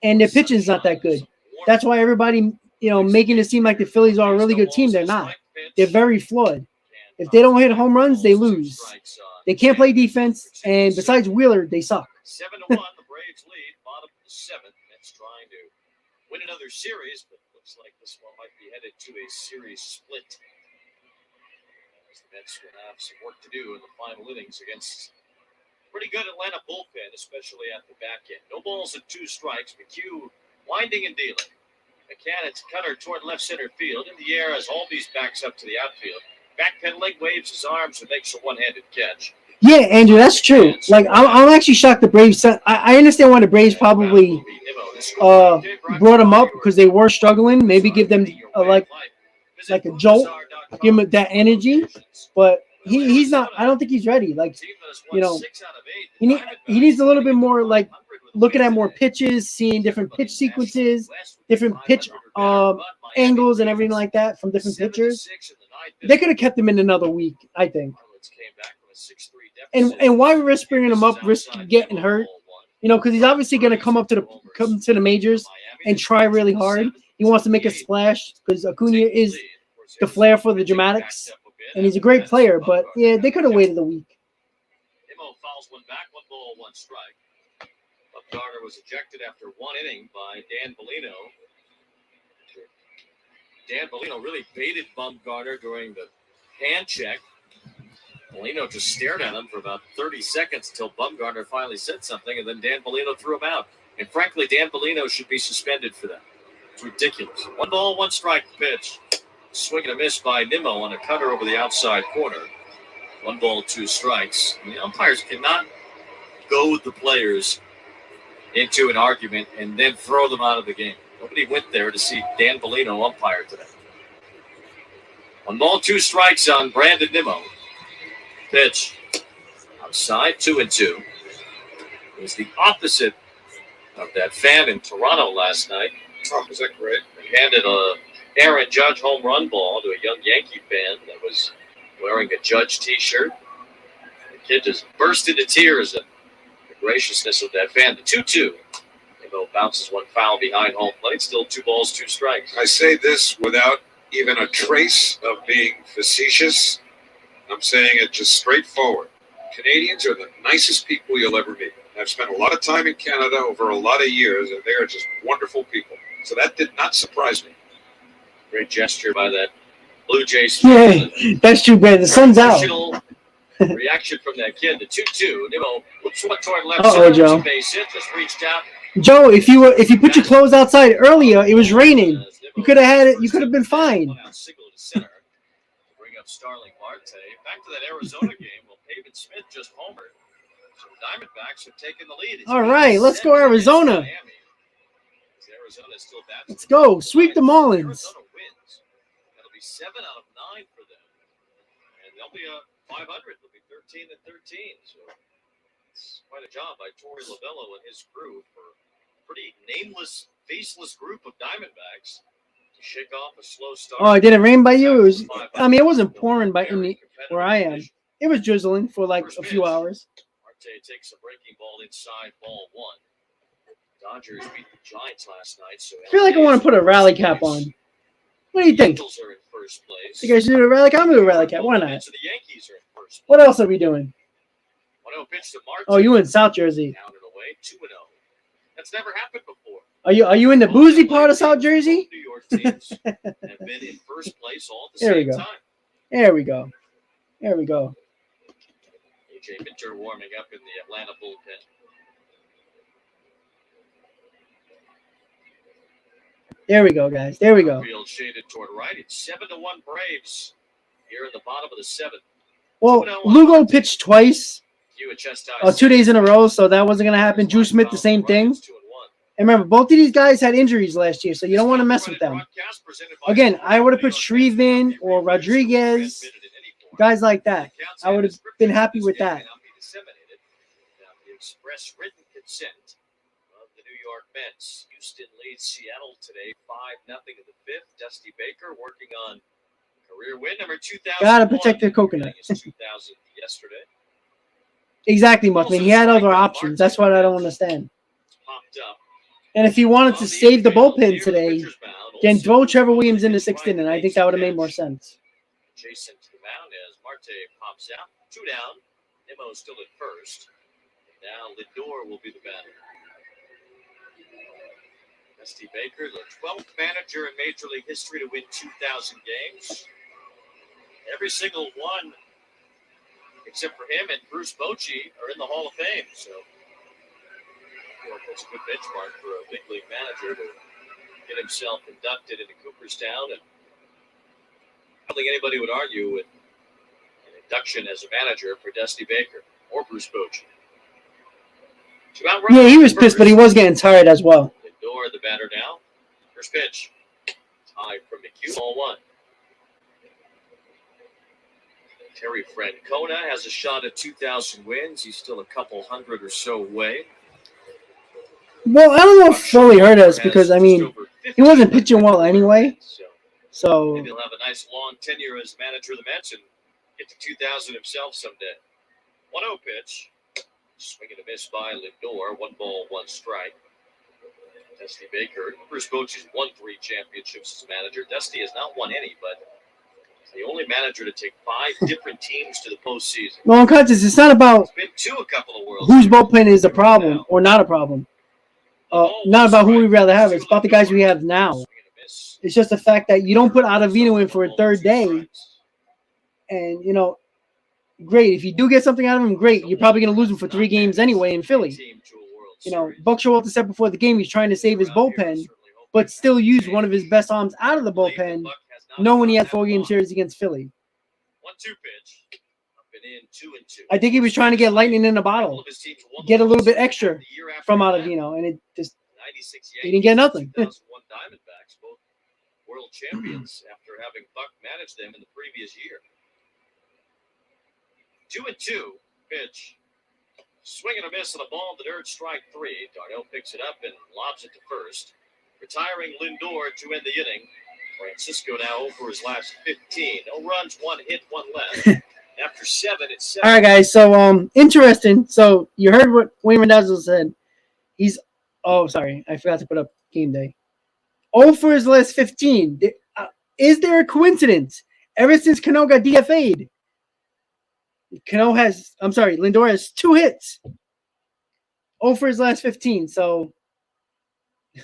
and their pitching's not that good. That's why everybody, you know, making it seem like the Phillies are a really good team. They're not. They're very flawed. If they don't hit home runs, they lose. They can't play defense, and besides Wheeler, they suck. 7-1, the Braves lead, bottom of the 7th. Mets trying to win another series, but looks like this one might be headed to a series split. As the Mets will have some work to do in the final innings against pretty good Atlanta bullpen, especially at the back end. No balls and 2 strikes. McHugh winding and dealing. McCann cutter toward left center field. In the air as Albies backs up to the outfield. Backpedaling, waves his arms and makes a one-handed catch. Yeah, Andrew, that's true. Like, I'm actually shocked the Braves. I understand why the Braves probably brought him up because they were struggling. Maybe give them like a jolt, give him that energy. But he's not. I don't think he's ready. Like, you know, he needs a little bit more like looking at more pitches, seeing different pitch sequences, different pitch angles, and everything like that from different pitchers. They could have kept him in another week, I think. And why risk bringing him up, risk getting hurt? You know, because he's obviously going to come to the majors and try really hard. He wants to make a splash because Acuna is the flair for the dramatics, and he's a great player. But yeah, they could have waited a week. Nimmo fouls one back, 1-1 strike. Bumgarner was ejected after 1 inning by Dan Bellino. Dan Bellino really baited Bumgarner during the hand check. Bellino just stared at him for about 30 seconds until Bumgarner finally said something, and then Dan Bellino threw him out. And frankly, Dan Bellino should be suspended for that. It's ridiculous. 1-1 strike pitch. Swing and a miss by Nimmo on a cutter over the outside corner. 1-2 strikes. And the umpires cannot goad the players into an argument and then throw them out of the game. Nobody went there to see Dan Bellino umpire today. 1 ball, 2 strikes on Brandon Nimmo. Pitch. Outside, 2-2. It was the opposite of that fan in Toronto last night. Oh, was that great? They handed a Aaron Judge home run ball to a young Yankee fan that was wearing a Judge t-shirt. The kid just burst into tears at the graciousness of that fan. The 2-2. Nimmo bounces one foul behind home plate. Still 2 balls, 2 strikes. I say this without even a trace of being facetious. I'm saying it just straightforward. Canadians are the nicest people you'll ever meet. I've spent a lot of time in Canada over a lot of years, and they are just wonderful people. So that did not surprise me. Great gesture by that Blue Jays. Yeah, that's true, Brad. The sun's out. Reaction from that kid. The 2-2. Nimmo whoops one toward left Uh-oh, center. Joe. Base hit. Just reached out. Joe, if you put your clothes outside earlier, it was raining. You could have had it. You could have been fine. Signal to center. Bring up Starling Marte. Back to that Arizona game. Well, Pavin Smith just homered. So the Diamondbacks have taken the lead. It's All right, let's go Arizona. Arizona still bats. Let's go. Sweep the Marlins. Arizona wins. That'll be 7 out of 9 for them. And they'll be 500. They'll be 13-13. So it's quite a job by Torey Lovello and his crew for a pretty nameless, faceless group of Diamondbacks to shake off a slow start. Oh, did it rain by you? It wasn't pouring where I am. It was drizzling for like a few hours. Marte takes a breaking ball inside, ball 1. Dodgers beat the Giants last night. So I feel like I want to put a rally cap on. What do you think? Angels are in first place. You guys do a rally cap? I'm going to do a rally cap. Why not? So the Yankees are in first place. What else are we doing? 1-0 pitch to Marte. Oh, you in South Jersey. Down and away, 2-0. That's never happened before. Are you in the boozy part of South Jersey? New York teams have been in first place all at the There we same go. time. There we go. There we go. AJ Minter warming up in the Atlanta bullpen. There we go, guys. There we go. Field shaded toward right. It's 7-1 Braves here in the bottom of the 7th. Well, Lugo pitched twice, 2 days in a row, so that wasn't going to happen. Drew Smith, the same thing. And remember, both of these guys had injuries last year, so you don't want to mess with them. Again, I would have put Shreve in or Rodriguez, guys like that. I would have been happy with that. The express written consent of the New York Mets. Houston leads Seattle today 5-0 in the 5th. Dusty Baker working on career win number 2000. Gotta protect the coconut. 2000 yesterday. Exactly, Muffin. He had other options. That's what I don't understand. Popped up. And if he wanted to save the bullpen today, then throw Trevor Williams in the 6th inning. I think that would have made more sense. Adjacent to the mound as Marte pops out. 2 down. Nimmo still at first. Now Lindor will be the batter. Dusty Baker, the 12th manager in Major League history to win 2,000 games. Every single one, except for him and Bruce Bochy, are in the Hall of Fame. So that's a good benchmark for a big league manager to get himself inducted into Cooperstown. And I don't think anybody would argue with an induction as a manager for Dusty Baker or Bruce Bochy. Yeah, he was pissed, but he was getting tired as well. Lindor, the batter now. First pitch. High from Megill, ball 1. Terry Francona has a shot at 2,000 wins. He's still a couple hundred or so away. Well, I don't know if Foley hurt us because, I mean, he wasn't pitching well anyway. So maybe he'll have a nice long tenure as manager of the Mets and get to 2,000 himself someday. 1-0 pitch. Swing and a miss by Lindor. 1 ball, 1 strike. Dusty Baker. Bruce Bochy's won 3 championships as manager. Dusty has not won any, but he's the only manager to take 5 different teams to the postseason. No, unconscious. It's not about Been to a couple of World whose Series. bullpen is a problem or not a problem. Not about who we'd rather have. It's about the guys we have now. It's just the fact that you don't put Ottavino in for a 3rd day. And, you know, great. If you do get something out of him, great. You're probably going to lose him for 3 games anyway in Philly. You know, Buck Showalter said before the game he's trying to save his bullpen, but still use one of his best arms out of the bullpen, knowing he had 4 game series against Philly. 1-2 pitch. Up and in, 2-2. I think he was trying to get lightning in a bottle, get a little bit extra from Ottavino, and it just he didn't get nothing. Diamondbacks, both world champions after having Buck managed them in the previous year. 2-2 pitch. Swing and a miss on the ball to dirt, strike 3. Darnell picks it up and lobs it to first. Retiring Lindor to end the inning. Francisco now over his last 15. No runs, 1 hit, 1 left. After 7, it's 7. All right, guys. So, interesting. So, you heard what Wayne Randazzo said. He's – oh, sorry. I forgot to put up game day. 0 for his last 15. Is there a coincidence? Ever since Cano got DFA'd, Lindor has 2 hits. 0 for his last 15. So,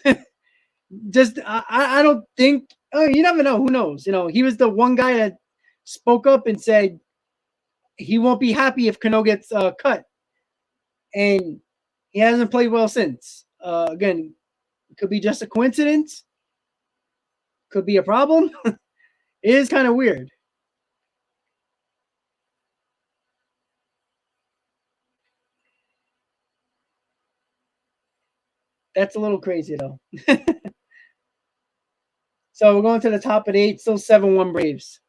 I don't think – oh, you never know. Who knows? You know, he was the one guy that spoke up and said he won't be happy if Cano gets cut. And he hasn't played well since. Again, it could be just a coincidence. Could be a problem. It is kind of weird. That's a little crazy, though. So we're going to the top of the 8. Still 7-1 Braves.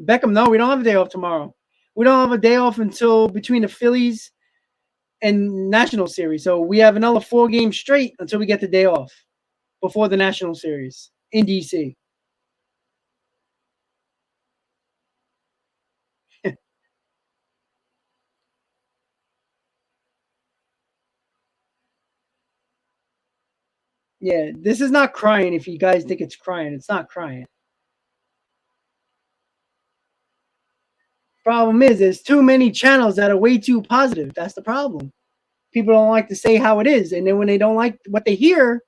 Beckham, no, we don't have a day off tomorrow. We don't have a day off until between the Phillies and National Series. So we have another 4 games straight until we get the day off before the National Series in D.C. Yeah, this is not crying if you guys think it's crying. It's not crying. Problem is, there's too many channels that are way too positive. That's the problem. People don't like to say how it is. And then when they don't like what they hear,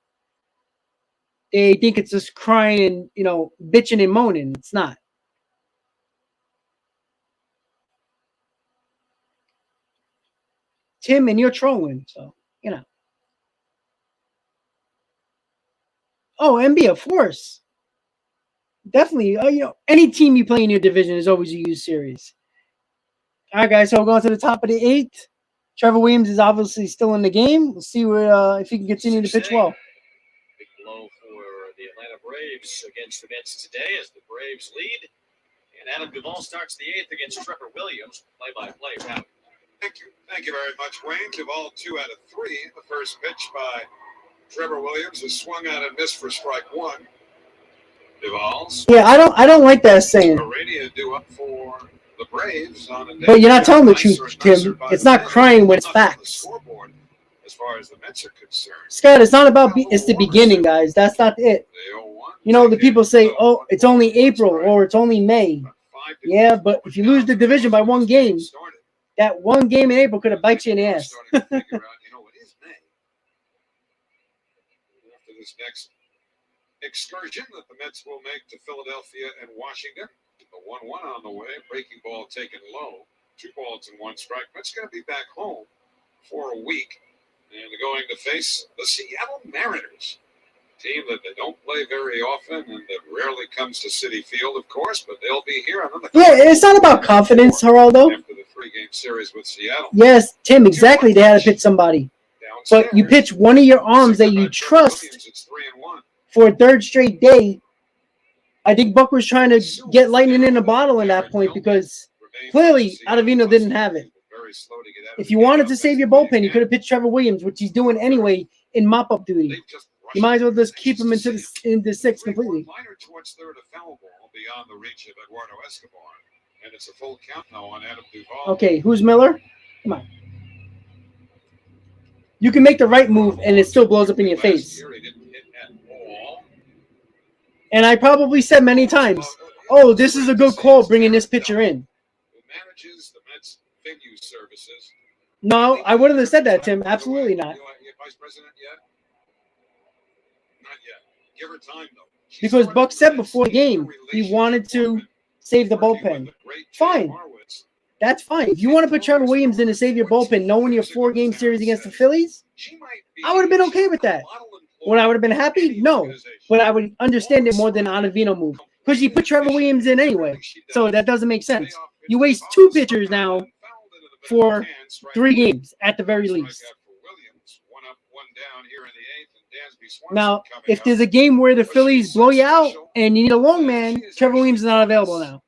they think it's just crying and, you know, bitching and moaning. It's not. Tim, and you're trolling. So, you know. Oh, MB, of course. Definitely. You know, any team you play in your division is always a used series. All right, guys. So we're going to the top of the 8th. Trevor Williams is obviously still in the game. We'll see if he can continue to pitch well. Big blow for the Atlanta Braves against the Mets today as the Braves lead. And Adam Duvall starts the 8th against Trevor Williams. Play-by-play, Pat. Thank you. Thank you very much, Wayne. Duvall 2 out of 3. The first pitch by Trevor Williams is swung out and missed for strike 1. Duvall's. Yeah, I don't like that saying. Radio due up for the Braves on a day. But you're not telling the truth, Tim. It's not crying when it's facts. As far as the Mets are concerned. Scott, it's not about it's the beginning, guys. That's not it. You know, the people say, oh, it's only April or it's only May. Yeah, but if you lose the division by 1 game, that 1 game in April could have bite you in the ass. After this next excursion that the Mets will make to Philadelphia and Washington. The 1-1 on the way. Breaking ball taken low. 2 balls and 1 strike. Mets going to be back home for a week. And they're going to face the Seattle Mariners. Team that they don't play very often and that rarely comes to Citi Field, of course, but they'll be here. Yeah, it's not about confidence, Geraldo. After the 3-game series with Seattle. Yes, Tim, exactly. They had to pitch somebody. But you pitch one of your arms that you trust for a 3rd straight day. I think Buck was trying to get lightning in a bottle in that point because clearly Ottavino didn't have it. If you wanted to save your bullpen, you could have pitched Trevor Williams, which he's doing anyway in mop-up duty. You might as well just keep him into the 6th completely. Liner towards third, a foul ball beyond the reach of Eduardo Escobar, and it's a full count now on Adam Duvall. Okay, who's Miller? Come on. You can make the right move, and it still blows up in your face. And I probably said many times, oh, this is a good call bringing this pitcher in. Who manages the Mets venue services? No, I wouldn't have said that, Tim. Absolutely not. Vice president yet? Not yet. Give her time, though. Because Buck said before the game he wanted to save the bullpen. Fine. That's fine. If you want to put Trevor Williams in to save your bullpen, knowing your 4-game series against the Phillies, I would have been okay with that. Would I would have been happy? No. But I would understand it more than Ottavino move. Because you put Trevor Williams in anyway. So that doesn't make sense. You waste 2 pitchers now for 3 games at the very least. Dansby Swanson Now, coming if up. there's a game where the Phillies blow you out and you need a long man, Trevor Williams is not available now.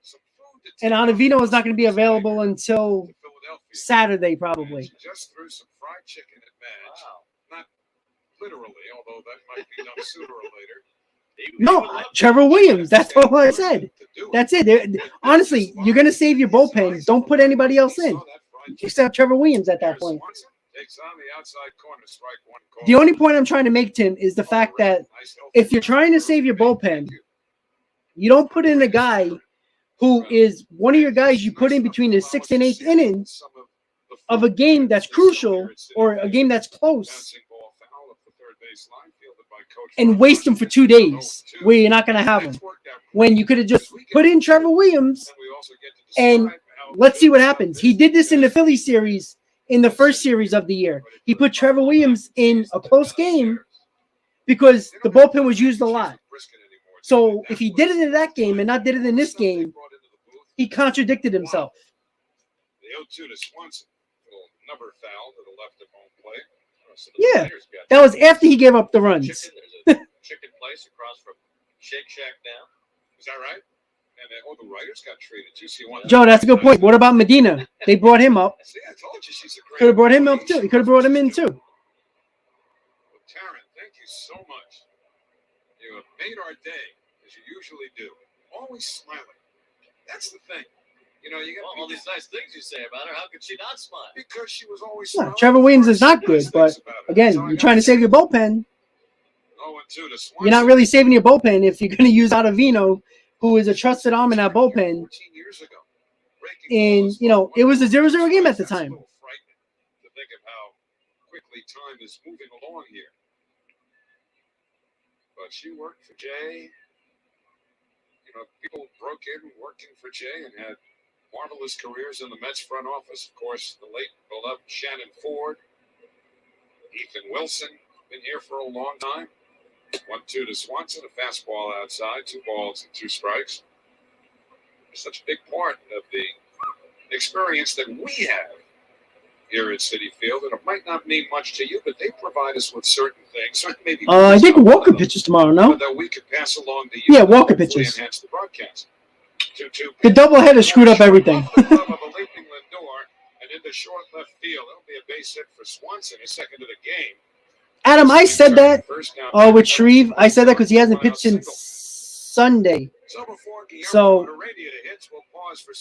Some food to And take Ottavino out is not going to be this available later until to Philadelphia. Saturday, probably. She just threw some fried chicken at Madge. Wow. Not literally, although that might be done sooner or later. No, Trevor Williams. That's all I said. That's it. Honestly, you're going to save your bullpen. Don't put anybody else in except Trevor Williams at that point. Takes on the outside corner, strike one call. The only point I'm trying to make, Tim, is the fact that if you're trying to save your bullpen, you don't put in a guy who is one of your guys you put in between the 6th and 8th innings of a game that's crucial or a game that's close and waste him for 2 days where you're not going to have him. When you could have just put in Trevor Williams and let's see what happens. He did this in the Philly series in the first series of the year. He put Trevor Williams in a close game because the bullpen was used a lot. So if he did it in that game and not did it in this game, he contradicted himself. The 0-2 to Swanson. Little number foul to the left of home plate. Yeah, that was after he gave up the runs. Chicken, there's a chicken place across from Shake Shack now. Is that right? And the writers got traded too. So you want Joe, that's a good point. What about Medina? They brought him up. See, I told you she's a great. Could have brought him up too. He could have brought him in too. Well, Taryn, thank you so much. You have made our day, as you usually do. Always smiling. That's the thing. You know, you got All these nice things you say about her. How could she not smile? because she was always Yeah, smiling. Trevor Williams is not good, but again, you're trying to save your bullpen. 0-2 to Swanson. You're not really saving your bullpen if you're going to use Ottavino, who is a trusted arm in that bullpen. 14 years ago. Breaking And, you know, it was a 0-0 game at the That's a time. little frightening to think of how quickly time is moving along here. But she worked for Jay. You know, people broke in working for Jay and had marvelous careers in the Mets front office. Of course, the late beloved Shannon Ford, Ethan Wilson, been here for a long time. 1-2 to Swanson, a fastball outside, 2 balls and 2 strikes. Such a big part of the experience that we have here at Citi Field, and it might not mean much to you, but they provide us with certain things. Maybe I think Walker pitches tomorrow, no? that we could pass along to you. Yeah, and Walker hopefully pitches. Enhance the broadcast. 2-2. The doubleheader screwed up everything. Off the glove of a leaping Lindor and into short left field. That'll be a base hit for Swanson, his second of the game. Adam, I said that First down. with Shreve. I said that because he hasn't pitched since Sunday. So before Guillermo So, Heredia hits, we'll pause for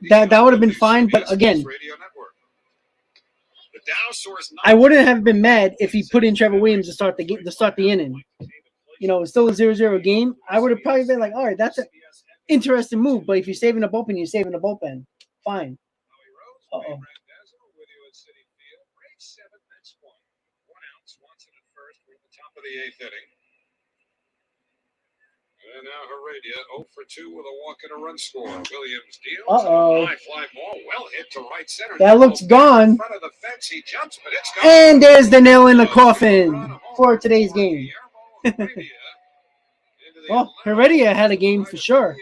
that would have been fine, but again, Radio Network. The Dow soars I wouldn't have been mad if he put in Trevor Williams to start the inning. You know, it's still a 0-0 game. I would have probably been like, all right, that's an interesting move. But if you're saving the bullpen, you're saving the bullpen. Fine. Uh-oh. With you at Citi Field. Braves 7, Mets 1. 1 out. Swanson at first. We're at the top of the 8th inning. And now Heredia 0 for 2 with a walk and a run score. Williams deals. Uh-oh. High fly ball, well hit to right center. That looks gone. In front of the fence, he jumps, but it's gone. And there's the nail in the coffin for today's game. Well, Heredia had a game for sure.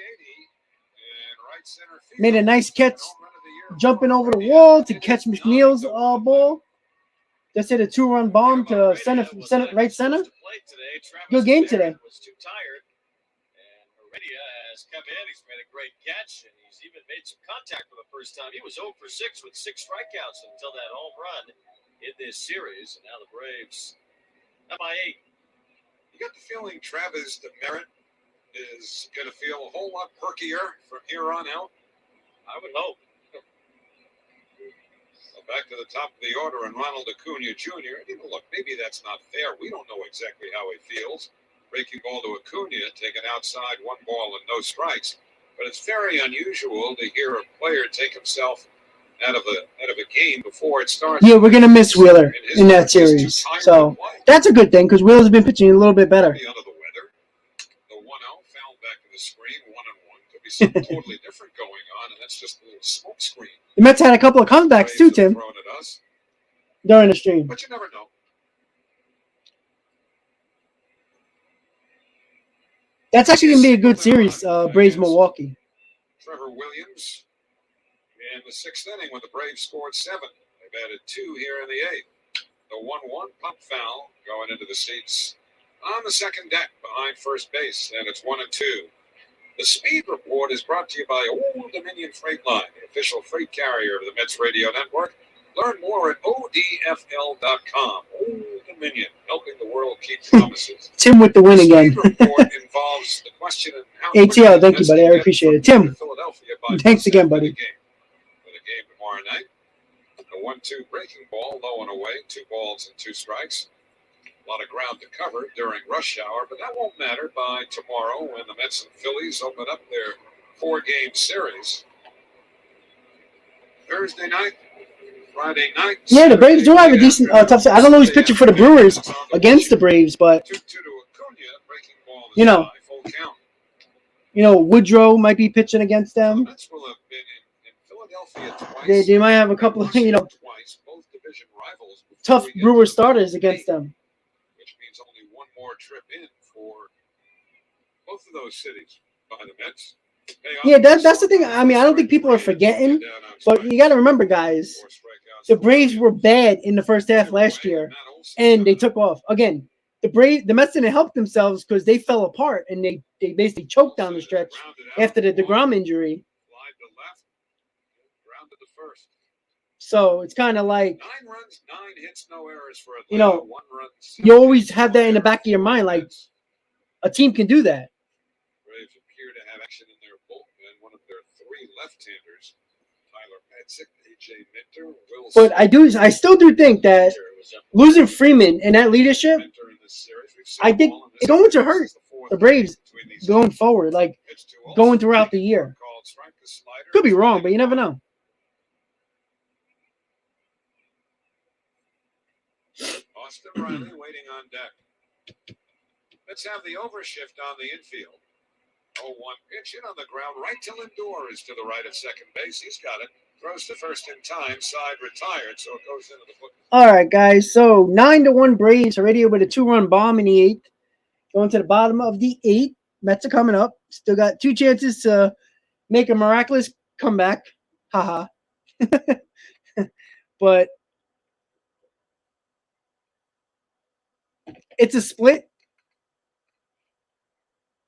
Made a nice catch jumping over the wall to catch McNeil's ball. Just hit a 2-run bomb to right center. Good game today. Was too tired. And Heredia has come in. He's made a great catch, and he's even made some contact for the first time. He was 0 for 6 with 6 strikeouts until that home run in this series. And now the Braves up by 8. You got the feeling Travis Demerit is going to feel a whole lot perkier from here on out? I would hope. Well, back to the top of the order, and Ronald Acuna Jr. You know, look, maybe that's not fair. We don't know exactly how he feels. Breaking ball to Acuna, taken outside, 1 ball and no strikes. But it's very unusual to hear a player take himself out of a game before it starts. Yeah, we're gonna miss Wheeler in that series, so that's a good thing because Wheeler's been pitching a little bit better. Under the weather. The 1-0 foul back to the screen, 1-1. Could be something totally different going on, and that's just a little smoke screen. The Mets had a couple of comebacks too, Tim, Thrown at us, during the stream. but you never know. That's actually gonna be a good series, Braves Milwaukee. Trevor Williams in the 6th inning when the Braves scored 7. They've added 2 here in the 8th. The 1-1 pump foul going into the seats on the second deck behind first base, and it's 1-2. The Speed Report is brought to you by Old Dominion Freight Line, the official freight carrier of the Mets Radio Network. Learn more at odfl.com. Old Dominion, helping the world keep promises. Tim with the win again. The Speed Report involves the question of how ATL, thank you, Mets buddy. I can get appreciate it. from Tim, Philadelphia by thanks again, for the buddy. game. For the game tomorrow night, a 1-2 breaking ball, low and away, 2 balls and 2 strikes. A lot of ground to cover during rush hour, but that won't matter by tomorrow when the Mets and Phillies open up their 4-game series. Thursday night, Friday night. Yeah, the Braves do have a decent tough set. I don't know who's pitching for the Brewers against the Braves, but 2-2 to Acuna, breaking ball is high, full count. Woodrow might be pitching against them. The Mets will have been in Philadelphia twice. They might have a couple of twice, both division rivals tough Brewer starters against them. Which means only one more trip in for both of those cities by the Mets. Yeah, that's the thing. I mean, I don't think people are forgetting, but you got to remember, guys, the Braves were bad in the first half last year, and they took off. Again, the Mets didn't help themselves because they fell apart, and they basically choked down the stretch after the DeGrom injury. So it's kind of like, 9 runs, 9 hits, no errors for Atlanta. 1 run, you always have that in the back of your mind, like a team can do that. Braves appear to have action in their bullpen. One of their 3 left-handers, Tyler Petzik, AJ Minter, Will. But I still do think that losing Freeman and that leadership, I think it's going to hurt the Braves going forward, like going throughout the year. Could be wrong, but you never know. Austin Riley waiting on deck. Let's have the overshift on the infield. 0-1 pitch in on the ground. Right to Lindor is to the right of second base. He's got it. Throws to first in time. Side retired, so it goes into the book. All right, guys. So 9-1 Braves already with a 2-run bomb in the 8th. Going to the bottom of the 8th. Mets are coming up. Still got 2 chances to make a miraculous comeback. Haha. But it's a split.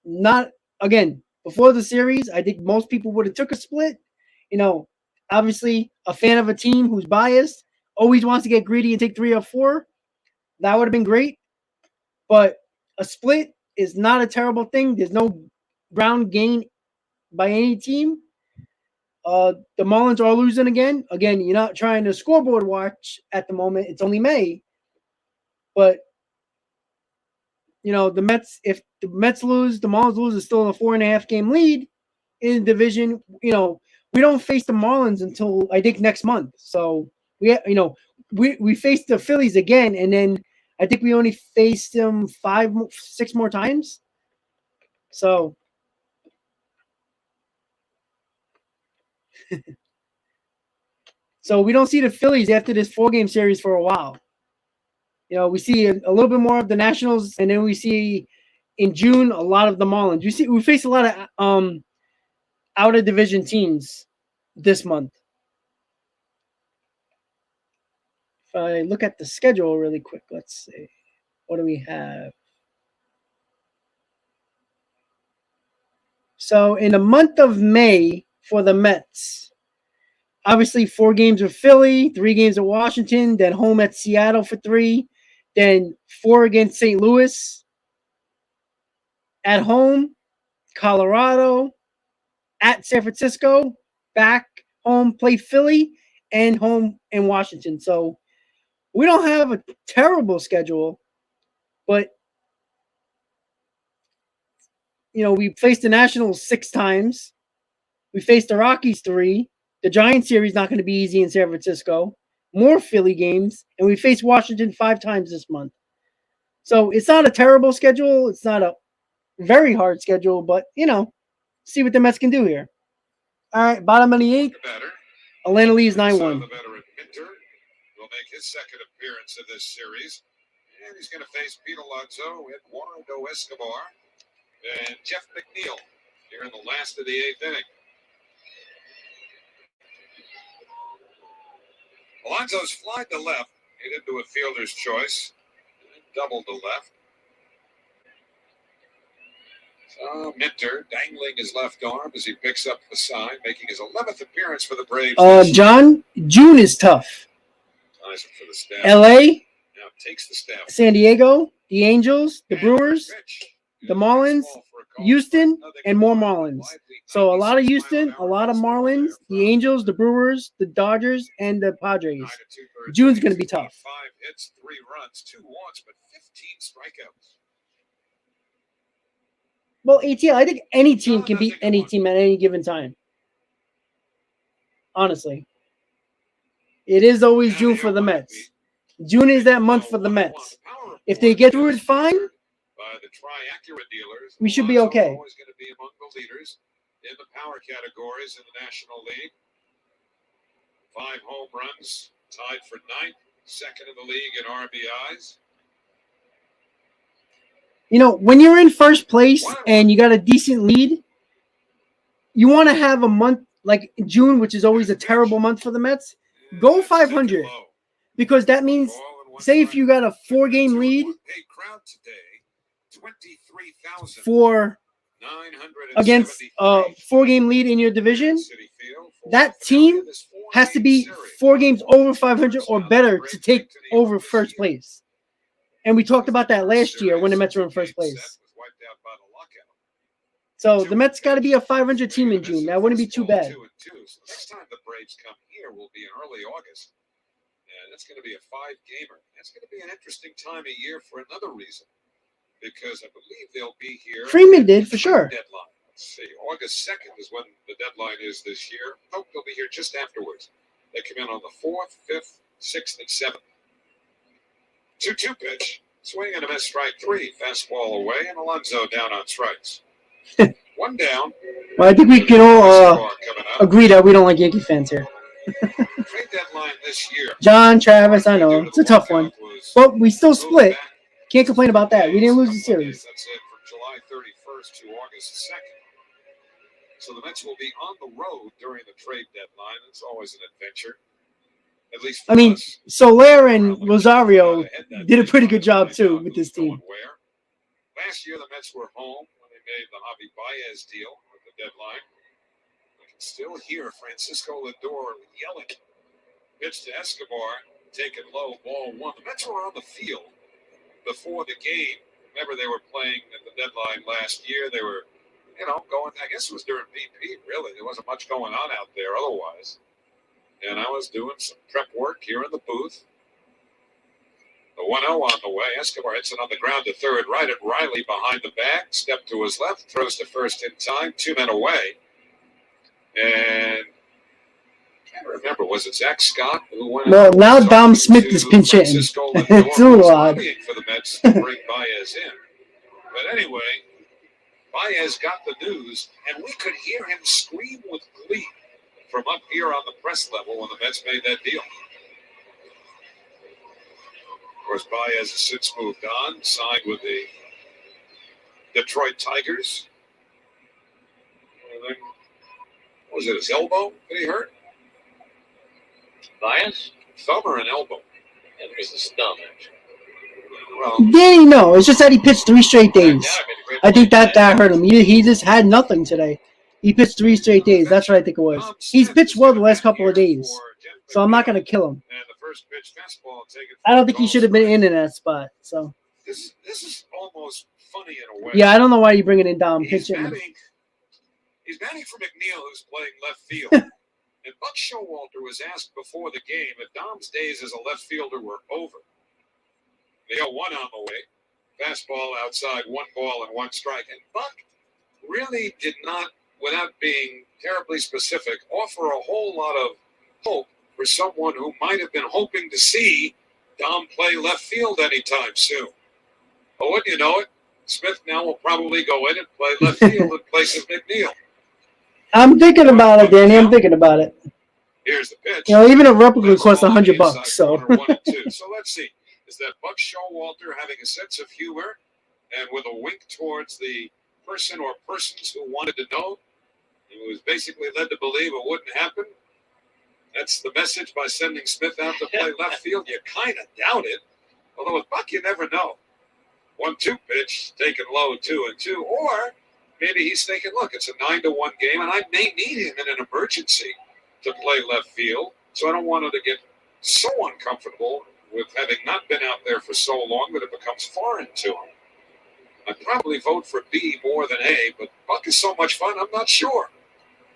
Not, again, before the series, I think most people would have took a split. Obviously, a fan of a team who's biased always wants to get greedy and take 3 or 4. That would have been great. But a split is not a terrible thing. There's no ground gain by any team. The Marlins are losing again. Again, you're not trying to scoreboard watch at the moment. It's only May. But the Mets, if the Mets lose, the Marlins lose, is still in a 4.5 game lead in the division. We don't face the Marlins until I think next month. So we face the Phillies again, and then I think we only faced them 6 more times. So we don't see the Phillies after this 4-game series for a while. We see a little bit more of the Nationals, and then we see in June a lot of the Marlins. We face a lot of out of division teams this month. If I look at the schedule really quick, let's see. What do we have? So in the month of May for the Mets, obviously 4 games with Philly, 3 games at Washington, then home at Seattle for 3. Then 4 against St. Louis. At home, Colorado. At San Francisco. Back home, play Philly. And home in Washington. So we don't have a terrible schedule. But, we faced the Nationals 6 times. We faced the Rockies 3. The Giants series not going to be easy in San Francisco. More Philly games, and we face Washington 5 times this month. So it's not a terrible schedule. It's not a very hard schedule, but, see what the Mets can do here. All right, bottom of the 8th, Atlanta leads 9-1. The veteran Minter will make his second appearance of this series, and he's going to face Pete Alonso, Eduardo Escobar, and Jeff McNeil here in the last of the 8th inning. Alonso's flied to left Hit into a fielder's choice. Double to left. So Minter dangling his left arm as he picks up the sign, making his 11th appearance for the Braves. John, June is tough. Nice for the staff. L.A., now takes the staff. San Diego, the Angels, the Brewers, the Marlins, Houston, and more Marlins. So a lot of Houston, a lot of Marlins, the Angels, the Brewers, the Dodgers, and the Padres. June's going to be tough. 5 hits, 3 runs, 2 walks, but 15 strikeouts. Well, ATL, I think any team can beat any team at any given time. Honestly. It is always June for the Mets. June is that month for the Mets. If they get through it fine, we should be okay. Always going to be among the leaders in the power categories in the National League. 5 home runs, tied for 9th, second in the league in RBIs. You know, when you're in first place and you got a decent lead, you want to have a month like June, which is always a terrible month for the Mets. Go 500. Because that means, say if you got a 4-game lead for against a 4-game lead in your division, that team has to be 4 games over 500 or better to take over first place. And we talked about that last year when the Mets were in first place. So the Mets got to be a 500 team in June. That wouldn't be too bad. Next time the Braves come here will be in early August. And it's going to be a 5-gamer. It's going to be an interesting time of year for another reason. Because I believe they'll be here. Freeman did, for sure. Deadline. Let's see. August 2nd is when the deadline is this year. Hope they'll be here just afterwards. They come in on the 4th, 5th, 6th, and 7th. 2-2 pitch. Swing and a miss, strike 3. Fastball away, and Alonso down on strikes. 1 down. Well, I think we can all agree that we don't like Yankee fans here. Trade deadline this year. John, Travis, I know. It's a tough one. But we still split. Can't complain about that. We didn't lose the series. That's it from July 31st to August 2nd. So the Mets will be on the road during the trade deadline. It's always an adventure. At least for us. Soler and Rosario did a pretty good job, too, with this team. Last year, the Mets were home when they made the Javi Baez deal at the deadline. I can still hear Francisco Lindor yelling. Pitch to Escobar, taken low, ball 1. The Mets were on the field before the game. Remember, they were playing at the deadline last year. They were, going, I guess it was during BP, really. There wasn't much going on out there otherwise. And I was doing some prep work here in the booth. The 1-0 on the way. Escobar hits it on the ground to third, right at Riley behind the back. Step to his left, throws to first in time. 2 men away. And I can't remember, was it Zach Scott who went? Well, now Dom Smith is pinch hitting. It's a little odd. For the Mets to bring Baez in. But anyway, Baez got the news, and we could hear him scream with glee from up here on the press level when the Mets made that deal. Of course, Baez has since moved on, signed with the Detroit Tigers. And then, was it his elbow that he hurt? Baez? Thumb or an elbow? It was his thumb, actually. Well, Danny, no. It's just that he pitched 3 straight days. I think that hurt him. He just had nothing today. He pitched 3 straight days. That's what I think it was. He's pitched well the last couple of days. So I'm not going to kill him. I don't think he should have been in that spot. So This is almost funny in a way. yeah, I don't know why you bring it in Dom. He's Pitching. batting for Megill, who's playing left field. And Buck Showalter was asked before the game if Dom's days as a left fielder were over. Megill 1 on the way. Fastball outside, 1 ball and 1 strike. And Buck really did not, without being terribly specific, offer a whole lot of hope for someone who might have been hoping to see Dom play left field anytime soon. But wouldn't you know it, Smith now will probably go in and play left field in place of McNeil. I'm thinking about it, Danny. I'm thinking about it. Here's the pitch. Even a replica costs $100. So So let's see. Is that Buck Showalter having a sense of humor and with a wink towards the person or persons who wanted to know and was basically led to believe it wouldn't happen? That's the message by sending Smith out to play left field. You kind of doubt it. Although with Buck, you never know. 1-2 pitch, taken low, 2-2. Or maybe he's thinking, look, it's a 9-1 game, and I may need him in an emergency to play left field. So I don't want him to get so uncomfortable with having not been out there for so long that it becomes foreign to him. I'd probably vote for B more than A, but Buck is so much fun, I'm not sure.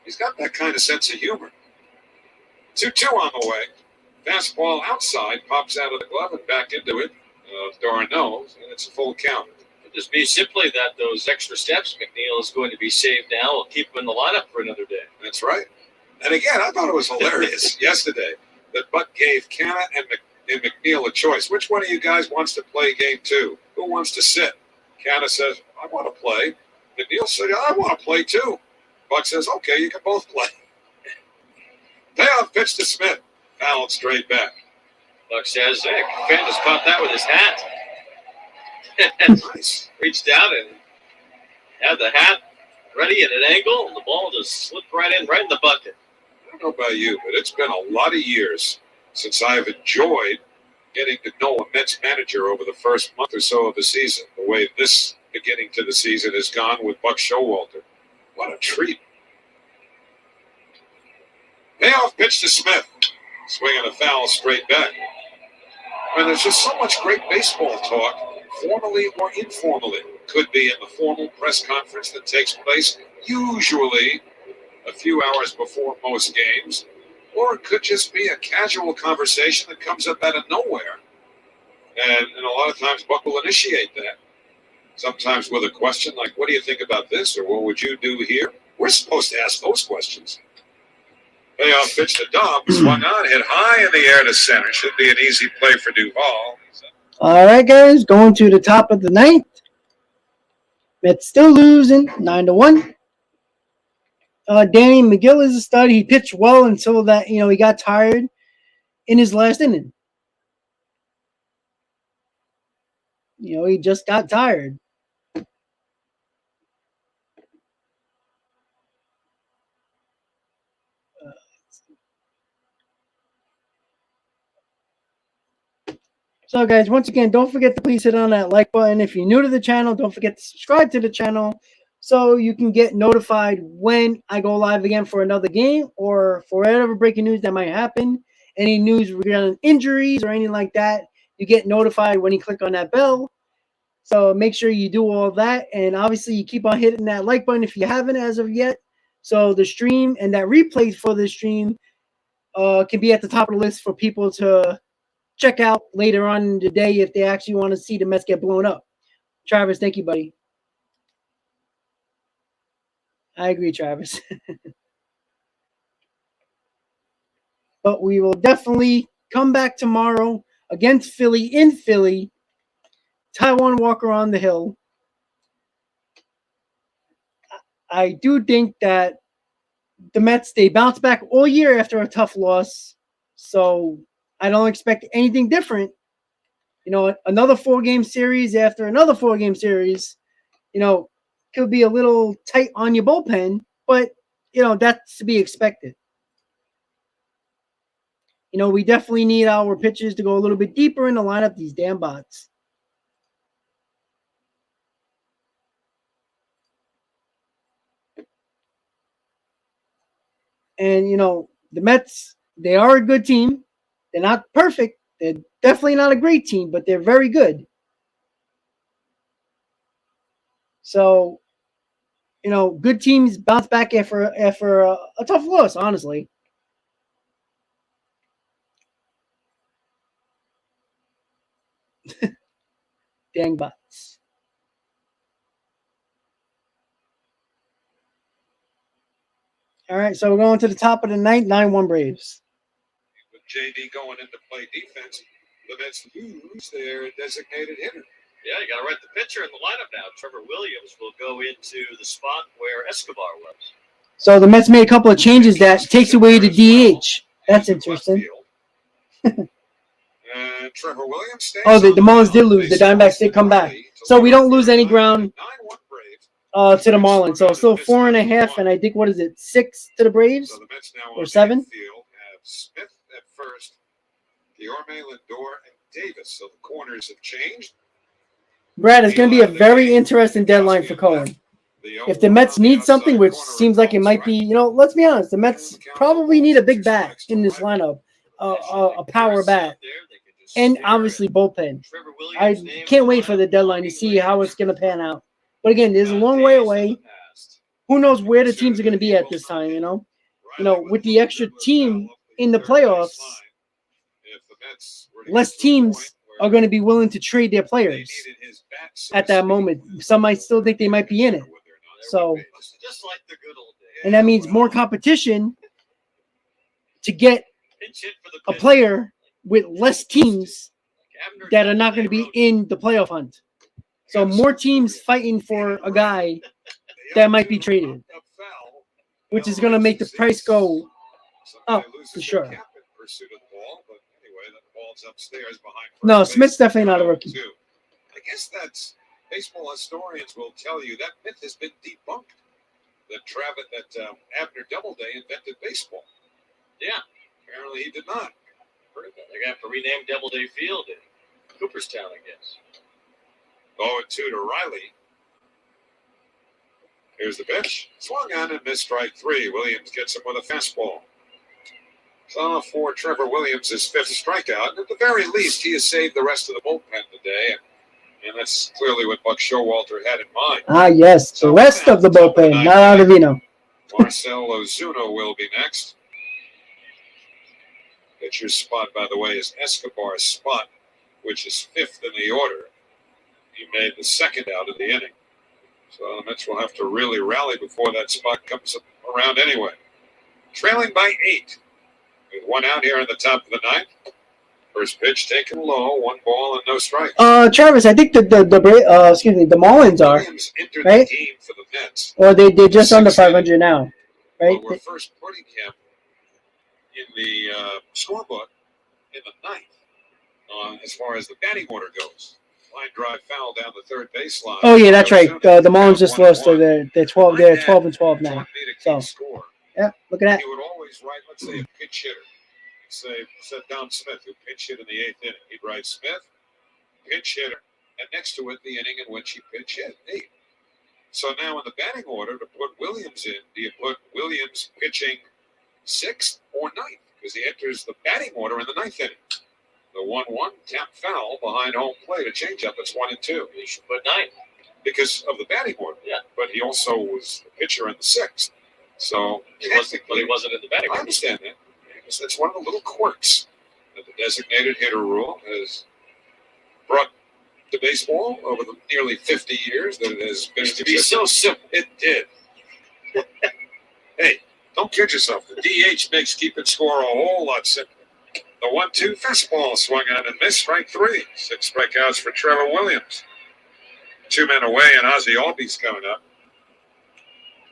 He's got that kind of sense of humor. 2-2 on the way. Fastball outside, pops out of the glove and back into it. D'Arnaud, and it's a full count. It just be simply that those extra steps, Megill is going to be saved now. We'll keep him in the lineup for another day. That's right. And again, I thought it was hilarious yesterday that Buck gave Canna and Megill a choice. Which one of you guys wants to play game 2? Who wants to sit? Canna says, I want to play. Megill said, I want to play too. Buck says, okay, you can both play. Payoff pitch to Smith. Fouled straight back. Buck says, hey, Fandus caught that with his hat. Nice. Reached out and had the hat ready at an angle, and the ball just slipped right in the bucket. I don't know about you, but it's been a lot of years since I've enjoyed getting to know a Mets manager over the first month or so of the season, the way this beginning to the season has gone with Buck Showalter. What a treat. Payoff pitch to Smith. Swinging a foul straight back. And there's just so much great baseball talk, formally or informally. Could be in the formal press conference that takes place usually a few hours before most games, or it could just be a casual conversation that comes up out of nowhere. And a lot of times Buck will initiate that. Sometimes with a question like, what do you think about this? Or what would you do here? We're supposed to ask those questions. Payoff pitch to Dom, swung on, hit high in the air to center. Should be an easy play for Duvall. All right, guys, going to the top of the ninth. Mets still losing 9-1. Danny Megill is a stud. He pitched well until that, he got tired in his last inning. He just got tired. So, guys, once again, don't forget to please hit on that like button. If you're new to the channel, don't forget to subscribe to the channel so you can get notified when I go live again for another game or for whatever breaking news that might happen. Any news regarding injuries or anything like that, you get notified when you click on that bell. So make sure you do all that. And obviously, you keep on hitting that like button if you haven't as of yet. So the stream and that replay for the stream can be at the top of the list for people to check out later on in the day if they actually want to see the Mets get blown up. Travis, thank you, buddy. I agree, Travis. But we will definitely come back tomorrow against Philly in Philly. Taiwan Walker on the hill. I do think that the Mets, they bounce back all year after a tough loss. So I don't expect anything different. Another 4-game series after another 4-game series, could be a little tight on your bullpen, but, that's to be expected. We definitely need our pitchers to go a little bit deeper in the lineup, these damn bots. And, the Mets, they are a good team. They're not perfect. They're definitely not a great team, but they're very good. So, good teams bounce back after a tough loss, honestly. Dang bots. All right, so we're going to the top of the ninth, 9-1 Braves. With JD going into play defense, the Mets lose their designated hitter. Yeah, you got to write the pitcher in the lineup now. Trevor Williams will go into the spot where Escobar was. So the Mets made a couple of changes that takes away the DH. That's interesting. Trevor Williams stays the Marlins did lose. The Diamondbacks did come back. So we don't lose any ground to the Marlins. So still 4.5, and I think, 6 to the Braves? So the Mets now or 7? Smith at first, Guillorme, Lindor, and Davis. So the corners have changed. Brad, it's going to be a very interesting deadline for Cohen. If the Mets need something, which seems like it might be, let's be honest, the Mets probably need a big bat in this lineup, a power bat, and obviously bullpen. I can't wait for the deadline to see how it's going to pan out. But again, there's a long way away. Who knows where the teams are going to be at this time, with the extra team in the playoffs, less teams are going to be willing to trade their players at that moment. Some might still think they might be in it. So, and that means more competition to get a player with less teams that are not going to be in the playoff hunt. So more teams fighting for a guy that might be traded, which is going to make the price go up for sure. No, Smith's definitely not a rookie. I guess that's baseball historians will tell you that myth has been debunked. That Abner Doubleday invented baseball. Yeah, apparently he did not. They're going to have to rename Doubleday Field in Cooperstown, I guess. 0-2 to Riley. Here's the pitch. Swung on and missed strike 3. Williams gets him with a fastball. So for Trevor Williams, his 5th strikeout. At the very least, he has saved the rest of the bullpen today. And that's clearly what Buck Showalter had in mind. Ah, yes. The rest of the bullpen, not Ottavino. Marcell Ozuna will be next. Pitcher's spot, by the way, is Escobar's spot, which is 5th in the order. He made the 2nd out of the inning. So the Mets will have to really rally before that spot comes around anyway. Trailing by 8. With 1 out here in the top of the 9th. First pitch taken low, 1 ball and no strikes. Travis, I think the Marlins are right. The game for the Mets. Or they're just under 500 now, right? Well, we're first putting him in the scorebook in the 9th as far as the batting order goes. Line drive foul down the third baseline. Oh yeah, that's right. The Marlins just lost. They're 12. They're 12-12 now. So yeah, look at that. He would always write, let's say, a pitch hitter. Said Don Smith, who pitch hit in the 8th inning. He'd write Smith, pitch hitter, and next to it the inning in which he pitch hit. 8. So now in the batting order to put Williams in, do you put Williams pitching 6th or 9th? Because he enters the batting order in the 9th inning. The 1-1 tap foul behind home plate, a changeup. It's 1-2. You should put 9th because of the batting order. Yeah, but he also was the pitcher in the 6th. So he wasn't in the batting order. I understand that. That's one of the little quirks that the designated hitter rule has brought to baseball over the nearly 50 years that it has been. To be so simple. It did. Hey, don't kid yourself. The DH makes keeping score a whole lot simpler. The 1-2 fastball swung on and missed, strike 3. 6 strikeouts for Trevor Williams. 2 men away, and Ozzie Albies coming up.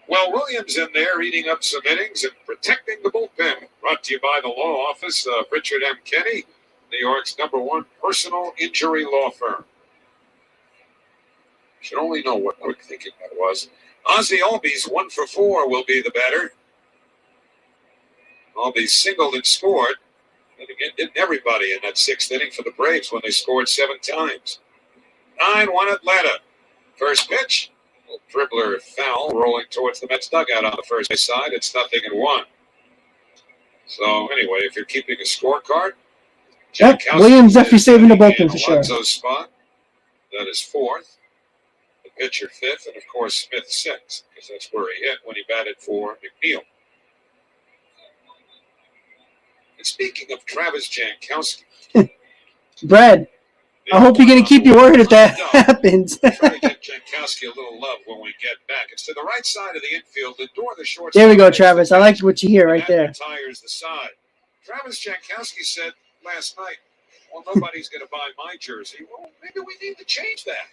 Well, Williams in there eating up some innings and protecting the bullpen. Brought to you by the law office of Richard M. Kenny, New York's #1 personal injury law firm. Should only know what quick thinking that was. Ozzie Albies, 1 for 4, will be the batter. Albies singled and scored. And again, didn't everybody in that 6th inning for the Braves when they scored 7 times. 9-1 Atlanta. First pitch. Dribbler foul rolling towards the Mets dugout on the first base side. It's 0-1. So anyway, if you're keeping a scorecard, yep, Williams definitely saving the bullpen for sure. Alonso's spot. That is 4th. The pitcher 5th, and of course Smith 6th, because that's where he hit when he batted for Megill. And speaking of Travis Jankowski, Brad, I hope you're going to keep your word if that happens. Try to get Jankowski a little love when we get back. It's to the right side of the infield. The door, the short. There we go, Travis. I like what you hear right there. Retires the side. Travis Jankowski said last night, well, nobody's going to buy my jersey. Well, maybe we need to change that.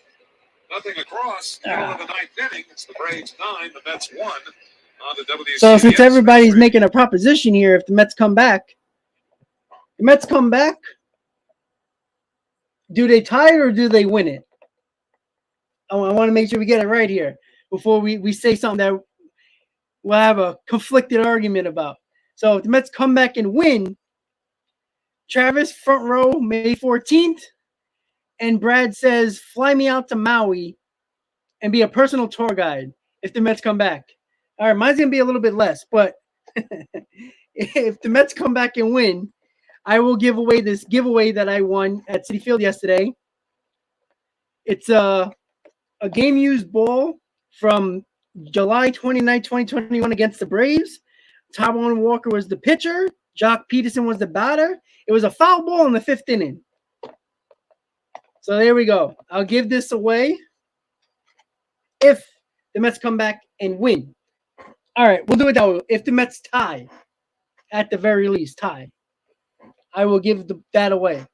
Nothing across. Middle of the 9th inning. It's the Braves 9, the Mets 1 on the WCBS. So since everybody's making a proposition here, if the Mets come back, do they tie it or do they win it? I want to make sure we get it right here before we say something that we'll have a conflicted argument about. So if the Mets come back and win, Travis front row May 14th, and Brad says fly me out to Maui and be a personal tour guide if the Mets come back. All right, mine's gonna be a little bit less, but if the Mets come back and win, I will give away this giveaway that I won at Citi Field yesterday. It's a game used ball from July 29, 2021 against the Braves. Taijuan Walker was the pitcher. Jock Peterson was the batter. It was a foul ball in the 5th inning. So there we go. I'll give this away if the Mets come back and win. All right, we'll do it that way. If the Mets tie, at the very least, tie, I will give that away.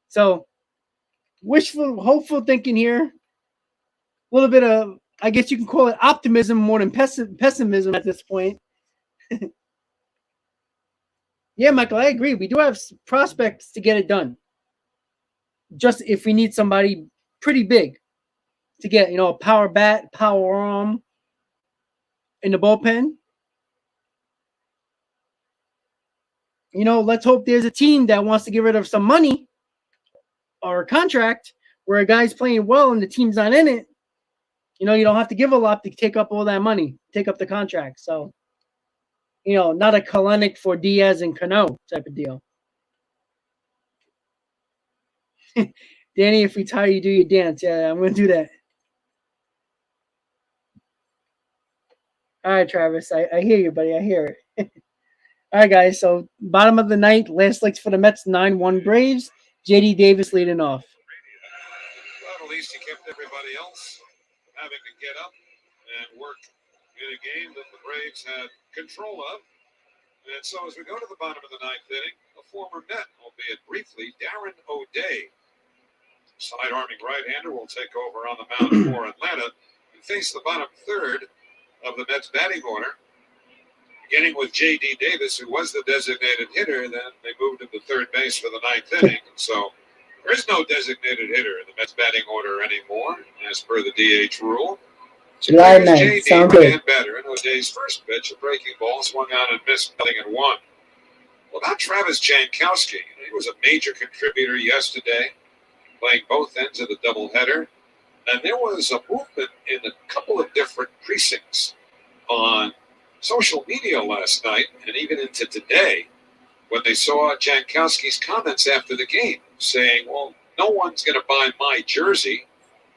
So, wishful, hopeful thinking here. A little bit of, I guess you can call it optimism more than pessimism at this point. Yeah, Michael, I agree. We do have prospects to get it done. Just if we need somebody pretty big to get, a power bat, power arm in the bullpen. Let's hope there's a team that wants to get rid of some money or a contract where a guy's playing well and the team's not in it. You don't have to give a lot to take up all that money, take up the contract. So, not a Kalenic for Diaz and Cano type of deal. Danny, if we tie you, do your dance. Yeah, I'm going to do that. All right, Travis. I hear you, buddy. I hear it. All right, guys. So, bottom of the ninth, last licks for the Mets, 9-1 Braves. J.D. Davis leading off. Well, at least he kept everybody else having to get up and work in a game that the Braves had control of. And so as we go to the bottom of the ninth inning, a former Met, albeit briefly, Darren O'Day, side-arming right-hander, will take over on the mound for Atlanta and face the bottom third of the Mets batting order, beginning with J.D. Davis, who was the designated hitter. Then they moved him to third base for the ninth inning. So there is no designated hitter in the Mets batting order anymore, as per the DH rule. July 9th. Sound good. Better. And O'Day's first pitch, a breaking ball, swung out and missed, nothing and one. Well, about Travis Jankowski, he was a major contributor yesterday, playing both ends of the doubleheader. And there was a movement in a couple of different precincts on social media last night and even into today when they saw Jankowski's comments after the game saying, well, no one's going to buy my jersey,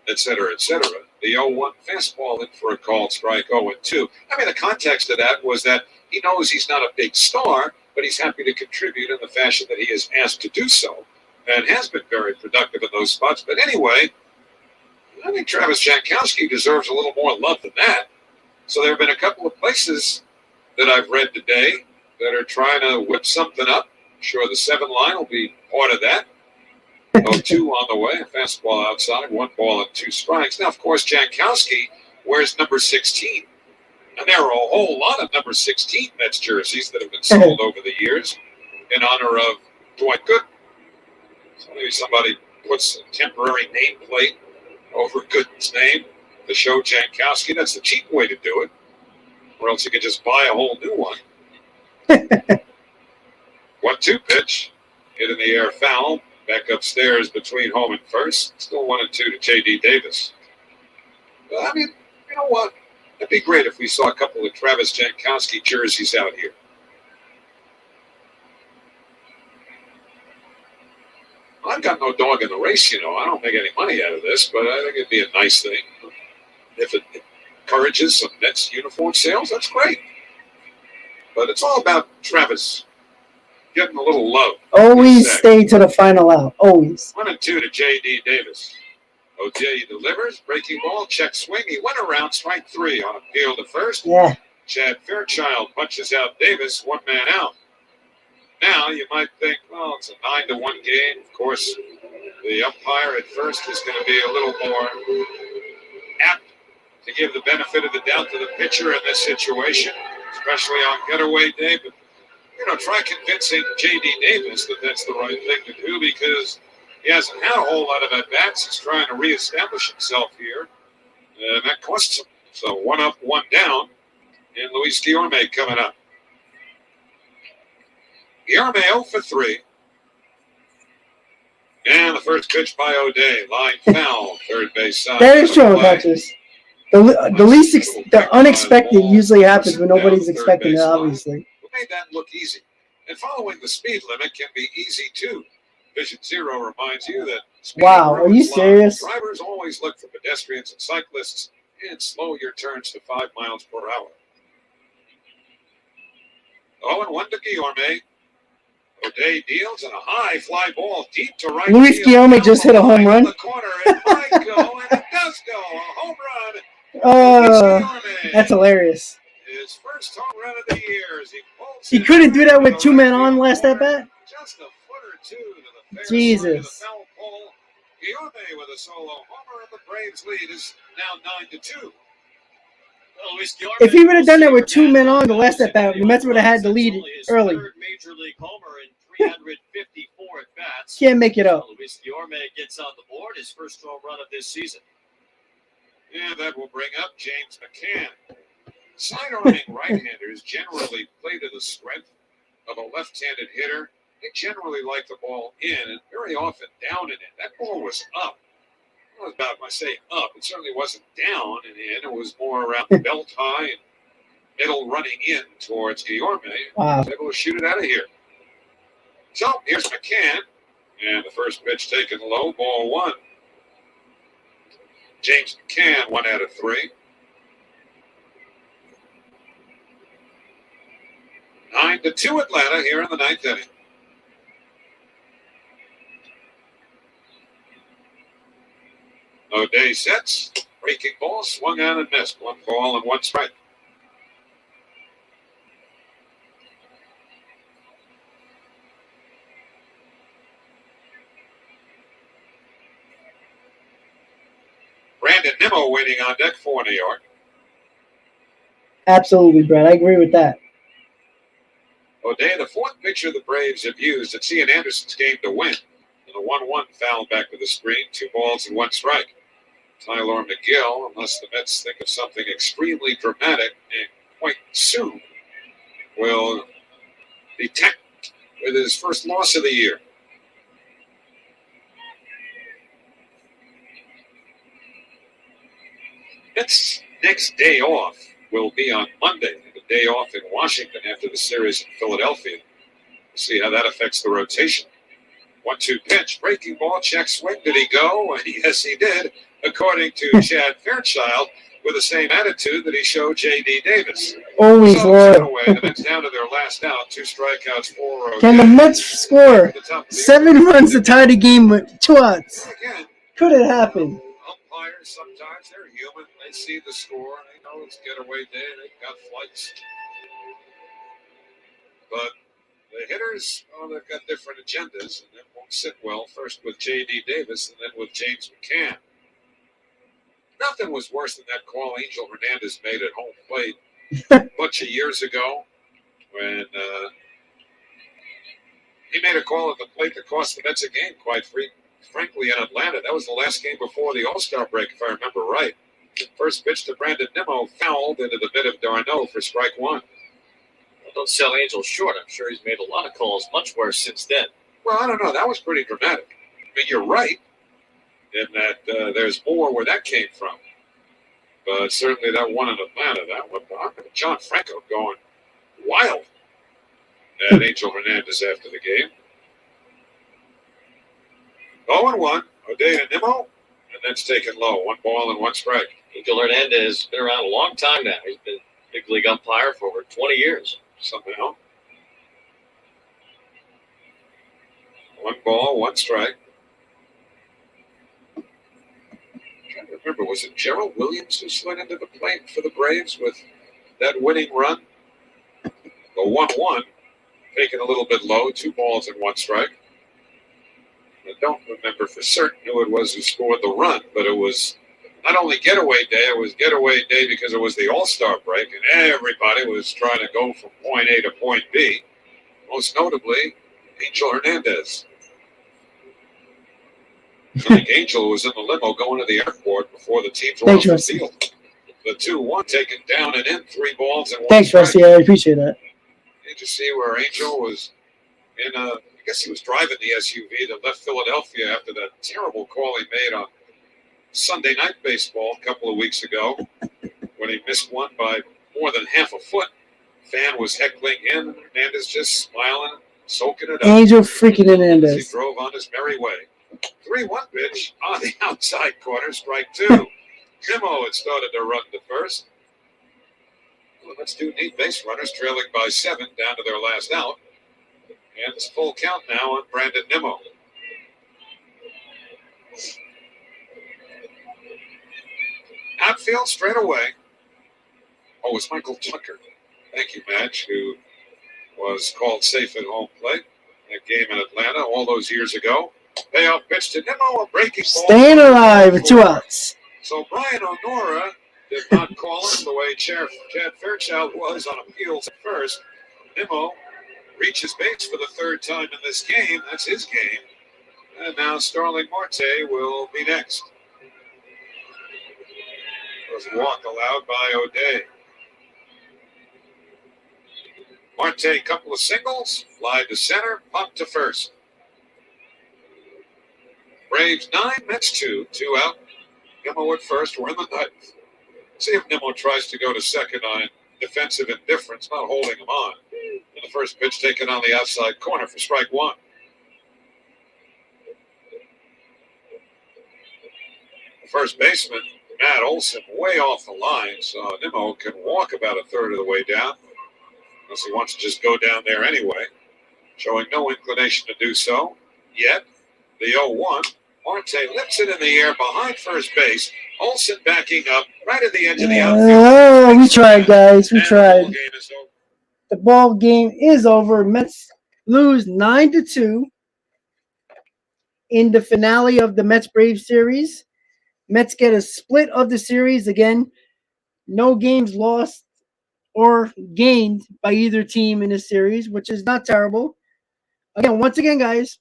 et cetera, et cetera. The 0-1 fastball in for a called strike, 0-2. I mean, the context of that was that he knows he's not a big star, but he's happy to contribute in the fashion that he is asked to do so and has been very productive in those spots. But anyway, I think Travis Jankowski deserves a little more love than that. So there have been a couple of places that I've read today that are trying to whip something up. I'm sure the 7 line will be part of that. 0-2 on the way, a fastball outside, 1 ball and 2 strikes. Now, of course, Jankowski wears number 16. And there are a whole lot of number 16 Mets jerseys that have been sold over the years in honor of Dwight Gooden. So maybe somebody puts a temporary nameplate over Gooden's name to show Jankowski. That's the cheap way to do it. Or else you could just buy a whole new one. 1-2 pitch. Hit in the air, foul. Back upstairs between home and first. Still 1-2 to J.D. Davis. But, I mean, you know what? It'd be great if we saw a couple of Travis Jankowski jerseys out here. I've got no dog in the race, I don't make any money out of this, but I think it'd be a nice thing. If it encourages some Mets uniform sales, that's great. But it's all about Travis getting a little love. Always stay to the final out. Always. 1-2 to J.D. Davis. O'Day delivers. Breaking ball. Check swing. He went around strike 3 on appeal to first. Yeah. Chad Fairchild punches out Davis. 1 man out. Now you might think, well, it's a 9-1 game. Of course, the umpire at first is going to be a little more apt to give the benefit of the doubt to the pitcher in this situation, especially on getaway day. But try convincing J.D. Davis that that's the right thing to do because he hasn't had a whole lot of at-bats. He's trying to reestablish himself here, and that costs him. So 1 up, 1 down, and Luis Guillorme coming up. Guillorme 0 for 3. And the first pitch by O'Day. Line foul. Third base side. That is showing catches. The unexpected usually happens when nobody's expecting it, obviously. Who made that look easy? And following the speed limit can be easy, too. Vision Zero reminds you that wow, are you serious? Drivers always look for pedestrians and cyclists and slow your turns to 5 miles per hour. 0-1 to Guillorme. O'Day deals and a high fly ball deep to right. Luis Guillorme just hit a home run. The corner, it might go, and it does go. A home run. That's hilarious. His first home run of the year. He couldn't do that with 2 men on last at bat. Just a foot or two to the fair Jesus. side of the foul pole. Guillorme with a solo homer, and the Braves lead is now 9-2. If he would have done that with 2 men on the last at bat, the Mets would have had the lead early. Major league homer in 354 at bats. Can't make it up. Luis Guillorme gets on the board, his first home run of this season. And that will bring up James McCann. Side-arming right-handers generally play to the strength of a left-handed hitter. They generally like the ball in and very often down and in. That ball was up. It was about, if I say up, it certainly wasn't down and in. It was more around the belt high and middle running in towards Guillorme. Wow. He was able to shoot it out of here. So here's McCann. And the first pitch taken low, ball 1. James McCann, 1 out of 3. 9-2 Atlanta here in the 9th inning. O'Day sets. Breaking ball, swung on and missed. 1 ball and 1 strike. Brandon Nimmo waiting on deck for New York. Absolutely, Brad. I agree with that. O'Day, the 4th pitcher the Braves have used at Cian Anderson's game to win. And the 1-1 foul back to the screen. 2 balls and 1 strike. Tyler Megill, unless the Mets think of something extremely dramatic and quite soon, will be tacked with his first loss of the year. Mets' next day off will be on Monday, the day off in Washington after the series in Philadelphia. We'll see how that affects the rotation. 1-2 pitch, breaking ball, check swing. Did he go? Yes, he did, according to Chad Fairchild, with the same attitude that he showed J.D. Davis. Always loyal. Away, the Mets down to their last out, 2 strikeouts, 4 Can the Mets score 7 runs to tie the game with 2 outs? Could it happen? Umpires, sometimes they're human. They see the score. They know it's getaway day. They've got flights. But the hitters, they've got different agendas, and that won't sit well, first with J.D. Davis and then with James McCann. Nothing was worse than that call Angel Hernandez made at home plate a bunch of years ago when he made a call at the plate that cost the Mets a game, quite frankly, in Atlanta. That was the last game before the All-Star break, if I remember right. First pitch to Brandon Nimmo, fouled into the mid of d'Arnaud for strike 1. Don't sell Angel short. I'm sure he's made a lot of calls much worse since then. Well, I don't know. That was pretty dramatic. I mean, you're right in that there's more where that came from. But certainly that one in Atlanta, that one, John Franco going wild at Angel Hernandez after the game. 0-1, O'Day and Nimmo, and that's taken low. 1 ball and 1 strike. Angel Hernandez has been around a long time now. He's been big league umpire for over 20 years. Somehow. 1 ball, 1 strike. I'm trying to remember, was it Gerald Williams who slid into the plate for the Braves with that winning run? The 1-1, taken a little bit low, 2 balls and 1 strike. I don't remember for certain who it was who scored the run, but it was not only getaway day, it was getaway day because it was the All-Star break, and everybody was trying to go from point A to point B, most notably Angel Hernandez. I think Angel was in the limo going to the airport before the teams were off the field. The 2-1 taken down and in, 3 balls and 1 Thanks, strike. Rusty. I appreciate that. Did you see where Angel was in I guess he was driving the SUV that left Philadelphia after that terrible call he made on Sunday Night Baseball a couple of weeks ago when he missed one by more than half a foot. Fan was heckling him, and Hernandez just smiling, soaking it up. Angel freaking Hernandez. As he drove on his merry way. 3-1 pitch on the outside corner, strike 2. Nimmo had started to run to first. Well, that's 2 neat base runners trailing by 7 down to their last out. And it's full count now on Brandon Nimmo. Outfield straight away. Oh, it's Michael Tucker. Thank you, Madge, who was called safe at home plate. That game in Atlanta all those years ago. Payoff pitch to Nimmo, a breaking ball. Staying alive with 2 outs. So Brian O'Nora did not call him the way Chad Fairchild was on appeals at first. Nimmo reaches base for the 3rd time in this game. That's his game. And now Starling Marte will be next. Was a walk allowed by O'Day. Marte, couple of singles, fly to center, pop to first. Braves 9, Mets 2, 2 out. Nimmo at first, we're in the 9th. See if Nimmo tries to go to second on defensive indifference, not holding him on. And the first pitch taken on the outside corner for strike 1. The first baseman, Matt Olson, way off the line, so Nimmo can walk about a third of the way down. Unless he wants to just go down there anyway. Showing no inclination to do so yet. The 0-1. Marte lifts it in the air behind first base. Olson backing up right at the edge of the outfield. Oh, we tried, guys. We tried. The ball game is over. The ball game is over. Mets lose 9-2 in the finale of the Mets Braves series. Mets get a split of the series again. No games lost or gained by either team in this series, which is not terrible. Again, once again, guys,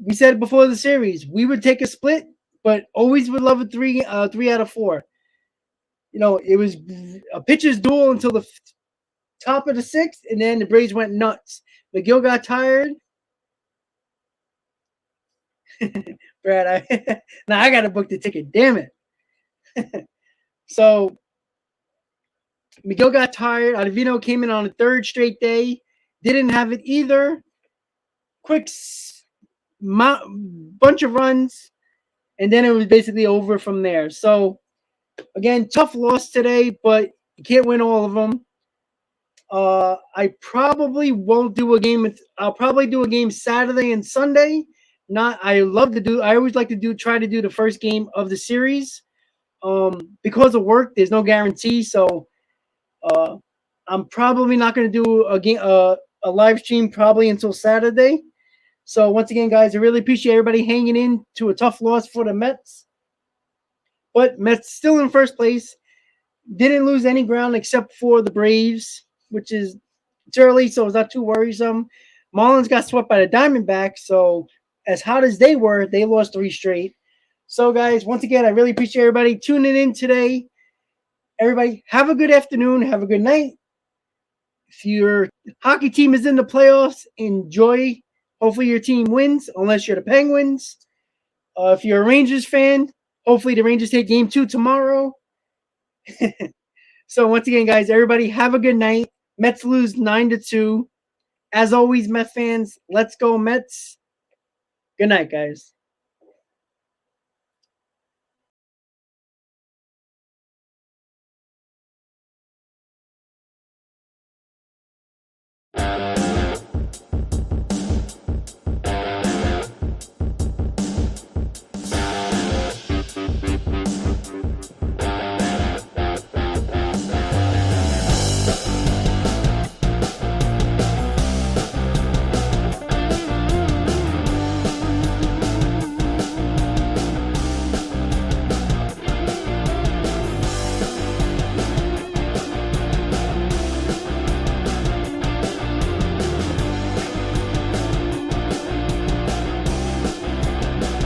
we said before the series we would take a split, but always would love a 3 out of 4. You know, it was a pitcher's duel until the top of the 6th, and then the Braves went nuts. Megill got tired. Brad, now I got to book the ticket. Damn it. So Megill got tired. Ottavino came in on the 3rd straight day. Didn't have it either. Quick bunch of runs, and then it was basically over from there. So, again, tough loss today, but you can't win all of them. I probably won't do a game. I'll probably do a game Saturday and Sunday. I always like to try to do the first game of the series. Because of work, there's no guarantee. So I'm probably not going to do a live stream probably until Saturday. So once again, guys, I really appreciate everybody hanging in to a tough loss for the Mets. But Mets still in first place. Didn't lose any ground except for the Braves, which is it's early, so it's not too worrisome. Marlins got swept by the Diamondbacks, so as hot as they were, they lost 3 straight. So, guys, once again, I really appreciate everybody tuning in today. Everybody, have a good afternoon. Have a good night. If your hockey team is in the playoffs, enjoy. Hopefully your team wins, unless you're the Penguins. If you're a Rangers fan, hopefully the Rangers take game 2 tomorrow. So, once again, guys, everybody, have a good night. Mets lose 9-2. As always, Mets fans, let's go Mets. Good night, guys.